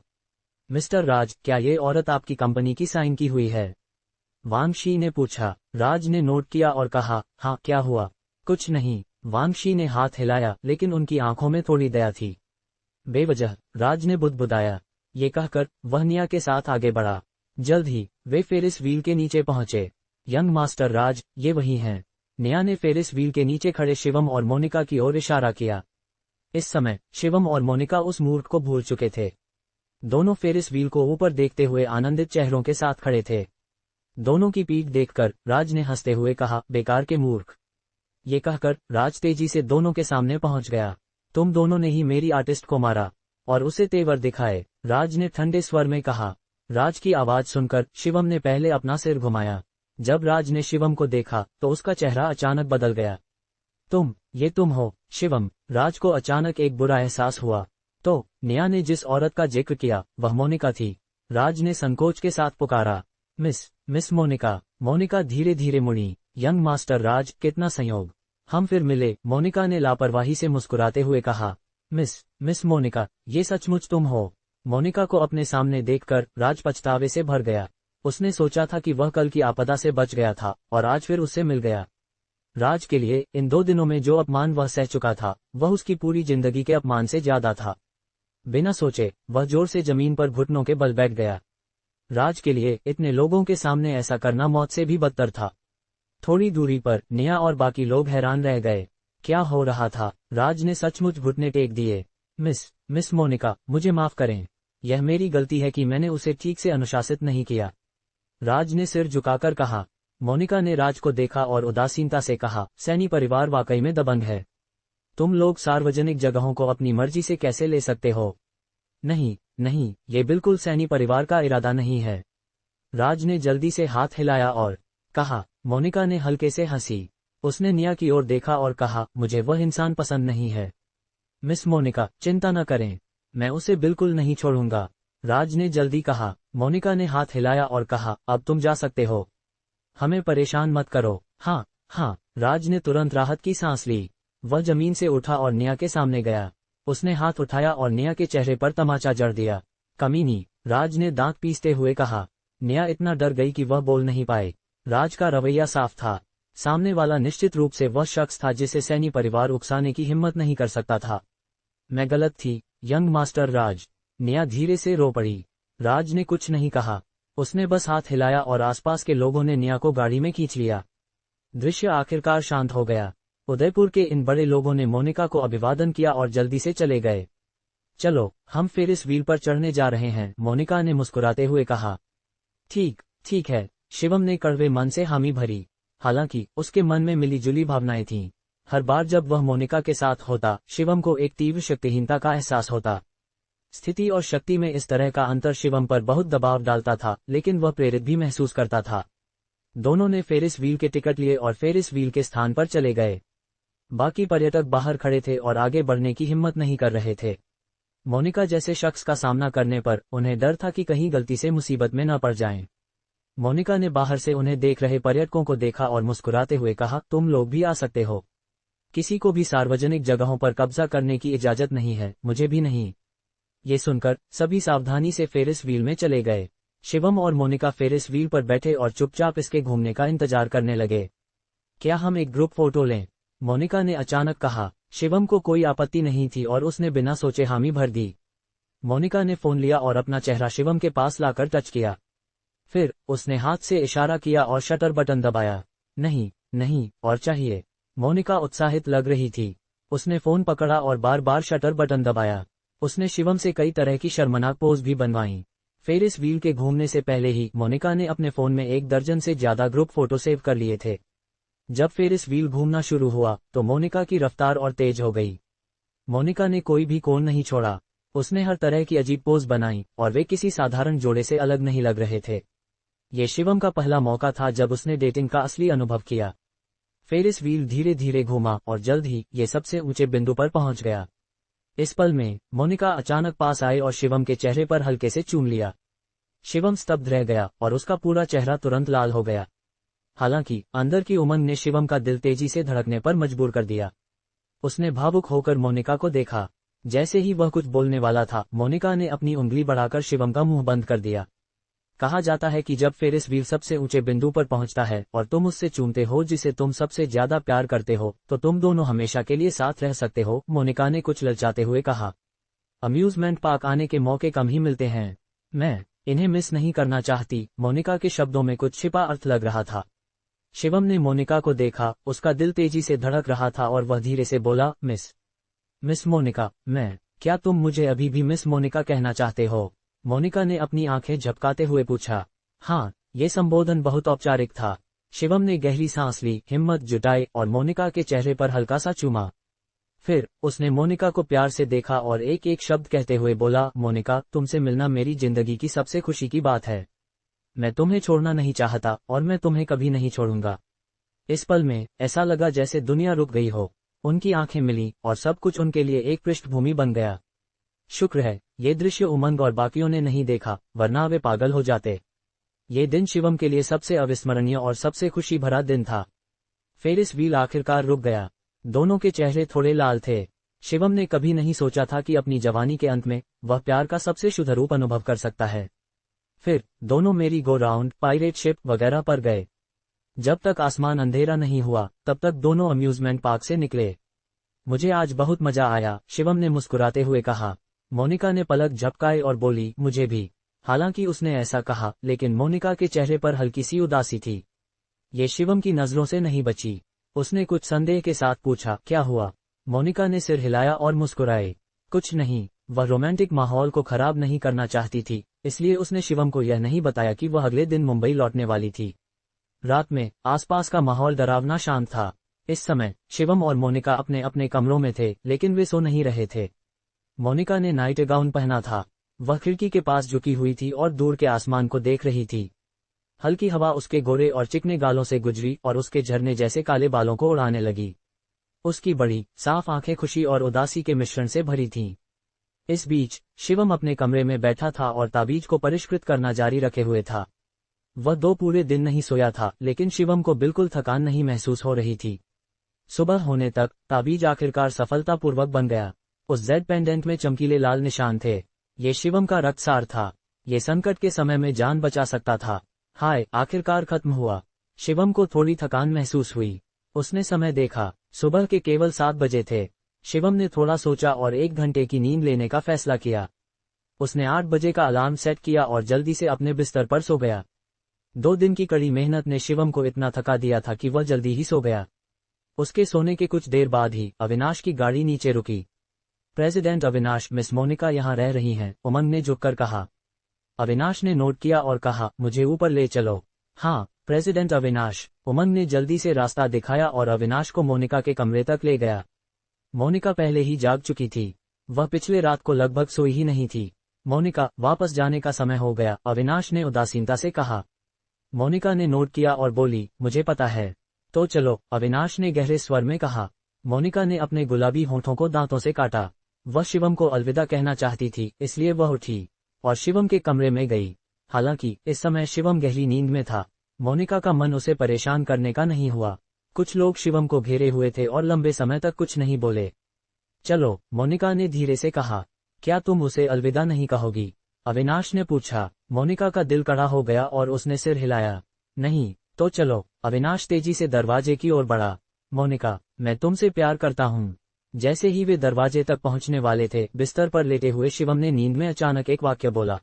मिस्टर राज, क्या ये औरत आपकी कंपनी की साइन की हुई है? वांगशी ने पूछा। राज ने नोट किया और कहा, हाँ, क्या हुआ? कुछ नहीं, वांगशी ने हाथ हिलाया, लेकिन उनकी आंखों में थोड़ी दया थी। बेवजह, राज ने बुदबुदाया। ये कहकर वह निया के साथ आगे बढ़ा। जल्द ही वे फेरिस व्हील के नीचे पहुंचे। यंग मास्टर राज, ये वही हैं। निया ने फेरिस व्हील के नीचे खड़े शिवम और मोनिका की ओर इशारा किया। इस समय शिवम और मोनिका उस मूर्ख को भूल चुके थे। दोनों फेरिस व्हील को ऊपर देखते हुए आनंदित चेहरों के साथ खड़े थे। दोनों की पीठ देखकर राज ने हंसते हुए कहा, बेकार के मूर्ख। ये कहकर राज तेजी से दोनों के सामने पहुंच गया। तुम दोनों ने ही मेरी आर्टिस्ट को मारा और उसे तेवर दिखाए, राज ने ठंडे स्वर में कहा। राज की आवाज सुनकर शिवम ने पहले अपना सिर घुमाया। जब राज ने शिवम को देखा तो उसका चेहरा अचानक बदल गया। ये तुम हो, शिवम? राज को अचानक एक बुरा एहसास हुआ। तो निया ने जिस औरत का जिक्र किया वह मोनिका थी। राज ने संकोच के साथ पुकारा, मिस मोनिका। मोनिका धीरे धीरे मुड़ी। यंग मास्टर राज, कितना संयोग, हम फिर मिले, मोनिका ने लापरवाही से मुस्कुराते हुए कहा। मिस मोनिका, ये सचमुच तुम हो? मोनिका को अपने सामने देखकर राज पछतावे से भर गया। उसने सोचा था कि वह कल की आपदा से बच गया था और आज फिर उससे मिल गया। राज के लिए इन 2 दिनों में जो अपमान वह सह चुका था वह उसकी पूरी जिंदगी के अपमान से ज्यादा था। बिना सोचे वह जोर से जमीन पर घुटनों के बल बैठ गया। राज के लिए इतने लोगों के सामने ऐसा करना मौत से भी बदतर था। थोड़ी दूरी पर निया और बाकी लोग हैरान रह गए। क्या हो रहा था? राज ने सचमुच घुटने टेक दिए। मिस मोनिका, मुझे माफ करें। यह मेरी गलती है कि मैंने उसे ठीक से अनुशासित नहीं किया, राज ने सिर झुकाकर कहा। मोनिका ने राज को देखा और उदासीनता से कहा, सैनी परिवार वाकई में दबंग है। तुम लोग सार्वजनिक जगहों को अपनी मर्जी से कैसे ले सकते हो? नहीं, ये बिल्कुल सैनी परिवार का इरादा नहीं है। राज ने जल्दी से हाथ हिलाया और कहा। मोनिका ने हल्के से हंसी। उसने निया की ओर देखा और कहा, मुझे वह इंसान पसंद नहीं है। मिस मोनिका, चिंता न करें, मैं उसे बिल्कुल नहीं छोड़ूंगा, राज ने जल्दी कहा। मोनिका ने हाथ हिलाया और कहा, अब तुम जा सकते हो, हमें परेशान मत करो। हाँ, राज ने तुरंत राहत की सांस ली। वह जमीन से उठा और निया के सामने गया। उसने हाथ उठाया और निया के चेहरे पर तमाचा जड़ दिया। कमीनी, राज ने दांत पीसते हुए कहा। निया इतना डर गई कि वह बोल नहीं पाए। राज का रवैया साफ था। सामने वाला निश्चित रूप से वह शख्स था जिसे सैनी परिवार उकसाने की हिम्मत नहीं कर सकता था। मैं गलत थी, यंग मास्टर राज। निया धीरे से रो पड़ी। राज ने कुछ नहीं कहा। उसने बस हाथ हिलाया और आसपास के लोगों ने निया को गाड़ी में खींच लिया। दृश्य आखिरकार शांत हो गया। उदयपुर के इन बड़े लोगों ने मोनिका को अभिवादन किया और जल्दी से चले गए। चलो, हम फेरिस व्हील पर चढ़ने जा रहे हैं, मोनिका ने मुस्कुराते हुए कहा। ठीक ठीक है, शिवम ने कड़वे मन से हामी भरी। हालांकि उसके मन में मिली जुली भावनाएं थीं। हर बार जब वह मोनिका के साथ होता, शिवम को एक तीव्र शक्तिहीनता का एहसास होता। स्थिति और शक्ति में इस तरह का अंतर शिवम पर बहुत दबाव डालता था, लेकिन वह प्रेरित भी महसूस करता था। दोनों ने फेरिस व्हील के टिकट लिए और फेरिस व्हील के स्थान पर चले गए। बाकी पर्यटक बाहर खड़े थे और आगे बढ़ने की हिम्मत नहीं कर रहे थे। मोनिका जैसे शख्स का सामना करने पर उन्हें डर था कि कहीं गलती से मुसीबत में न पड़ जाएं। मोनिका ने बाहर से उन्हें देख रहे पर्यटकों को देखा और मुस्कुराते हुए कहा, तुम लोग भी आ सकते हो। किसी को भी सार्वजनिक जगहों पर कब्जा करने की इजाजत नहीं है, मुझे भी नहीं। ये सुनकर सभी सावधानी से फेरिस व्हील में चले गए। शिवम और मोनिका फेरिस व्हील पर बैठे और चुपचाप इसके घूमने का इंतजार करने लगे। क्या हम एक ग्रुप फोटो लें? मोनिका ने अचानक कहा। शिवम को कोई आपत्ति नहीं थी और उसने बिना सोचे हामी भर दी। मोनिका ने फोन लिया और अपना चेहरा शिवम के पास लाकर टच किया। फिर उसने हाथ से इशारा किया और शटर बटन दबाया। नहीं नहीं, और चाहिए। मोनिका उत्साहित लग रही थी। उसने फोन पकड़ा और बार बार शटर बटन दबाया। उसने शिवम से कई तरह की शर्मनाक पोज भी बनवाईं। फेरिस व्हील के घूमने से पहले ही मोनिका ने अपने फोन में 1 दर्जन से ज्यादा ग्रुप फोटो सेव कर लिए थे। जब फेरिस व्हील घूमना शुरू हुआ तो मोनिका की रफ्तार और तेज हो गई। मोनिका ने कोई भी कोण नहीं छोड़ा। उसने हर तरह की अजीब पोज बनाई और वे किसी साधारण जोड़े से अलग नहीं लग रहे थे। ये शिवम का पहला मौका था जब उसने डेटिंग का असली अनुभव किया। फेरिस व्हील धीरे धीरे घूमा और जल्द ही ये सबसे ऊंचे बिंदु पर पहुंच गया। इस पल में मोनिका अचानक पास आई और शिवम के चेहरे पर हल्के से चूम लिया। शिवम स्तब्ध रह गया और उसका पूरा चेहरा तुरंत लाल हो गया। हालांकि अंदर की उमंग ने शिवम का दिल तेजी से धड़कने पर मजबूर कर दिया। उसने भावुक होकर मोनिका को देखा। जैसे ही वह कुछ बोलने वाला था, मोनिका ने अपनी उंगली बढ़ाकर शिवम का मुंह बंद कर दिया। कहा जाता है कि जब फेरिस व्हील सबसे ऊंचे बिंदु पर पहुंचता है और तुम उससे चूमते हो जिसे तुम सबसे ज्यादा प्यार करते हो, तो तुम दोनों हमेशा के लिए साथ रह सकते हो, मोनिका ने कुछ ललचाते हुए कहा। अम्यूजमेंट पार्क आने के मौके कम ही मिलते हैं। मैं इन्हें मिस नहीं करना चाहती। मोनिका के शब्दों में कुछ छिपा अर्थ लग रहा था। शिवम ने मोनिका को देखा। उसका दिल तेजी से धड़क रहा था और वह धीरे से बोला, मिस मोनिका, क्या तुम मुझे अभी भी मिस मोनिका कहना चाहते हो? मोनिका ने अपनी आंखें झपकाते हुए पूछा। हाँ, ये संबोधन बहुत औपचारिक था। शिवम ने गहरी सांस ली, हिम्मत जुटाई और मोनिका के चेहरे पर हल्का सा चूमा। फिर उसने मोनिका को प्यार से देखा और एक एक शब्द कहते हुए बोला, मोनिका, तुमसे मिलना मेरी जिंदगी की सबसे खुशी की बात है। मैं तुम्हें छोड़ना नहीं चाहता और मैं तुम्हें कभी नहीं छोड़ूंगा। इस पल में ऐसा लगा जैसे दुनिया रुक गई हो। उनकी आंखें मिली और सब कुछ उनके लिए एक पृष्ठभूमि बन गया। शुक्र है ये दृश्य उमंग और बाकियों ने नहीं देखा, वरना वे पागल हो जाते। ये दिन शिवम के लिए सबसे अविस्मरणीय और सबसे खुशी भरा दिन था। फेरिस व्हील आखिरकार रुक गया। दोनों के चेहरे थोड़े लाल थे। शिवम ने कभी नहीं सोचा था कि अपनी जवानी के अंत में वह प्यार का सबसे शुद्ध रूप अनुभव कर सकता है। फिर दोनों मेरी गो राउंड, पायरेट शिप वगैरह पर गए। जब तक आसमान अंधेरा नहीं हुआ तब तक दोनों अम्यूजमेंट पार्क से निकले। मुझे आज बहुत मजा आया, शिवम ने मुस्कुराते हुए कहा। मोनिका ने पलक झपकाए और बोली, मुझे भी। हालांकि उसने ऐसा कहा, लेकिन मोनिका के चेहरे पर हल्की सी उदासी थी। ये शिवम की नजरों से नहीं बची। उसने कुछ संदेह के साथ पूछा, क्या हुआ? मोनिका ने सिर हिलाया और मुस्कुराए। कुछ नहीं। वह रोमांटिक माहौल को खराब नहीं करना चाहती थी, इसलिए उसने शिवम को यह नहीं बताया कि वह अगले दिन मुंबई लौटने वाली थी। रात में आसपास का माहौल डरावना शांत था। इस समय शिवम और मोनिका अपने अपने कमरों में थे, लेकिन वे सो नहीं रहे थे। मोनिका ने नाइट गाउन पहना था। वह खिड़की के पास झुकी हुई थी और दूर के आसमान को देख रही थी। हल्की हवा उसके गोरे और चिकने गालों से गुजरी और उसके झरने जैसे काले बालों को उड़ाने लगी। उसकी बड़ी साफ आंखें खुशी और उदासी के मिश्रण से भरी थीं। इस बीच शिवम अपने कमरे में बैठा था और ताबीज को परिष्कृत करना जारी रखे हुए था। वह 2 पूरे दिन नहीं सोया था, लेकिन शिवम को बिल्कुल थकान नहीं महसूस हो रही थी। सुबह होने तक ताबीज आखिरकार सफलतापूर्वक बन गया। उस जेड पेंडेंट में चमकीले लाल निशान थे। ये शिवम का रक्तसार था। ये संकट के समय में जान बचा सकता था। हाय, आखिरकार खत्म हुआ। शिवम को थोड़ी थकान महसूस हुई। उसने समय देखा। सुबह के केवल 7 बजे थे। शिवम ने थोड़ा सोचा और 1 घंटे की नींद लेने का फैसला किया। उसने 8 बजे का अलार्म सेट किया और जल्दी से अपने बिस्तर पर सो गया। 2 दिन की कड़ी मेहनत ने शिवम को इतना थका दिया था कि वह जल्दी ही सो गया। उसके सोने के कुछ देर बाद ही अविनाश की गाड़ी नीचे रुकी। प्रेसिडेंट अविनाश, मिस मोनिका यहाँ रह रही हैं, उमंग ने झुककर कहा। अविनाश ने नोट किया और कहा, मुझे ऊपर ले चलो। हाँ प्रेसिडेंट अविनाश। उमंग ने जल्दी से रास्ता दिखाया और अविनाश को मोनिका के कमरे तक ले गया। मोनिका पहले ही जाग चुकी थी, वह पिछले रात को लगभग सोई ही नहीं थी। मोनिका, वापस जाने का समय हो गया, अविनाश ने उदासीनता से कहा। मोनिका ने नोट किया और बोली, मुझे पता है। तो चलो, अविनाश ने गहरे स्वर में कहा। मोनिका ने अपने गुलाबी होठों को दांतों से काटा। वह शिवम को अलविदा कहना चाहती थी, इसलिए वह उठी और शिवम के कमरे में गई। हालांकि इस समय शिवम गहरी नींद में था। मोनिका का मन उसे परेशान करने का नहीं हुआ। कुछ लोग शिवम को घेरे हुए थे और लंबे समय तक कुछ नहीं बोले। चलो, मोनिका ने धीरे से कहा। क्या तुम उसे अलविदा नहीं कहोगी? अविनाश ने पूछा। मोनिका का दिल कड़ा हो गया और उसने सिर हिलाया। नहीं। तो चलो, अविनाश तेजी से दरवाजे की ओर बढ़ा। मोनिका, मैं तुमसे प्यार करता हूँ। जैसे ही वे दरवाजे तक पहुंचने वाले थे, बिस्तर पर लेटे हुए शिवम ने नींद में अचानक एक वाक्य बोला।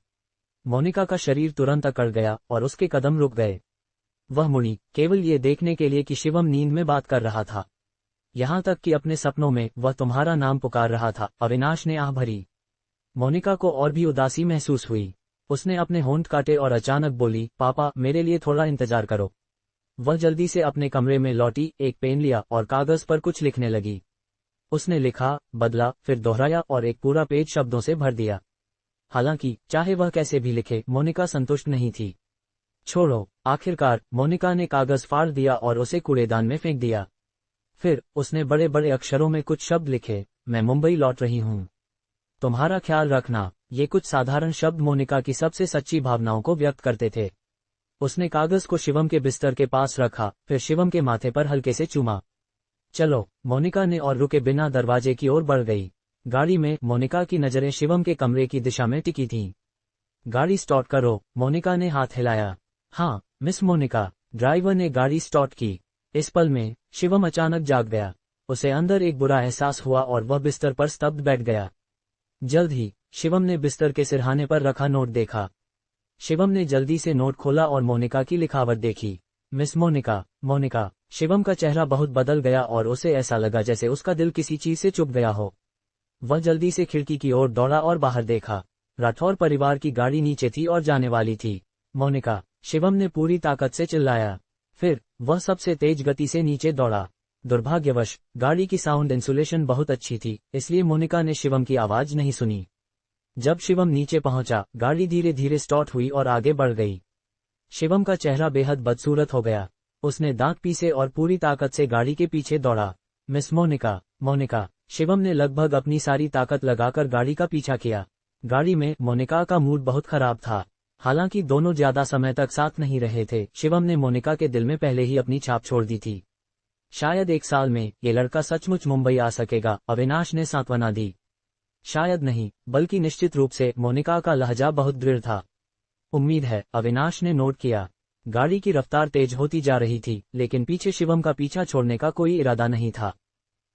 मोनिका का शरीर तुरंत अकड़ गया और उसके कदम रुक गए। वह मुड़ी, केवल ये देखने के लिए कि शिवम नींद में बात कर रहा था। यहाँ तक कि अपने सपनों में वह तुम्हारा नाम पुकार रहा था। अविनाश ने आह भरी। मोनिका को और भी उदासी महसूस हुई। उसने अपने होंठ काटे और अचानक बोली, पापा, मेरे लिए थोड़ा इंतजार करो। वह जल्दी से अपने कमरे में लौटी, एक पेन लिया और कागज पर कुछ लिखने लगी। उसने लिखा, बदला, फिर दोहराया और एक पूरा पेज शब्दों से भर दिया। हालांकि चाहे वह कैसे भी लिखे, मोनिका संतुष्ट नहीं थी। छोड़ो। आखिरकार मोनिका ने कागज फाड़ दिया और उसे कूड़ेदान में फेंक दिया। फिर उसने बड़े बड़े अक्षरों में कुछ शब्द लिखे, मैं मुंबई लौट रही हूँ, तुम्हारा ख्याल रखना। ये कुछ साधारण शब्द मोनिका की सबसे सच्ची भावनाओं को व्यक्त करते थे। उसने कागज को शिवम के बिस्तर के पास रखा, फिर शिवम के माथे पर हल्के से चूमा। चलो, मोनिका ने और रुके बिना दरवाजे की ओर बढ़ गई। गाड़ी में मोनिका की नजरें शिवम के कमरे की दिशा में टिकी थीं। गाड़ी स्टार्ट करो, मोनिका ने हाथ हिलाया। हाँ मिस मोनिका। ड्राइवर ने गाड़ी स्टार्ट की। इस पल में शिवम अचानक जाग गया। उसे अंदर एक बुरा एहसास हुआ और वह बिस्तर पर स्तब्ध बैठ गया। जल्द ही शिवम ने बिस्तर के सिरहाने पर रखा नोट देखा। शिवम ने जल्दी से नोट खोला और मोनिका की लिखावट देखी। मिस मोनिका। मोनिका। शिवम का चेहरा बहुत बदल गया और उसे ऐसा लगा जैसे उसका दिल किसी चीज से चुभ गया हो। वह जल्दी से खिड़की की ओर दौड़ा और बाहर देखा। राठौर परिवार की गाड़ी नीचे थी और जाने वाली थी। मोनिका। शिवम ने पूरी ताकत से चिल्लाया। फिर वह सबसे तेज गति से नीचे दौड़ा। दुर्भाग्यवश गाड़ी की साउंड इंसुलेशन बहुत अच्छी थी, इसलिए मोनिका ने शिवम की आवाज नहीं सुनी। जब शिवम नीचे पहुंचा, गाड़ी धीरे धीरे स्टार्ट हुई और आगे बढ़ गई। शिवम का चेहरा बेहद बदसूरत हो गया। उसने दांत पीसे और पूरी ताकत से गाड़ी के पीछे दौड़ा। मिस मोनिका। मोनिका। शिवम ने लगभग अपनी सारी ताकत लगाकर गाड़ी का पीछा किया। गाड़ी में मोनिका का मूड बहुत खराब था। हालांकि दोनों ज्यादा समय तक साथ नहीं रहे थे, शिवम ने मोनिका के दिल में पहले ही अपनी छाप छोड़ दी थी। शायद 1 साल में ये लड़का सचमुच मुंबई आ सकेगा, अविनाश ने सांत्वना दी। शायद नहीं, बल्कि निश्चित रूप से मोनिका का लहजा बहुत दृढ़ था। उम्मीद है, अविनाश ने नोट किया। गाड़ी की रफ्तार तेज होती जा रही थी, लेकिन पीछे शिवम का पीछा छोड़ने का कोई इरादा नहीं था।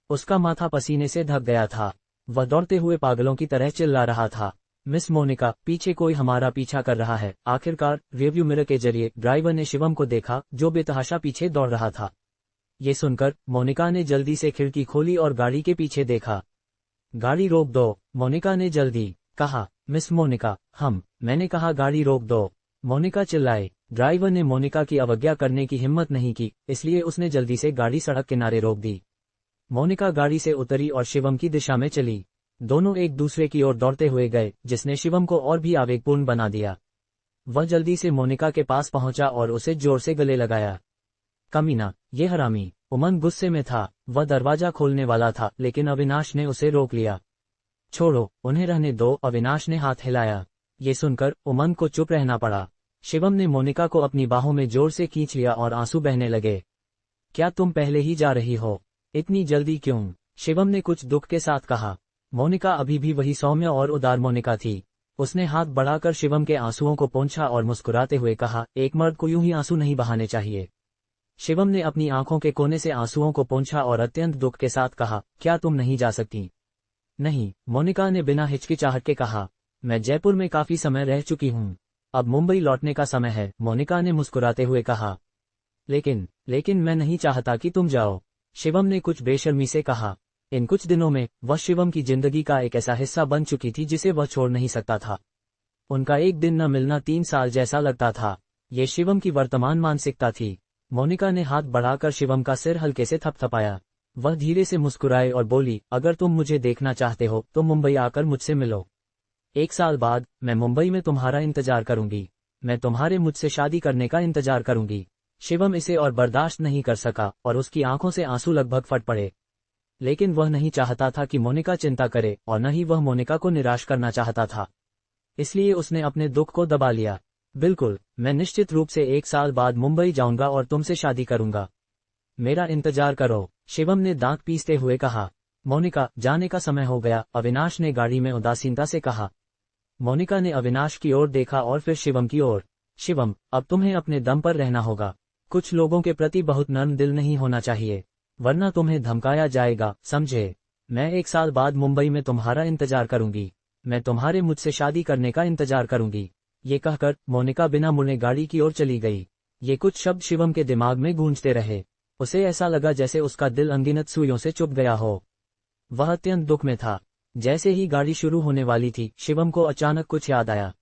उसका माथा पसीने से ढक गया था। वह दौड़ते हुए पागलों की तरह चिल्ला रहा था, मिस मोनिका, पीछे कोई हमारा पीछा कर रहा है। आखिरकार रियरव्यू मिरर के जरिए ड्राइवर ने शिवम को देखा, जो बेतहाशा पीछे दौड़ रहा था। ये सुनकर मोनिका ने जल्दी से खिड़की खोली और गाड़ी के पीछे देखा। गाड़ी रोक दो, मोनिका ने जल्दी कहा। मिस मोनिका, मैंने कहा गाड़ी रोक दो, मोनिका चिल्लाए। ड्राइवर ने मोनिका की अवज्ञा करने की हिम्मत नहीं की, इसलिए उसने जल्दी से गाड़ी सड़क किनारे रोक दी। मोनिका गाड़ी से उतरी और शिवम की दिशा में चली। दोनों एक दूसरे की ओर दौड़ते हुए गए, जिसने शिवम को और भी आवेगपूर्ण बना दिया। वह जल्दी से मोनिका के पास पहुंचा और उसे जोर से गले लगाया। कमीना, ये हरामी, उमंग गुस्से में था। वह दरवाजा खोलने वाला था, लेकिन अविनाश ने उसे रोक लिया। छोड़ो, उन्हें रहने दो, अविनाश ने हाथ हिलाया। ये सुनकर उमंग को चुप रहना पड़ा। शिवम ने मोनिका को अपनी बाहों में जोर से खींच लिया और आंसू बहने लगे। क्या तुम पहले ही जा रही हो? इतनी जल्दी क्यों? शिवम ने कुछ दुख के साथ कहा। मोनिका अभी भी वही सौम्य और उदार मोनिका थी। उसने हाथ बढ़ाकर शिवम के आंसुओं को पोंछा और मुस्कुराते हुए कहा, एक मर्द को यूं ही आंसू नहीं बहाने चाहिए। शिवम ने अपनी आंखों के कोने से आंसुओं को पोंछा और अत्यंत दुख के साथ कहा, क्या तुम नहीं जा सकती? नहीं, मोनिका ने बिना हिचकिचाहट के कहा, मैं जयपुर में काफी समय रह चुकी हूँ, अब मुंबई लौटने का समय है, मोनिका ने मुस्कुराते हुए कहा। लेकिन मैं नहीं चाहता कि तुम जाओ। शिवम ने कुछ बेशर्मी से कहा। इन कुछ दिनों में वह शिवम की जिंदगी का एक ऐसा हिस्सा बन चुकी थी जिसे वह छोड़ नहीं सकता था। उनका एक दिन न मिलना 3 साल जैसा लगता था। ये शिवम की वर्तमान मानसिकता थी। मोनिका ने हाथ बढ़ाकर शिवम का सिर हल्के से थपथपाया। वह धीरे से मुस्कुराए और बोली, अगर तुम मुझे देखना चाहते हो तो मुंबई आकर मुझसे मिलो। 1 साल बाद मैं मुंबई में तुम्हारा इंतजार करूंगी। मैं तुम्हारे मुझसे शादी करने का इंतजार करूंगी। शिवम इसे और बर्दाश्त नहीं कर सका और उसकी आंखों से आंसू लगभग फट पड़े। लेकिन वह नहीं चाहता था कि मोनिका चिंता करे और न ही वह मोनिका को निराश करना चाहता था। इसलिए उसने अपने दुख को दबा लिया। बिल्कुल, मैं निश्चित रूप से 1 साल बाद मुंबई जाऊंगा और तुमसे शादी करूंगा। मेरा इंतजार करो, शिवम ने दांत पीसते हुए कहा। मोनिका, जाने का समय हो गया, अविनाश ने गाड़ी में उदासीनता से कहा। मोनिका ने अविनाश की ओर देखा और फिर शिवम की ओर। शिवम, अब तुम्हें अपने दम पर रहना होगा। कुछ लोगों के प्रति बहुत नर्म दिल नहीं होना चाहिए, वरना तुम्हें धमकाया जाएगा, समझे? मैं 1 साल बाद मुंबई में तुम्हारा इंतजार करूंगी। मैं तुम्हारे मुझसे शादी करने का इंतजार करूंगी। ये कहकर मोनिका बिना मुड़े गाड़ी की ओर चली गई। ये कुछ शब्द शिवम के दिमाग में गूंजते रहे। उसे ऐसा लगा जैसे उसका दिल अनगिनत सुइयों से चुभ गया हो। वह अत्यंत दुख में था। जैसे ही गाड़ी शुरू होने वाली थी, शिवम को अचानक कुछ याद आया।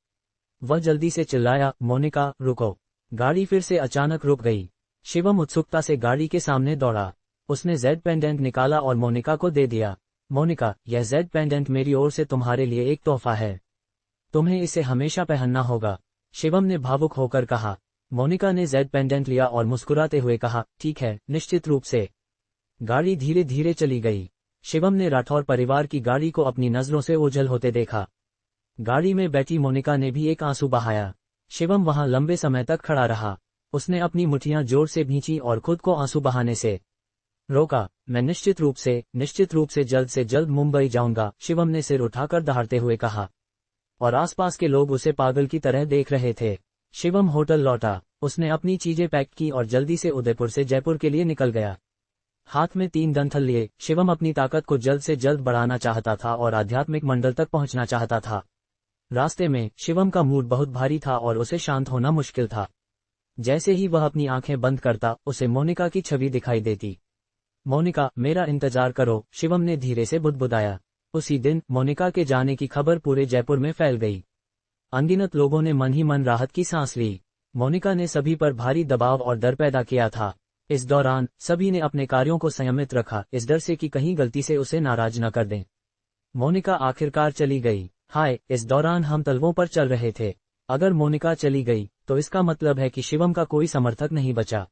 वह जल्दी से चिल्लाया, मोनिका, रुको। गाड़ी फिर से अचानक रुक गई। शिवम उत्सुकता से गाड़ी के सामने दौड़ा। उसने जेड पेंडेंट निकाला और मोनिका को दे दिया। मोनिका, यह जेड पेंडेंट मेरी ओर से तुम्हारे लिए एक तोहफा है। तुम्हें इसे हमेशा पहनना होगा, शिवम ने भावुक होकर कहा। मोनिका ने जेड पेंडेंट लिया और मुस्कुराते हुए कहा, ठीक है, निश्चित रूप से। गाड़ी धीरे धीरे चली गई। शिवम ने राठौर परिवार की गाड़ी को अपनी नजरों से ओझल होते देखा। गाड़ी में बैठी मोनिका ने भी एक आंसू बहाया। शिवम वहां लंबे समय तक खड़ा रहा। उसने अपनी मुठ्ठियां जोर से भींची और खुद को आंसू बहाने से रोका। मैं निश्चित रूप से जल्द मुंबई जाऊंगा, शिवम ने सिर उठाकर दहाड़ते हुए कहा। और आसपास के लोग उसे पागल की तरह देख रहे थे। शिवम होटल लौटा। उसने अपनी चीजें पैक की और जल्दी से उदयपुर से जयपुर के लिए निकल गया। हाथ में 3 डंठल लिए, शिवम अपनी ताकत को जल्द से जल्द बढ़ाना चाहता था और आध्यात्मिक मंडल तक पहुंचना चाहता था। रास्ते में शिवम का मूड बहुत भारी था और उसे शांत होना मुश्किल था। जैसे ही वह अपनी आंखें बंद करता, उसे मोनिका की छवि दिखाई देती। मोनिका, मेरा इंतजार करो, शिवम ने धीरे से बुदबुदाया। उसी दिन मोनिका के जाने की खबर पूरे जयपुर में फैल गई। अनगिनत लोगों ने मन ही मन राहत की सांस ली। मोनिका ने सभी पर भारी दबाव और डर पैदा किया था। इस दौरान सभी ने अपने कार्यों को संयमित रखा, इस डर से कि कहीं गलती से उसे नाराज न कर दें। मोनिका आखिरकार चली गई। हाय, इस दौरान हम तलवों पर चल रहे थे। अगर मोनिका चली गई तो इसका मतलब है कि शिवम का कोई समर्थक नहीं बचा।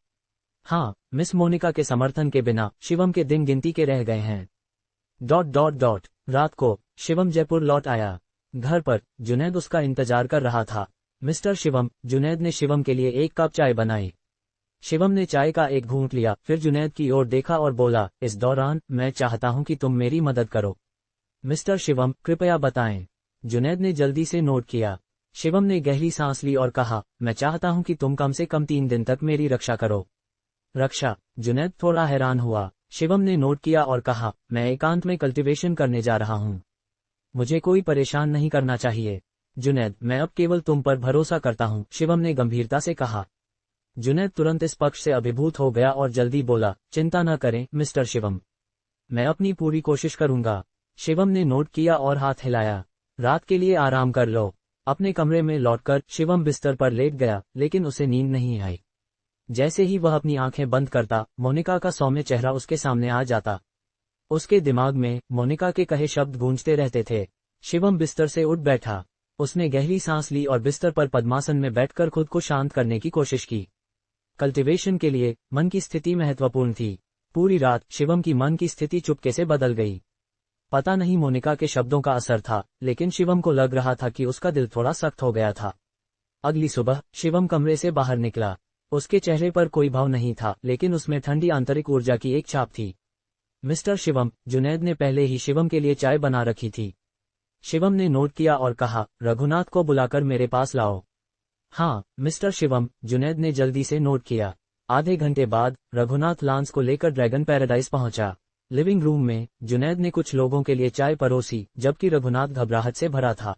हाँ, मिस मोनिका के समर्थन के बिना शिवम के दिन गिनती के रह गए हैं। ... रात को शिवम जयपुर लौट आया। घर पर जुनैद उसका इंतजार कर रहा था। मिस्टर शिवम, जुनैद ने शिवम के लिए 1 कप चाय बनाई। शिवम ने चाय का एक घूंट लिया, फिर जुनैद की ओर देखा और बोला, इस दौरान मैं चाहता हूं कि तुम मेरी मदद करो। मिस्टर शिवम, कृपया बताएं। जुनैद ने जल्दी से नोट किया। शिवम ने गहरी सांस ली और कहा, मैं चाहता हूं कि तुम कम से कम 3 दिन तक मेरी रक्षा करो। रक्षा? जुनैद थोड़ा हैरान हुआ। शिवम ने नोट किया और कहा, मैं एकांत में कल्टीवेशन करने जा रहा हूं। मुझे कोई परेशान नहीं करना चाहिए। जुनैद, मैं अब केवल तुम पर भरोसा करता हूं, शिवम ने गंभीरता से कहा। जुनैद तुरंत इस पक्ष से अभिभूत हो गया और जल्दी बोला, चिंता न करें मिस्टर शिवम, मैं अपनी पूरी कोशिश करूंगा। शिवम ने नोट किया और हाथ हिलाया। रात के लिए आराम कर लो। अपने कमरे में लौटकर शिवम बिस्तर पर लेट गया, लेकिन उसे नींद नहीं आई। जैसे ही वह अपनी आंखें बंद करता, मोनिका का सौम्य चेहरा उसके सामने आ जाता। उसके दिमाग में मोनिका के कहे शब्द गूंजते रहते थे। शिवम बिस्तर से उठ बैठा। उसने गहरी सांस ली और बिस्तर पर पद्मासन में बैठकर खुद को शांत करने की कोशिश की। कल्टीवेशन के लिए मन की स्थिति महत्वपूर्ण थी। पूरी रात शिवम की मन की स्थिति चुपके से बदल गई। पता नहीं मोनिका के शब्दों का असर था, लेकिन शिवम को लग रहा था कि उसका दिल थोड़ा सख्त हो गया था। अगली सुबह शिवम कमरे से बाहर निकला। उसके चेहरे पर कोई भाव नहीं था, लेकिन उसमें ठंडी आंतरिक ऊर्जा की एक छाप थी। मिस्टर शिवम, जुनैद ने पहले ही शिवम के लिए चाय बना रखी थी। शिवम ने नोट किया और कहा, रघुनाथ को बुलाकर मेरे पास लाओ। हाँ मिस्टर शिवम, जुनैद ने जल्दी से नोट किया। आधे घंटे बाद रघुनाथ लांस को लेकर ड्रैगन पैराडाइज पहुंचा। लिविंग रूम में जुनैद ने कुछ लोगों के लिए चाय परोसी, जबकि रघुनाथ घबराहट से भरा था।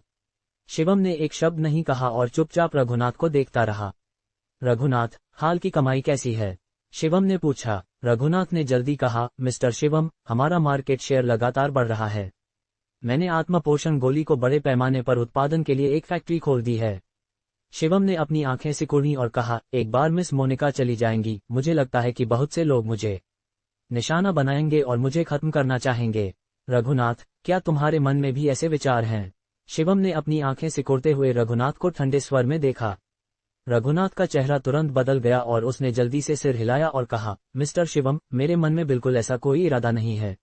शिवम ने एक शब्द नहीं कहा और चुपचाप रघुनाथ को देखता रहा। रघुनाथ, हाल की कमाई कैसी है? शिवम ने पूछा। रघुनाथ ने जल्दी कहा, मिस्टर शिवम, हमारा मार्केट शेयर लगातार बढ़ रहा है। मैंने आत्म पोषण गोली को बड़े पैमाने पर उत्पादन के लिए एक फैक्ट्री खोल दी है। शिवम ने अपनी आंखें सिकुड़ी और कहा, एक बार मिस मोनिका चली जाएंगी, मुझे लगता है कि बहुत से लोग मुझे निशाना बनाएंगे और मुझे खत्म करना चाहेंगे। रघुनाथ, क्या तुम्हारे मन में भी ऐसे विचार हैं? शिवम ने अपनी आंखें सिकुड़ते हुए रघुनाथ को ठंडे स्वर में देखा। रघुनाथ का चेहरा तुरंत बदल गया और उसने जल्दी से सिर हिलाया और कहा, मिस्टर शिवम, मेरे मन में बिल्कुल ऐसा कोई इरादा नहीं है।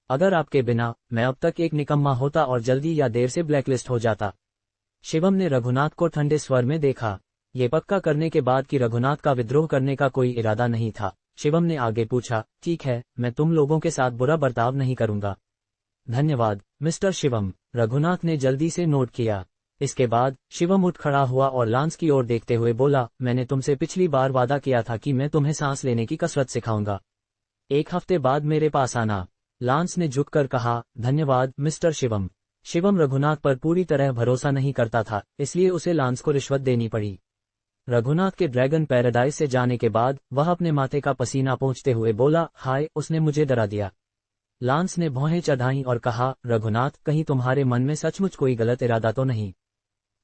अगर आपके बिना मैं अब तक एक निकम्मा होता और जल्दी या देर से ब्लैकलिस्ट हो जाता। शिवम ने रघुनाथ को ठंडे स्वर में देखा। ये पक्का करने के बाद कि रघुनाथ का विद्रोह करने का कोई इरादा नहीं था, शिवम ने आगे पूछा, ठीक है, मैं तुम लोगों के साथ बुरा बर्ताव नहीं करूंगा। धन्यवाद मिस्टर शिवम, रघुनाथ ने जल्दी से नोट किया। इसके बाद शिवम उठ खड़ा हुआ और लांस की ओर देखते हुए बोला, मैंने तुमसे पिछली बार वादा किया था कि मैं तुम्हें सांस लेने की कसरत सिखाऊंगा। 1 हफ्ते बाद मेरे पास आना। लांस ने झुककर कहा, धन्यवाद मिस्टर शिवम। शिवम रघुनाथ पर पूरी तरह भरोसा नहीं करता था, इसलिए उसे लांस को रिश्वत देनी पड़ी। रघुनाथ के ड्रैगन पैराडाइज से जाने के बाद वह अपने माथे का पसीना पोंछते हुए बोला, हाय, उसने मुझे डरा दिया। लांस ने भौहें चढ़ाई और कहा, रघुनाथ, कहीं तुम्हारे मन में सचमुच कोई गलत इरादा तो नहीं?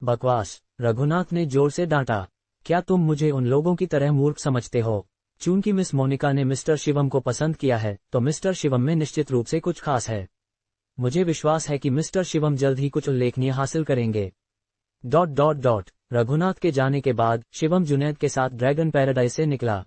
बकवास, रघुनाथ ने जोर से डांटा। क्या तुम मुझे उन लोगों की तरह मूर्ख समझते हो? चूंकि मिस मोनिका ने मिस्टर शिवम को पसंद किया है, तो मिस्टर शिवम में निश्चित रूप से कुछ खास है। मुझे विश्वास है कि मिस्टर शिवम जल्द ही कुछ उल्लेखनीय हासिल करेंगे। ... रघुनाथ के जाने के बाद शिवम जुनैद के साथ ड्रैगन पैराडाइज से निकला।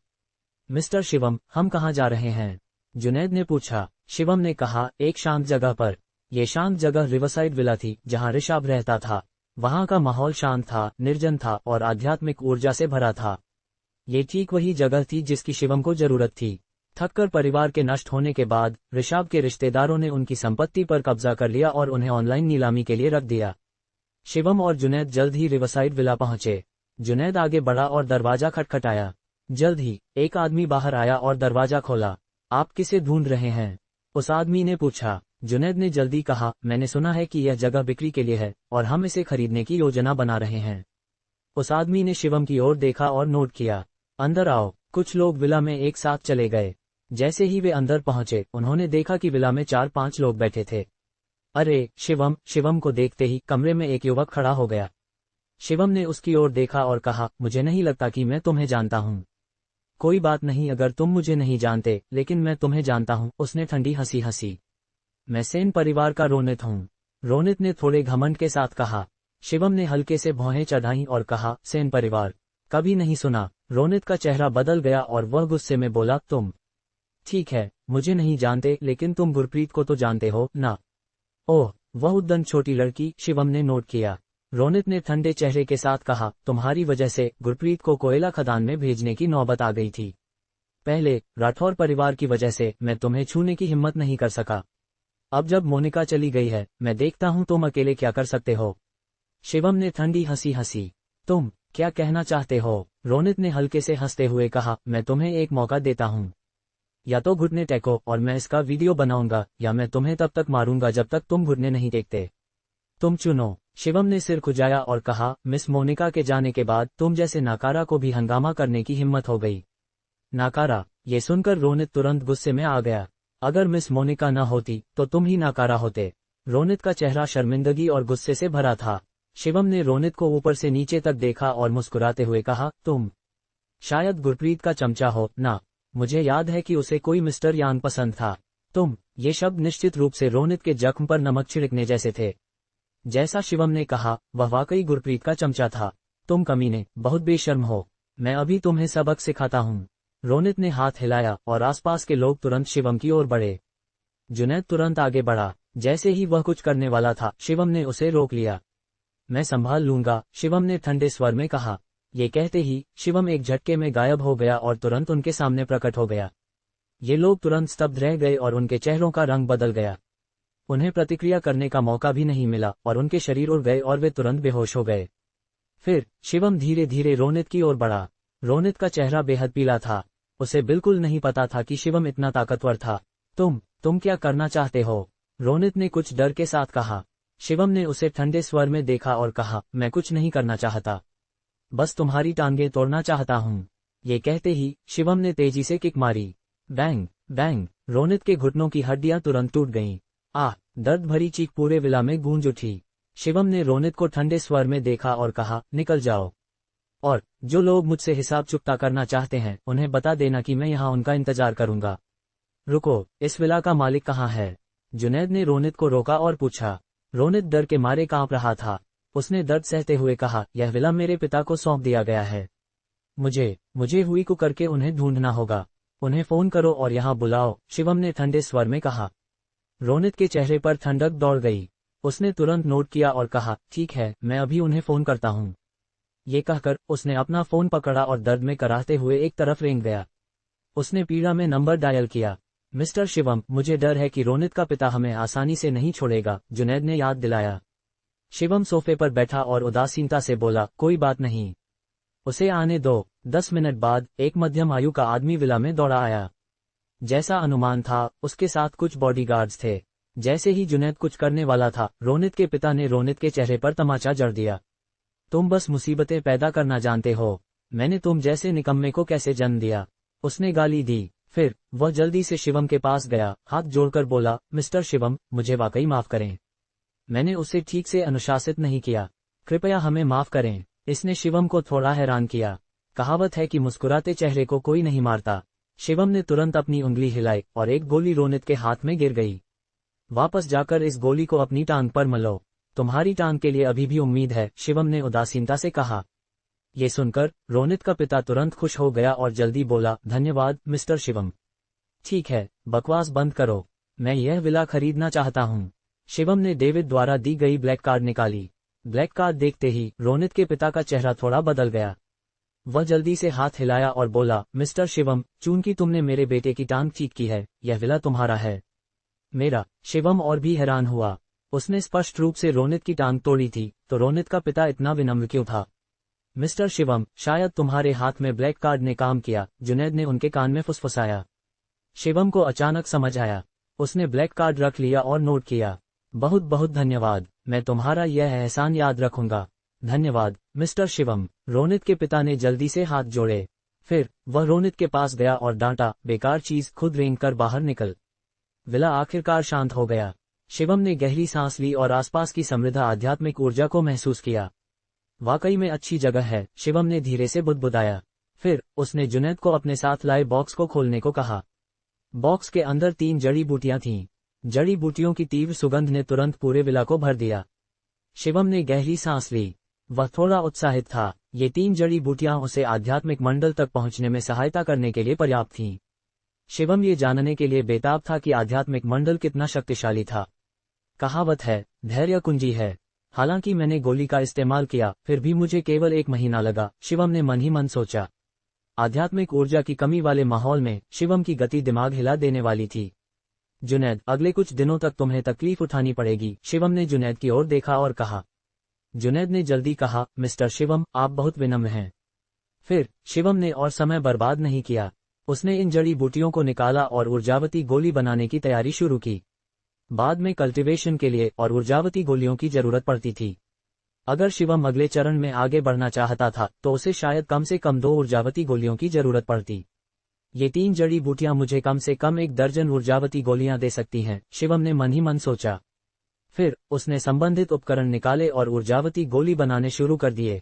मिस्टर शिवम, हम कहाँ जा रहे हैं? जुनैद ने पूछा। शिवम ने कहा, एक शांत जगह पर। ये शांत जगह रिवरसाइड विला थी, जहाँ ऋषभ रहता था। वहाँ का माहौल शांत था, निर्जन था और आध्यात्मिक ऊर्जा से भरा था। ये ठीक वही जगह थी जिसकी शिवम को जरूरत थी। थककर परिवार के नष्ट होने के बाद ऋषभ के रिश्तेदारों ने उनकी संपत्ति पर कब्जा कर लिया और उन्हें ऑनलाइन नीलामी के लिए रख दिया। शिवम और जुनैद जल्द ही रिवरसाइड विला पहुंचे। जुनैद आगे बढ़ा और दरवाजा खटखटाया। जल्द ही एक आदमी बाहर आया और दरवाजा खोला। आप किसे ढूंढ रहे हैं? उस आदमी ने पूछा। जुनैद ने जल्दी कहा, मैंने सुना है कि यह जगह बिक्री के लिए है और हम इसे खरीदने की योजना बना रहे हैं। उस आदमी ने शिवम की ओर देखा और नोट किया। अंदर आओ। कुछ लोग विला में एक साथ चले गए। जैसे ही वे अंदर पहुंचे, उन्होंने देखा कि विला में 4-5 लोग बैठे थे। अरे शिवम! शिवम को देखते ही कमरे में एक युवक खड़ा हो गया। शिवम ने उसकी ओर देखा और कहा, मुझे नहीं लगता कि मैं तुम्हें जानता हूँ। कोई बात नहीं अगर तुम मुझे नहीं जानते, लेकिन मैं तुम्हें जानता हूँ, उसने ठंडी हंसी हंसी। मैं सेन परिवार का रोनित हूँ। रोनित ने थोड़े घमंड के साथ कहा। शिवम ने हल्के से भौहें चढ़ाई और कहा, सेन परिवार? कभी नहीं सुना। रोनित का चेहरा बदल गया और वह गुस्से में बोला, तुम? ठीक है, मुझे नहीं जानते, लेकिन तुम गुरप्रीत को तो जानते हो ना? ओह, वह उद्दंड छोटी लड़की, शिवम ने नोट किया। रोनित ने ठंडे चेहरे के साथ कहा, तुम्हारी वजह से गुरप्रीत को कोयला खदान में भेजने की नौबत आ गई थी। पहले राठौर परिवार की वजह से मैं तुम्हें छूने की हिम्मत नहीं कर सका। अब जब मोनिका चली गई है, मैं देखता हूँ तुम अकेले क्या कर सकते हो। शिवम ने ठंडी हंसी हंसी। तुम क्या कहना चाहते हो? रोनित ने हल्के से हंसते हुए कहा, मैं तुम्हें एक मौका देता हूँ। या तो घुटने टेको और मैं इसका वीडियो बनाऊंगा, या मैं तुम्हें तब तक मारूंगा जब तक तुम घुटने नहीं टेकते। तुम चुनो। शिवम ने सिर खुजाया और कहा, मिस मोनिका के जाने के बाद तुम जैसे नाकारा को भी हंगामा करने की हिम्मत हो गई। नाकारा? ये सुनकर रोनित तुरंत गुस्से में आ गया। अगर मिस मोनिका न होती तो तुम ही नाकारा होते। रोनित का चेहरा शर्मिंदगी और गुस्से से भरा था। शिवम ने रोनित को ऊपर से नीचे तक देखा और मुस्कुराते हुए कहा, तुम शायद गुरप्रीत का चमचा हो ना? मुझे याद है कि उसे कोई मिस्टर यान पसंद था। तुम? ये शब्द निश्चित रूप से रोनित के जख्म पर नमक छिड़कने जैसे थे। जैसा शिवम ने कहा, वह वाकई गुरप्रीत का चमचा था। तुम कमीने, बहुत बेशर्म हो। मैं अभी तुम्हें सबक सिखाता हूँ। रोनित ने हाथ हिलाया और आसपास के लोग तुरंत शिवम की ओर बढ़े। जुनैद तुरंत आगे बढ़ा। जैसे ही वह कुछ करने वाला था, शिवम ने उसे रोक लिया। मैं संभाल लूंगा, शिवम ने ठंडे स्वर में कहा। ये कहते ही शिवम एक झटके में गायब हो गया और तुरंत उनके सामने प्रकट हो गया। ये लोग तुरंत स्तब्ध रह गए और उनके चेहरों का रंग बदल गया। उन्हें प्रतिक्रिया करने का मौका भी नहीं मिला और उनके शरीर उड़ गए और वे तुरंत बेहोश हो गए। फिर शिवम धीरे धीरे रोनित की ओर बढ़ा। रोनित का चेहरा बेहद पीला था। उसे बिल्कुल नहीं पता था कि शिवम इतना ताकतवर था। तुम क्या करना चाहते हो? रोनित ने कुछ डर के साथ कहा। शिवम ने उसे ठंडे स्वर में देखा और कहा, मैं कुछ नहीं करना चाहता, बस तुम्हारी टांगें तोड़ना चाहता हूँ। ये कहते ही शिवम ने तेजी से किक मारी। बैंग बैंग, रोनित के घुटनों की हड्डियां तुरंत टूट गईं। आह, दर्द भरी चीख पूरे विला में गूंज उठी। शिवम ने रोनित को ठंडे स्वर में देखा और कहा, निकल जाओ। और जो लोग मुझसे हिसाब चुकता करना चाहते हैं उन्हें बता देना कि मैं यहाँ उनका इंतजार करूंगा। रुको, इस विला का मालिक कहाँ है? जुनैद ने रोनित को रोका और पूछा। रोनित डर के मारे कांप रहा था। उसने दर्द सहते हुए कहा, यह विला मेरे पिता को सौंप दिया गया है। मुझे हुई को करके उन्हें ढूंढना होगा। उन्हें फोन करो और यहाँ बुलाओ, शिवम ने ठंडे स्वर में कहा। रोनित के चेहरे पर ठंडक दौड़ गई। उसने तुरंत नोट किया और कहा, ठीक है, मैं अभी उन्हें फोन करता हूँ। ये कहकर उसने अपना फोन पकड़ा और दर्द में कराहते हुए एक तरफ रेंग गया। उसने पीड़ा में नंबर डायल किया। मिस्टर शिवम, मुझे डर है कि रोनित का पिता हमें आसानी से नहीं छोड़ेगा, जुनैद ने याद दिलाया। शिवम सोफे पर बैठा और उदासीनता से बोला, कोई बात नहीं, उसे आने दो। 10 मिनट बाद एक मध्यम आयु का आदमी विला में दौड़ा आया। जैसा अनुमान था, उसके साथ कुछ बॉडीगार्ड्स थे। जैसे ही जुनैद कुछ करने वाला था, रोनित के पिता ने रोनित के चेहरे पर तमाचा जड़ दिया। तुम बस मुसीबतें पैदा करना जानते हो। मैंने तुम जैसे निकम्मे को कैसे जन्म दिया? उसने गाली दी। फिर वह जल्दी से शिवम के पास गया, हाथ जोड़कर बोला, मिस्टर शिवम, मुझे वाकई माफ करें। मैंने उसे ठीक से अनुशासित नहीं किया। कृपया हमें माफ करें। इसने शिवम को थोड़ा हैरान किया। कहावत है कि मुस्कुराते चेहरे को कोई नहीं मारता। शिवम ने तुरंत अपनी उंगली हिलाई और एक गोली रोनित के हाथ में गिर गई। वापस जाकर इस गोली को अपनी टांग पर मलो। तुम्हारी टांग के लिए अभी भी उम्मीद है, शिवम ने उदासीनता से कहा। ये सुनकर रोनित का पिता तुरंत खुश हो गया और जल्दी बोला, धन्यवाद मिस्टर शिवम। ठीक है, बकवास बंद करो, मैं यह विला खरीदना चाहता हूँ। शिवम ने डेविड द्वारा दी गई ब्लैक कार्ड निकाली। ब्लैक कार्ड देखते ही रोनित के पिता का चेहरा थोड़ा बदल गया। वह जल्दी से हाथ हिलाया और बोला, मिस्टर शिवम, चूंकि तुमने मेरे बेटे की टांग ठीक की है, यह विला तुम्हारा है। मेरा? शिवम और भी हैरान हुआ। उसने स्पष्ट रूप से रोनित की टांग तोड़ी थी, तो रोनित का पिता इतना विनम्र क्यों था? मिस्टर शिवम, शायद तुम्हारे हाथ में ब्लैक कार्ड ने काम किया, जुनैद ने उनके कान में फुसफुसाया। शिवम को अचानक समझ आया। उसने ब्लैक कार्ड रख लिया और नोट किया। बहुत बहुत धन्यवाद, मैं तुम्हारा यह एहसान याद रखूंगा। धन्यवाद मिस्टर शिवम। रोनित के पिता ने जल्दी से हाथ जोड़े। फिर वह रोनित के पास गया और डांटा, बेकार चीज, खुद रेंग कर बाहर निकल। विला आखिरकार शांत हो गया। शिवम ने गहरी सांस ली और आसपास की समृद्ध आध्यात्मिक ऊर्जा को महसूस किया। वाकई में अच्छी जगह है, शिवम ने धीरे से बुदबुदाया। फिर उसने जुनैद को अपने साथ लाए बॉक्स को खोलने को कहा। बॉक्स के अंदर 3 जड़ी बूटियां थीं। जड़ी बूटियों की तीव्र सुगंध ने तुरंत पूरे विला को भर दिया। शिवम ने गहरी सांस ली। वह थोड़ा उत्साहित था। ये 3 जड़ी बूटियां उसे आध्यात्मिक मंडल तक पहुंचने में सहायता करने के लिए पर्याप्त थीं। शिवम ये जानने के लिए बेताब था कि आध्यात्मिक मंडल कितना शक्तिशाली था। कहावत है, धैर्य कुंजी है। हालांकि मैंने गोली का इस्तेमाल किया, फिर भी मुझे केवल 1 महीना लगा, शिवम ने मन ही मन सोचा। आध्यात्मिक ऊर्जा की कमी वाले माहौल में शिवम की गति दिमाग हिला देने वाली थी। जुनैद, अगले कुछ दिनों तक तुम्हें तकलीफ उठानी पड़ेगी, शिवम ने जुनैद की ओर देखा और कहा। जुनैद ने जल्दी कहा, मिस्टर शिवम, आप बहुत विनम्र हैं। फिर शिवम ने और समय बर्बाद नहीं किया। उसने इन जड़ी बूटियों को निकाला और ऊर्जावती गोली बनाने की तैयारी शुरू की। बाद में कल्टीवेशन के लिए और ऊर्जावती गोलियों की जरूरत पड़ती थी। अगर शिवम अगले चरण में आगे बढ़ना चाहता था तो उसे शायद कम से कम 2 ऊर्जावती गोलियों की जरूरत पड़ती। ये 3 जड़ी बूटियां मुझे कम से कम 1 दर्जन ऊर्जावती गोलियां दे सकती हैं, शिवम ने मन ही मन सोचा। फिर उसने संबंधित उपकरण निकाले और ऊर्जावती गोली बनाने शुरू कर दिए।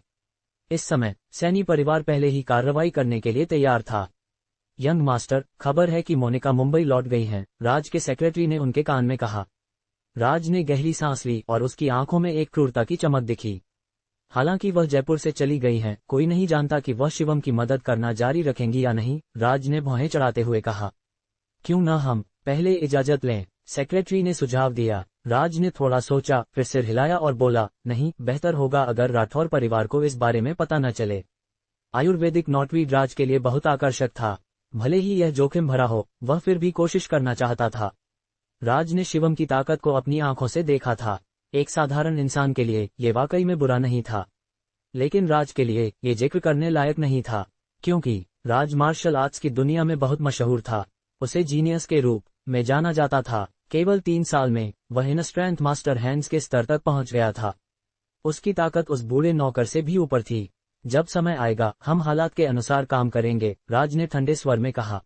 इस समय सैनी परिवार पहले ही कार्रवाई करने के लिए तैयार था। यंग मास्टर, खबर है कि मोनिका मुंबई लौट गई हैं, राज के सेक्रेटरी ने उनके कान में कहा। राज ने गहरी सांस ली और उसकी आंखों में एक क्रूरता की चमक दिखी। हालांकि वह जयपुर से चली गई हैं, कोई नहीं जानता कि वह शिवम की मदद करना जारी रखेंगी या नहीं, राज ने भौहें चढ़ाते हुए कहा। क्यों न हम पहले इजाजत लें, सेक्रेटरी ने सुझाव दिया। राज ने थोड़ा सोचा, फिर सिर हिलाया और बोला, नहीं, बेहतर होगा अगर राठौर परिवार को इस बारे में पता न चले। आयुर्वेदिक नॉटवीड राज के लिए बहुत आकर्षक था। भले ही यह जोखिम भरा हो, वह फिर भी कोशिश करना चाहता था। राज ने शिवम की ताकत को अपनी आंखों से देखा था। एक साधारण इंसान के लिए ये वाकई में बुरा नहीं था, लेकिन राज के लिए ये जिक्र करने लायक नहीं था, क्योंकि राज मार्शल आर्ट्स की दुनिया में बहुत मशहूर था। उसे जीनियस के रूप में जाना जाता था। केवल 3 साल में वह इन स्ट्रेंथ मास्टर हैंड्स के स्तर तक पहुंच गया था। उसकी ताकत उस बूढ़े नौकर से भी ऊपर थी। जब समय आएगा हम हालात के अनुसार काम करेंगे, राज ने ठंडे स्वर में कहा।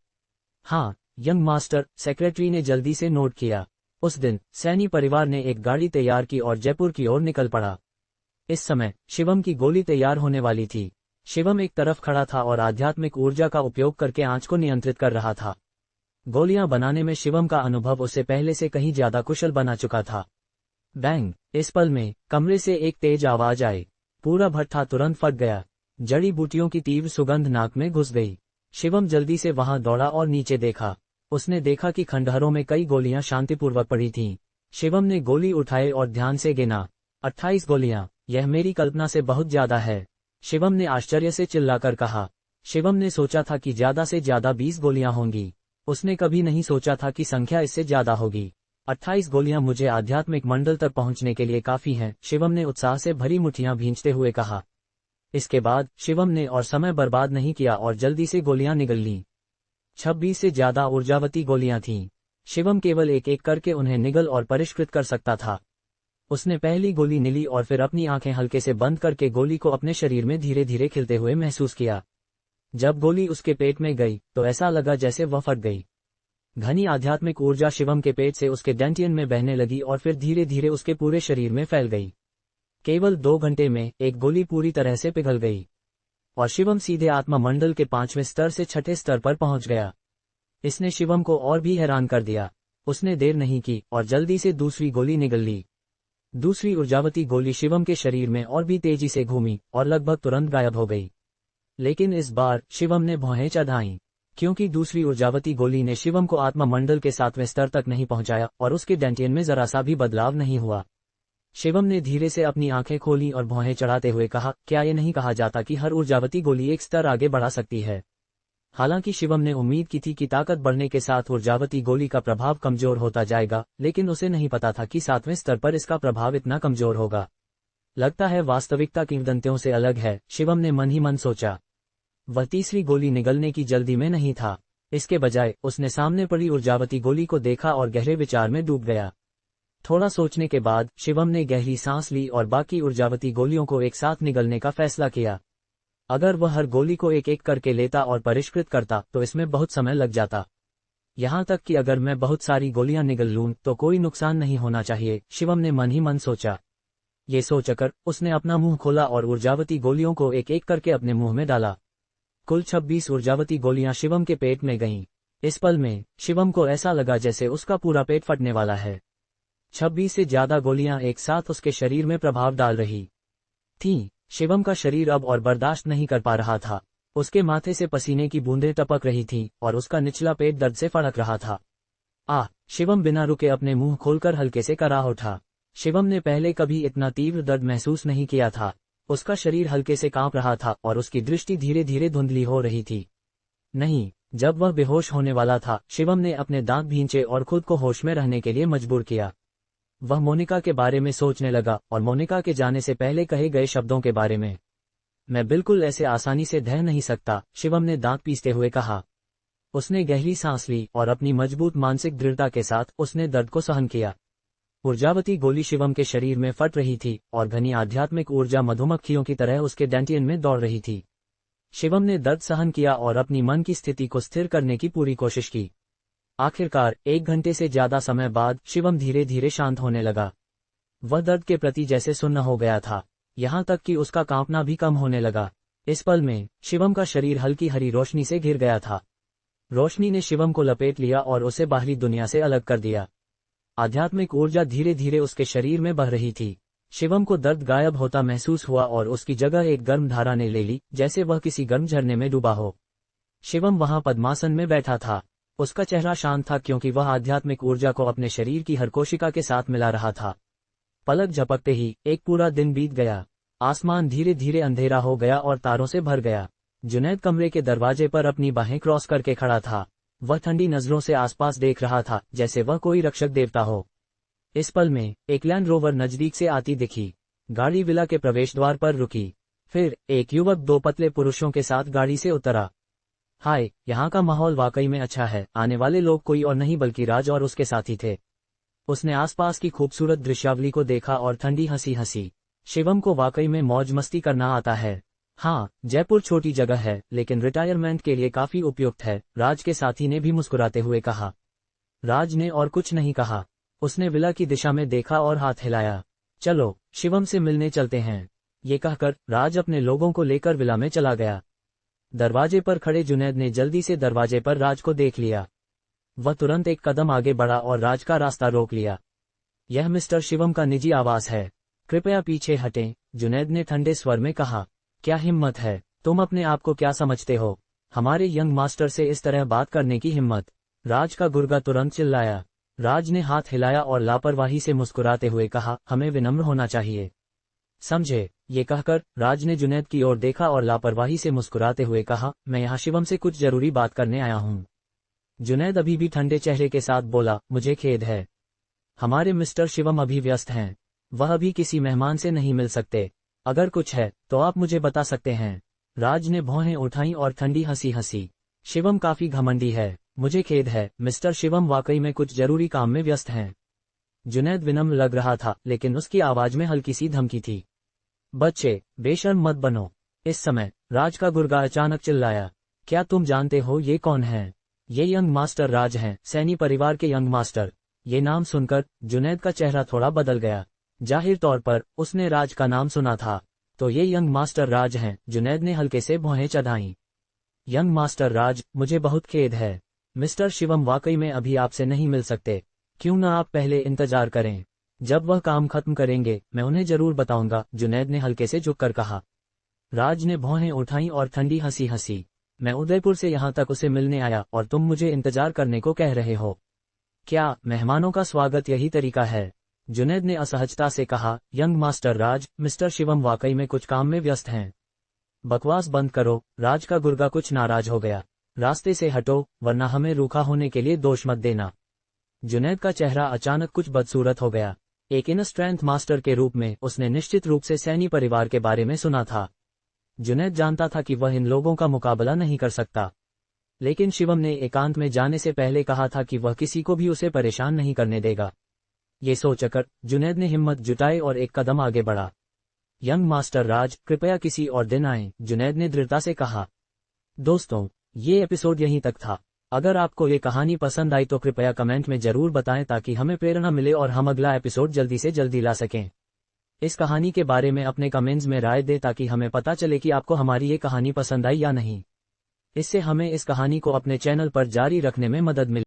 हाँ, यंग मास्टर, सेक्रेटरी ने जल्दी से नोट किया। उस दिन सैनी परिवार ने एक गाड़ी तैयार की और जयपुर की ओर निकल पड़ा। इस समय शिवम की गोली तैयार होने वाली थी। शिवम एक तरफ खड़ा था और आध्यात्मिक ऊर्जा का उपयोग करके आंच को नियंत्रित कर रहा था। गोलियां बनाने में शिवम का अनुभव उससे पहले से कहीं ज्यादा कुशल बना चुका था। बैंग! इस पल में कमरे से एक तेज आवाज आई। पूरा भट्ठा तुरंत फट गया। जड़ी बूटियों की तीव्र सुगंध नाक में घुस गई। शिवम जल्दी से वहां दौड़ा और नीचे देखा। उसने देखा कि खंडहरों में कई गोलियां शांतिपूर्वक पड़ी थीं। शिवम ने गोली उठाई और ध्यान से गिना। 28 गोलियां, यह मेरी कल्पना से बहुत ज्यादा है, शिवम ने आश्चर्य से चिल्लाकर कहा। शिवम ने सोचा था कि ज्यादा से ज्यादा 20 गोलियां होंगी। उसने कभी नहीं सोचा था कि संख्या इससे ज्यादा होगी। 28 गोलियां मुझे आध्यात्मिक मंडल तक पहुंचने के लिए काफी हैं, शिवम ने उत्साह से भरी मुट्ठियां भींचते हुए कहा। इसके बाद शिवम ने और समय बर्बाद नहीं किया और जल्दी से गोलियां निगल लीं। 26 से ज्यादा ऊर्जावती गोलियां थीं। शिवम केवल एक एक करके उन्हें निगल और परिष्कृत कर सकता था। उसने पहली गोली निली और फिर अपनी आंखें हल्के से बंद करके गोली को अपने शरीर में धीरे धीरे खिलते हुए महसूस किया। जब गोली उसके पेट में गई तो ऐसा लगा जैसे वह फट गई। घनी आध्यात्मिक ऊर्जा शिवम के पेट से उसके डेंटियन में बहने लगी और फिर धीरे धीरे उसके पूरे शरीर में फैल गई। केवल 2 घंटे में एक गोली पूरी तरह से पिघल गई और शिवम सीधे आत्मा मंडल के 5वें स्तर से 6ठे स्तर पर पहुंच गया। इसने शिवम को और भी हैरान कर दिया। उसने देर नहीं की और जल्दी से दूसरी गोली निगल ली। दूसरी ऊर्जावती गोली शिवम के शरीर में और भी तेजी से घूमी और लगभग तुरंत गायब हो गई। लेकिन इस बार शिवम ने भौहें चढ़ाईं, क्योंकि दूसरी ऊर्जावती गोली ने शिवम को आत्मा मंडल के 7वें स्तर तक नहीं पहुंचाया और उसके डेंटियन में जरा सा भी बदलाव नहीं हुआ। शिवम ने धीरे से अपनी आंखें खोली और भौहें चढ़ाते हुए कहा, क्या ये नहीं कहा जाता कि हर ऊर्जावती गोली एक स्तर आगे बढ़ा सकती है? हालांकि शिवम ने उम्मीद की थी कि ताकत बढ़ने के साथ ऊर्जावती गोली का प्रभाव कमजोर होता जाएगा, लेकिन उसे नहीं पता था कि 7वें स्तर पर इसका प्रभाव इतना कमजोर होगा। लगता है वास्तविकता किंवदंतियों से अलग है, शिवम ने मन ही मन सोचा। वह तीसरी गोली निगलने की जल्दी में नहीं था। इसके बजाय उसने सामने पड़ी ऊर्जावती गोली को देखा और गहरे विचार में डूब गया। थोड़ा सोचने के बाद शिवम ने गहरी सांस ली और बाकी ऊर्जावती गोलियों को एक साथ निगलने का फैसला किया। अगर वह हर गोली को एक एक करके लेता और परिष्कृत करता तो इसमें बहुत समय लग जाता। यहां तक कि अगर मैं बहुत सारी गोलियां निगल लूं तो कोई नुकसान नहीं होना चाहिए, शिवम ने मन ही मन सोचा। ये सोचकर उसने अपना मुंह खोला और ऊर्जावती गोलियों को एक एक करके अपने मुंह में डाला। कुल 26 ऊर्जावती गोलियां शिवम के पेट में गईं। इस पल में शिवम को ऐसा लगा जैसे उसका पूरा पेट फटने वाला है। 26 से ज्यादा गोलियां एक साथ उसके शरीर में प्रभाव डाल रही थीं। शिवम का शरीर अब और बर्दाश्त नहीं कर पा रहा था। उसके माथे से पसीने की बूंदें टपक रही थीं और उसका निचला पेट दर्द से फड़क रहा था। शिवम बिना रुके अपने मुंह खोलकर हल्के से कराह उठा। शिवम ने पहले कभी इतना तीव्र दर्द महसूस नहीं किया था। उसका शरीर हल्के से कांप रहा था और उसकी दृष्टि धीरे धीरे धुंधली हो रही थी। नहीं, जब वह बेहोश होने वाला था, शिवम ने अपने दांत भींचे और खुद को होश में रहने के लिए मजबूर किया। वह मोनिका के बारे में सोचने लगा और मोनिका के जाने से पहले कहे गए शब्दों के बारे में। मैं बिल्कुल ऐसे आसानी से ढह नहीं सकता, शिवम ने दांत पीसते हुए कहा। उसने गहरी सांस ली और अपनी मजबूत मानसिक दृढ़ता के साथ उसने दर्द को सहन किया। ऊर्जावती गोली शिवम के शरीर में फट रही थी और घनी आध्यात्मिक ऊर्जा मधुमक्खियों की तरह उसके डेंटियन में दौड़ रही थी। शिवम ने दर्द सहन किया और अपनी मन की स्थिति को स्थिर करने की पूरी कोशिश की। आखिरकार 1 घंटे से ज्यादा समय बाद शिवम धीरे धीरे शांत होने लगा। वह दर्द के प्रति जैसे सुन्न हो गया था, यहाँ तक कि उसका कांपना भी कम होने लगा। इस पल में शिवम का शरीर हल्की हरी रोशनी से घिर गया था। रोशनी ने शिवम को लपेट लिया और उसे बाहरी दुनिया से अलग कर दिया। आध्यात्मिक ऊर्जा धीरे धीरे उसके शरीर में बह रही थी। शिवम को दर्द गायब होता महसूस हुआ और उसकी जगह एक गर्म धारा ने ले ली, जैसे वह किसी गर्म झरने में डूबा हो। शिवम वहां पद्मासन में बैठा था। उसका चेहरा शांत था क्योंकि वह आध्यात्मिक ऊर्जा को अपने शरीर की हर कोशिका के साथ मिला रहा था। पलक झपकते ही एक पूरा दिन बीत गया। आसमान धीरे धीरे अंधेरा हो गया और तारों से भर गया। जुनैद कमरे के दरवाजे पर अपनी बाहें क्रॉस करके खड़ा था। वह ठंडी नजरों से आसपास देख रहा था, जैसे वह कोई रक्षक देवता हो। इस पल में एक लैंड रोवर नजदीक से आती दिखी। गाड़ी विला के प्रवेश द्वार पर रुकी। फिर एक युवक 2 पतले पुरुषों के साथ गाड़ी से उतरा। हाय, यहाँ का माहौल वाकई में अच्छा है। आने वाले लोग कोई और नहीं बल्कि राज और उसके साथी थे। उसने आसपास की खूबसूरत दृश्यावली को देखा और ठंडी हंसी हंसी। शिवम को वाकई में मौज मस्ती करना आता है। हाँ, जयपुर छोटी जगह है, लेकिन रिटायरमेंट के लिए काफी उपयुक्त है, राज के साथी ने भी मुस्कुराते हुए कहा। राज ने और कुछ नहीं कहा। उसने विला की दिशा में देखा और हाथ हिलाया। चलो, शिवम से मिलने चलते हैं। ये कहकर राज अपने लोगों को लेकर विला में चला गया। दरवाजे पर खड़े जुनैद ने जल्दी से दरवाजे पर राज को देख लिया। वह तुरंत एक कदम आगे बढ़ा और राज का रास्ता रोक लिया। यह मिस्टर शिवम का निजी आवास है, कृपया पीछे हटें, जुनैद ने ठंडे स्वर में कहा। क्या हिम्मत है, तुम अपने आप को क्या समझते हो, हमारे यंग मास्टर से इस तरह बात करने की हिम्मत। राज का गुर्गा तुरंत चिल्लाया। राज ने हाथ हिलाया और लापरवाही से मुस्कुराते हुए कहा, हमें विनम्र होना चाहिए, समझे। ये कहकर राज ने जुनैद की ओर देखा और लापरवाही से मुस्कुराते हुए कहा, मैं यहाँ शिवम से कुछ जरूरी बात करने आया हूँ। जुनैद अभी भी ठंडे चेहरे के साथ बोला, मुझे खेद है, हमारे मिस्टर शिवम अभी व्यस्त हैं, वह अभी किसी मेहमान से नहीं मिल सकते। अगर कुछ है तो आप मुझे बता सकते हैं। राज ने भौहें उठाई और ठंडी हंसी हंसी। शिवम काफी घमंडी है, मुझे खेद है, मिस्टर शिवम वाकई में कुछ जरूरी काम में व्यस्त हैं। जुनैद विनम्र लग रहा था, लेकिन उसकी आवाज में हल्की सी धमकी थी। बच्चे, बेशर्म मत बनो। इस समय राज का गुर्गा अचानक चिल्लाया, क्या तुम जानते हो ये कौन है? ये यंग मास्टर राज हैं, सैनी परिवार के यंग मास्टर। ये नाम सुनकर जुनैद का चेहरा थोड़ा बदल गया। जाहिर तौर पर उसने राज का नाम सुना था, तो ये यंग मास्टर राज हैं। जुनैद ने हल्के से भौहें चढ़ाईं। यंग मास्टर राज, मुझे बहुत खेद है, मिस्टर शिवम वाकई में अभी आपसे नहीं मिल सकते। क्यों ना आप पहले इंतजार करें, जब वह काम खत्म करेंगे मैं उन्हें जरूर बताऊंगा, जुनैद ने हल्के से झुककर कहा। राज ने भौहें उठाई और ठंडी हंसी हंसी। मैं उदयपुर से यहाँ तक उसे मिलने आया और तुम मुझे इंतजार करने को कह रहे हो? क्या मेहमानों का स्वागत यही तरीका है? जुनैद ने असहजता से कहा। यंग मास्टर राज, मिस्टर शिवम वाकई में कुछ काम में व्यस्त हैं। बकवास बंद करो। राज का गुर्गा कुछ नाराज हो गया। रास्ते से हटो, वरना हमें रूखा होने के लिए दोष मत देना। जुनैद का चेहरा अचानक कुछ बदसूरत हो गया। एक इनर स्ट्रेंथ मास्टर के रूप में उसने निश्चित रूप से सैनी परिवार के बारे में सुना था। जुनैद जानता था कि वह इन लोगों का मुकाबला नहीं कर सकता, लेकिन शिवम ने एकांत में जाने से पहले कहा था कि वह किसी को भी उसे परेशान नहीं करने देगा। ये सोचकर जुनैद ने हिम्मत जुटाई और एक कदम आगे बढ़ा। यंग मास्टर राज, कृपया किसी और दिन आएं, जुनैद ने दृढ़ता से कहा। दोस्तों, ये एपिसोड यहीं तक था। अगर आपको ये कहानी पसंद आई तो कृपया कमेंट में जरूर बताएं ताकि हमें प्रेरणा मिले और हम अगला एपिसोड जल्दी से जल्दी ला सकें। इस कहानी के बारे में अपने कमेंट्स में राय दें ताकि हमें पता चले कि आपको हमारी ये कहानी पसंद आई या नहीं। इससे हमें इस कहानी को अपने चैनल पर जारी रखने में मदद मिले।